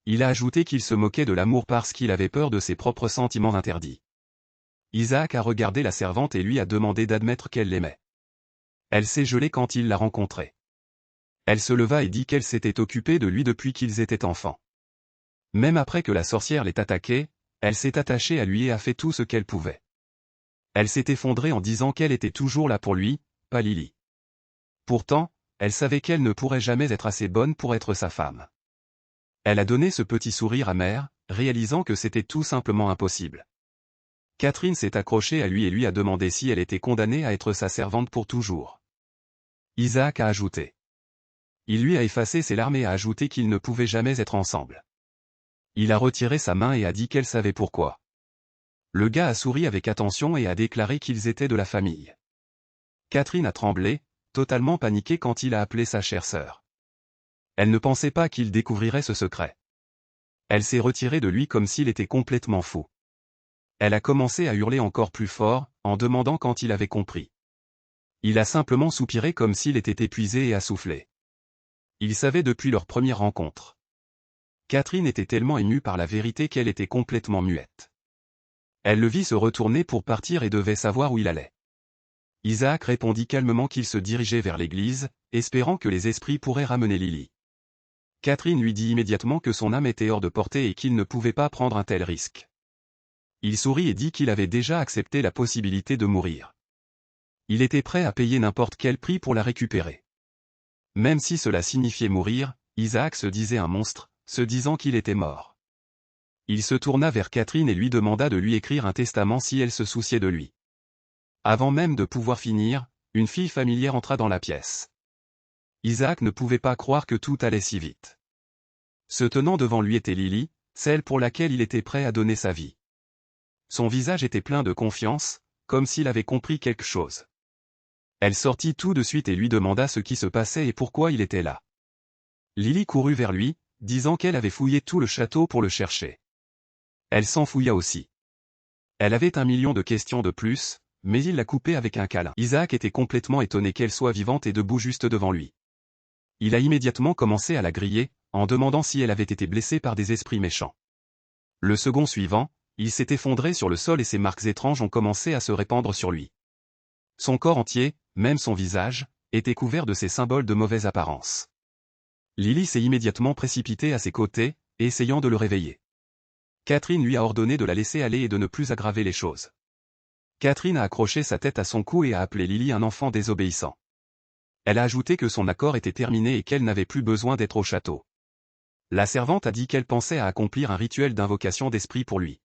Il a ajouté qu'il se moquait de l'amour parce qu'il avait peur de ses propres sentiments interdits. Isaac a regardé la servante et lui a demandé d'admettre qu'elle l'aimait. Elle s'est gelée quand il l'a rencontrée. Elle se leva et dit qu'elle s'était occupée de lui depuis qu'ils étaient enfants. Même après que la sorcière l'ait attaqué, elle s'est attachée à lui et a fait tout ce qu'elle pouvait. Elle s'est effondrée en disant qu'elle était toujours là pour lui, pas Lily. Pourtant, elle savait qu'elle ne pourrait jamais être assez bonne pour être sa femme. Elle a donné ce petit sourire amer, réalisant que c'était tout simplement impossible. Catherine s'est accrochée à lui et lui a demandé si elle était condamnée à être sa servante pour toujours. Isaac a ajouté. Il lui a effacé ses larmes et a ajouté qu'ils ne pouvaient jamais être ensemble. Il a retiré sa main et a dit qu'elle savait pourquoi. Le gars a souri avec attention et a déclaré qu'ils étaient de la famille. Catherine a tremblé, totalement paniquée quand il a appelé sa chère sœur. Elle ne pensait pas qu'il découvrirait ce secret. Elle s'est retirée de lui comme s'il était complètement fou. Elle a commencé à hurler encore plus fort, en demandant quand il avait compris. Il a simplement soupiré comme s'il était épuisé et a soufflé. Il savait depuis leur première rencontre. Catherine était tellement émue par la vérité qu'elle était complètement muette. Elle le vit se retourner pour partir et devait savoir où il allait. Isaac répondit calmement qu'il se dirigeait vers l'église, espérant que les esprits pourraient ramener Lily. Catherine lui dit immédiatement que son âme était hors de portée et qu'il ne pouvait pas prendre un tel risque. Il sourit et dit qu'il avait déjà accepté la possibilité de mourir. Il était prêt à payer n'importe quel prix pour la récupérer. Même si cela signifiait mourir, Isaac se disait un monstre, se disant qu'il était mort. Il se tourna vers Catherine et lui demanda de lui écrire un testament si elle se souciait de lui. Avant même de pouvoir finir, une fille familière entra dans la pièce. Isaac ne pouvait pas croire que tout allait si vite. Se tenant devant lui était Lily, celle pour laquelle il était prêt à donner sa vie. Son visage était plein de confiance, comme s'il avait compris quelque chose. Elle sortit tout de suite et lui demanda ce qui se passait et pourquoi il était là. Lily courut vers lui, disant qu'elle avait fouillé tout le château pour le chercher. Elle s'enfouilla aussi. Elle avait 1 million de questions de plus, mais il la coupait avec un câlin. Isaac était complètement étonné qu'elle soit vivante et debout juste devant lui. Il a immédiatement commencé à la griller, en demandant si elle avait été blessée par des esprits méchants. Le second suivant, il s'est effondré sur le sol et ses marques étranges ont commencé à se répandre sur lui. Son corps entier, même son visage, était couvert de ces symboles de mauvaise apparence. Lily s'est immédiatement précipitée à ses côtés, essayant de le réveiller. Catherine lui a ordonné de la laisser aller et de ne plus aggraver les choses. Catherine a accroché sa tête à son cou et a appelé Lily un enfant désobéissant. Elle a ajouté que son accord était terminé et qu'elle n'avait plus besoin d'être au château. La servante a dit qu'elle pensait à accomplir un rituel d'invocation d'esprit pour lui.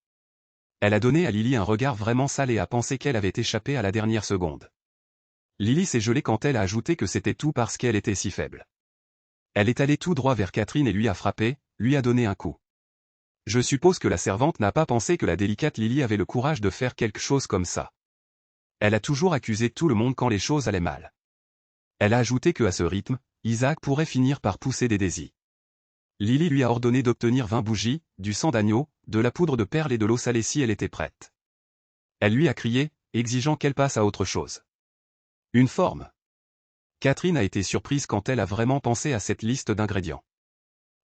Elle a donné à Lily un regard vraiment sale et a pensé qu'elle avait échappé à la dernière seconde. Lily s'est gelée quand elle a ajouté que c'était tout parce qu'elle était si faible. Elle est allée tout droit vers Catherine et lui a frappé, lui a donné un coup. Je suppose que la servante n'a pas pensé que la délicate Lily avait le courage de faire quelque chose comme ça. Elle a toujours accusé tout le monde quand les choses allaient mal. Elle a ajouté que à ce rythme, Isaac pourrait finir par pousser des désirs. Lily lui a ordonné d'obtenir 20 bougies, du sang d'agneau, de la poudre de perles et de l'eau salée si elle était prête. Elle lui a crié, exigeant qu'elle passe à autre chose. Une forme. Catherine a été surprise quand elle a vraiment pensé à cette liste d'ingrédients.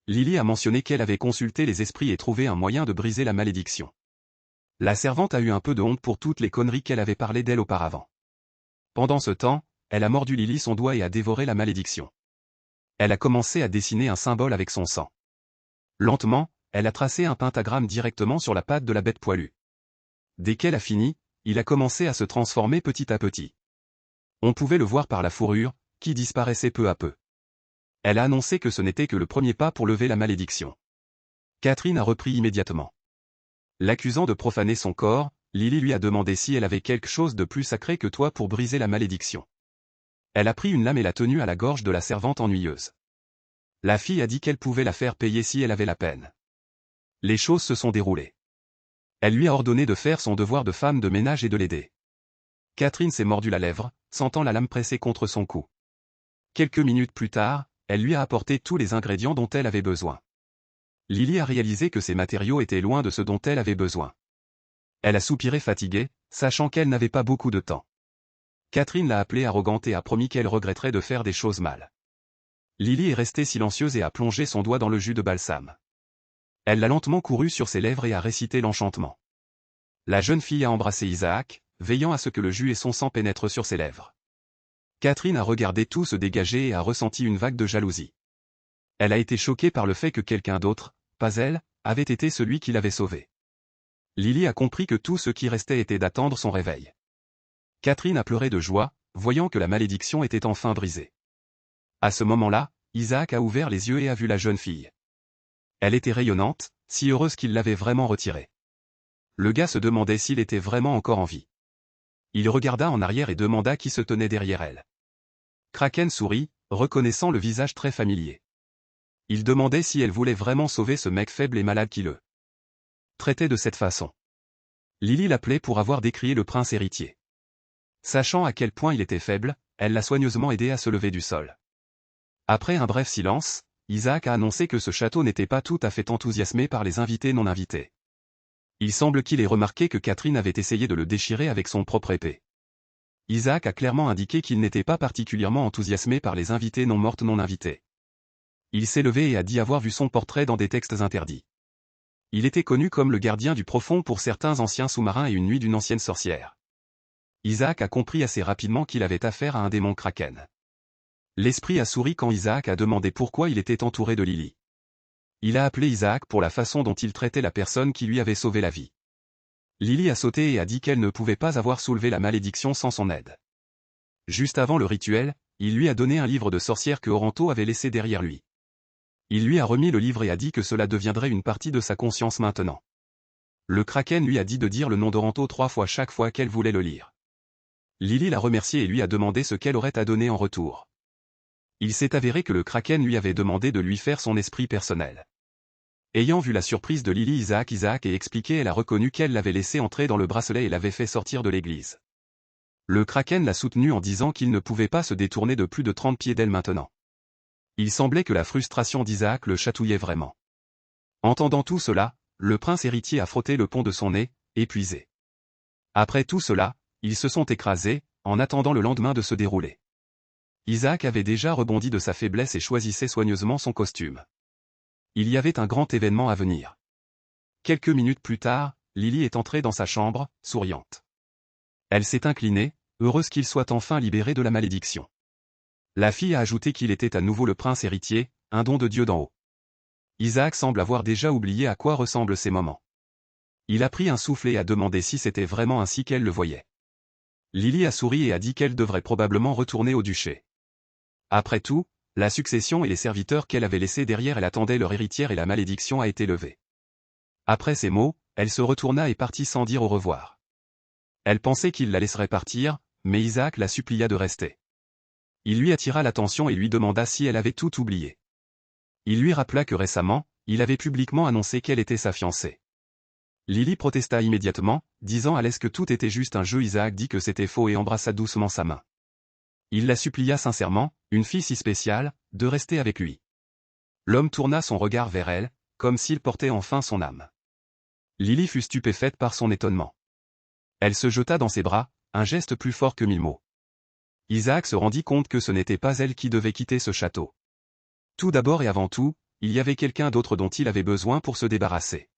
Lily a mentionné qu'elle avait consulté les esprits et trouvé un moyen de briser la malédiction. La servante a eu un peu de honte pour toutes les conneries qu'elle avait parlé d'elle auparavant. Pendant ce temps, elle a mordu Lily son doigt et a dévoré la malédiction. Elle a commencé à dessiner un symbole avec son sang. Lentement, elle a tracé un pentagramme directement sur la patte de la bête poilue. Dès qu'elle a fini, il a commencé à se transformer petit à petit. On pouvait le voir par la fourrure, qui disparaissait peu à peu. Elle a annoncé que ce n'était que le premier pas pour lever la malédiction. Catherine a repris immédiatement. L'accusant de profaner son corps, Lily lui a demandé si elle avait quelque chose de plus sacré que toi pour briser la malédiction. Elle a pris une lame et l'a tenue à la gorge de la servante ennuyeuse. La fille a dit qu'elle pouvait la faire payer si elle avait la peine. Les choses se sont déroulées. Elle lui a ordonné de faire son devoir de femme de ménage et de l'aider. Catherine s'est mordu la lèvre, sentant la lame pressée contre son cou. Quelques minutes plus tard, elle lui a apporté tous les ingrédients dont elle avait besoin. Lily a réalisé que ces matériaux étaient loin de ce dont elle avait besoin. Elle a soupiré fatiguée, sachant qu'elle n'avait pas beaucoup de temps. Catherine l'a appelée arrogante et a promis qu'elle regretterait de faire des choses mal. Lily est restée silencieuse et a plongé son doigt dans le jus de balsam. Elle l'a lentement couru sur ses lèvres et a récité l'enchantement. La jeune fille a embrassé Isaac, veillant à ce que le jus et son sang pénètrent sur ses lèvres. Catherine a regardé tout se dégager et a ressenti une vague de jalousie. Elle a été choquée par le fait que quelqu'un d'autre, pas elle, avait été celui qui l'avait sauvée. Lily a compris que tout ce qui restait était d'attendre son réveil. Catherine a pleuré de joie, voyant que la malédiction était enfin brisée. À ce moment-là, Isaac a ouvert les yeux et a vu la jeune fille. Elle était rayonnante, si heureuse qu'il l'avait vraiment retirée. Le gars se demandait s'il était vraiment encore en vie. Il regarda en arrière et demanda qui se tenait derrière elle. Kraken sourit, reconnaissant le visage très familier. Il demandait si elle voulait vraiment sauver ce mec faible et malade qui le traitait de cette façon. Lily l'appelait pour avoir décrié le prince héritier. Sachant à quel point il était faible, elle l'a soigneusement aidé à se lever du sol. Après un bref silence, Isaac a annoncé que ce château n'était pas tout à fait enthousiasmé par les invités non invités. Il semble qu'il ait remarqué que Catherine avait essayé de le déchirer avec son propre épée. Isaac a clairement indiqué qu'il n'était pas particulièrement enthousiasmé par les invités non mortes non invités. Il s'est levé et a dit avoir vu son portrait dans des textes interdits. Il était connu comme le gardien du profond pour certains anciens sous-marins et une nuit d'une ancienne sorcière. Isaac a compris assez rapidement qu'il avait affaire à un démon kraken. L'esprit a souri quand Isaac a demandé pourquoi il était entouré de Lily. Il a appelé Isaac pour la façon dont il traitait la personne qui lui avait sauvé la vie. Lily a sauté et a dit qu'elle ne pouvait pas avoir soulevé la malédiction sans son aide. Juste avant le rituel, il lui a donné un livre de sorcière que Oranto avait laissé derrière lui. Il lui a remis le livre et a dit que cela deviendrait une partie de sa conscience maintenant. Le Kraken lui a dit de dire le nom d'Oranto 3 fois chaque fois qu'elle voulait le lire. Lily l'a remercié et lui a demandé ce qu'elle aurait à donner en retour. Il s'est avéré que le Kraken lui avait demandé de lui faire son esprit personnel. Ayant vu la surprise de Lily, Isaac a expliqué, elle a reconnu qu'elle l'avait laissé entrer dans le bracelet et l'avait fait sortir de l'église. Le Kraken l'a soutenu en disant qu'il ne pouvait pas se détourner de plus de 30 pieds d'elle maintenant. Il semblait que la frustration d'Isaac le chatouillait vraiment. Entendant tout cela, le prince héritier a frotté le pont de son nez, épuisé. Après tout cela, ils se sont écrasés, en attendant le lendemain de se dérouler. Isaac avait déjà rebondi de sa faiblesse et choisissait soigneusement son costume. Il y avait un grand événement à venir. Quelques minutes plus tard, Lily est entrée dans sa chambre, souriante. Elle s'est inclinée, heureuse qu'il soit enfin libéré de la malédiction. La fille a ajouté qu'il était à nouveau le prince héritier, un don de Dieu d'en haut. Isaac semble avoir déjà oublié à quoi ressemblent ces moments. Il a pris un souffle et a demandé si c'était vraiment ainsi qu'elle le voyait. Lily a souri et a dit qu'elle devrait probablement retourner au duché. Après tout, la succession et les serviteurs qu'elle avait laissés derrière elle attendait leur héritière et la malédiction a été levée. Après ces mots, elle se retourna et partit sans dire au revoir. Elle pensait qu'il la laisserait partir, mais Isaac la supplia de rester. Il lui attira l'attention et lui demanda si elle avait tout oublié. Il lui rappela que récemment, il avait publiquement annoncé qu'elle était sa fiancée. Lily protesta immédiatement, disant à l'aise que tout était juste un jeu. Isaac dit que c'était faux et embrassa doucement sa main. Il la supplia sincèrement, une fille si spéciale, de rester avec lui. L'homme tourna son regard vers elle, comme s'il portait enfin son âme. Lily fut stupéfaite par son étonnement. Elle se jeta dans ses bras, un geste plus fort que 1000 mots. Isaac se rendit compte que ce n'était pas elle qui devait quitter ce château. Tout d'abord et avant tout, il y avait quelqu'un d'autre dont il avait besoin pour se débarrasser.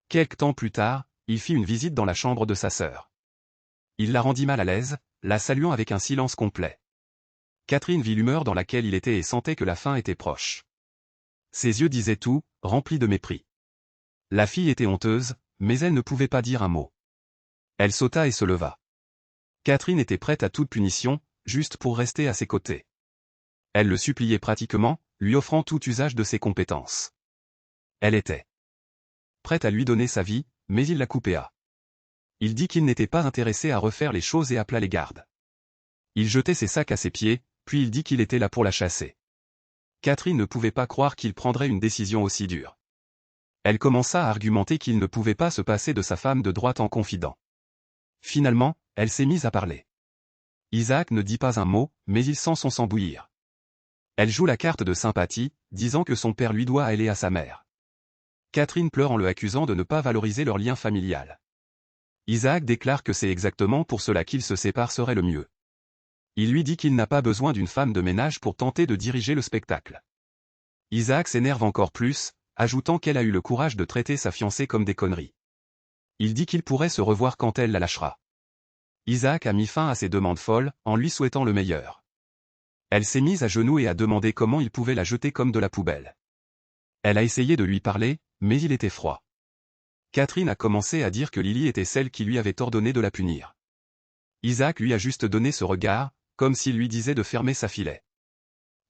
Quelque temps plus tard, il fit une visite dans la chambre de sa sœur. Il la rendit mal à l'aise, la saluant avec un silence complet. Catherine vit l'humeur dans laquelle il était et sentait que la fin était proche. Ses yeux disaient tout, remplis de mépris. La fille était honteuse, mais elle ne pouvait pas dire un mot. Elle sauta et se leva. Catherine était prête à toute punition, juste pour rester à ses côtés. Elle le suppliait pratiquement, lui offrant tout usage de ses compétences. Elle était prête à lui donner sa vie, mais il la coupéa. Il dit qu'il n'était pas intéressé à refaire les choses et appela les gardes. Il jetait ses sacs à ses pieds, puis il dit qu'il était là pour la chasser. Catherine ne pouvait pas croire qu'il prendrait une décision aussi dure. Elle commença à argumenter qu'il ne pouvait pas se passer de sa femme de droite en confident. Finalement, elle s'est mise à parler. Isaac ne dit pas un mot, mais il sent son sang bouillir. Elle joue la carte de sympathie, disant que son père lui doit aller à sa mère. Catherine pleure en le accusant de ne pas valoriser leur lien familial. Isaac déclare que c'est exactement pour cela qu'ils se séparent serait le mieux. Il lui dit qu'il n'a pas besoin d'une femme de ménage pour tenter de diriger le spectacle. Isaac s'énerve encore plus, ajoutant qu'elle a eu le courage de traiter sa fiancée comme des conneries. Il dit qu'il pourrait se revoir quand elle la lâchera. Isaac a mis fin à ses demandes folles, en lui souhaitant le meilleur. Elle s'est mise à genoux et a demandé comment il pouvait la jeter comme de la poubelle. Elle a essayé de lui parler, mais il était froid. Catherine a commencé à dire que Lily était celle qui lui avait ordonné de la punir. Isaac lui a juste donné ce regard, comme s'il lui disait de fermer sa filet.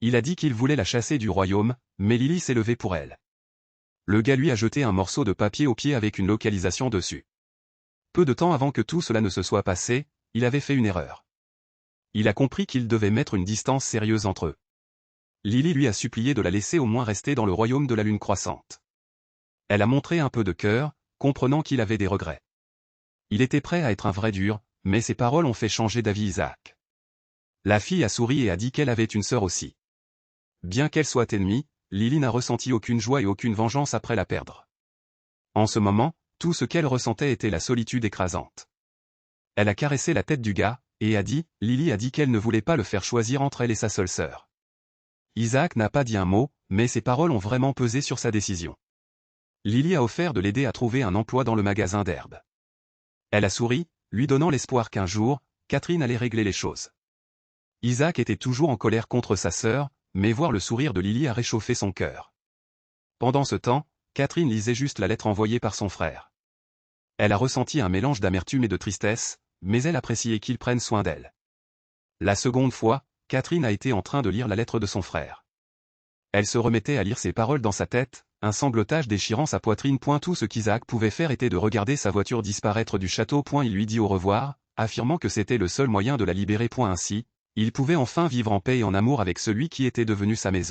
Il a dit qu'il voulait la chasser du royaume, mais Lily s'est levée pour elle. Le gars lui a jeté un morceau de papier au pied avec une localisation dessus. Peu de temps avant que tout cela ne se soit passé, il avait fait une erreur. Il a compris qu'il devait mettre une distance sérieuse entre eux. Lily lui a supplié de la laisser au moins rester dans le royaume de la lune croissante. Elle a montré un peu de cœur, comprenant qu'il avait des regrets. Il était prêt à être un vrai dur, mais ses paroles ont fait changer d'avis Isaac. La fille a souri et a dit qu'elle avait une sœur aussi. Bien qu'elle soit ennemie, Lily n'a ressenti aucune joie et aucune vengeance après la perdre. En ce moment, tout ce qu'elle ressentait était la solitude écrasante. Elle a caressé la tête du gars, et a dit, Lily a dit qu'elle ne voulait pas le faire choisir entre elle et sa seule sœur. Isaac n'a pas dit un mot, mais ses paroles ont vraiment pesé sur sa décision. Lily a offert de l'aider à trouver un emploi dans le magasin d'herbes. Elle a souri, lui donnant l'espoir qu'un jour, Catherine allait régler les choses. Isaac était toujours en colère contre sa sœur, mais voir le sourire de Lily a réchauffé son cœur. Pendant ce temps, Catherine lisait juste la lettre envoyée par son frère. Elle a ressenti un mélange d'amertume et de tristesse, mais elle appréciait qu'il prenne soin d'elle. La seconde fois, Catherine a été en train de lire la lettre de son frère. Elle se remettait à lire ses paroles dans sa tête, un sanglotage déchirant sa poitrine. Tout ce qu'Isaac pouvait faire était de regarder sa voiture disparaître du château. Il lui dit au revoir, affirmant que c'était le seul moyen de la libérer. Ainsi, il pouvait enfin vivre en paix et en amour avec celui qui était devenu sa maison.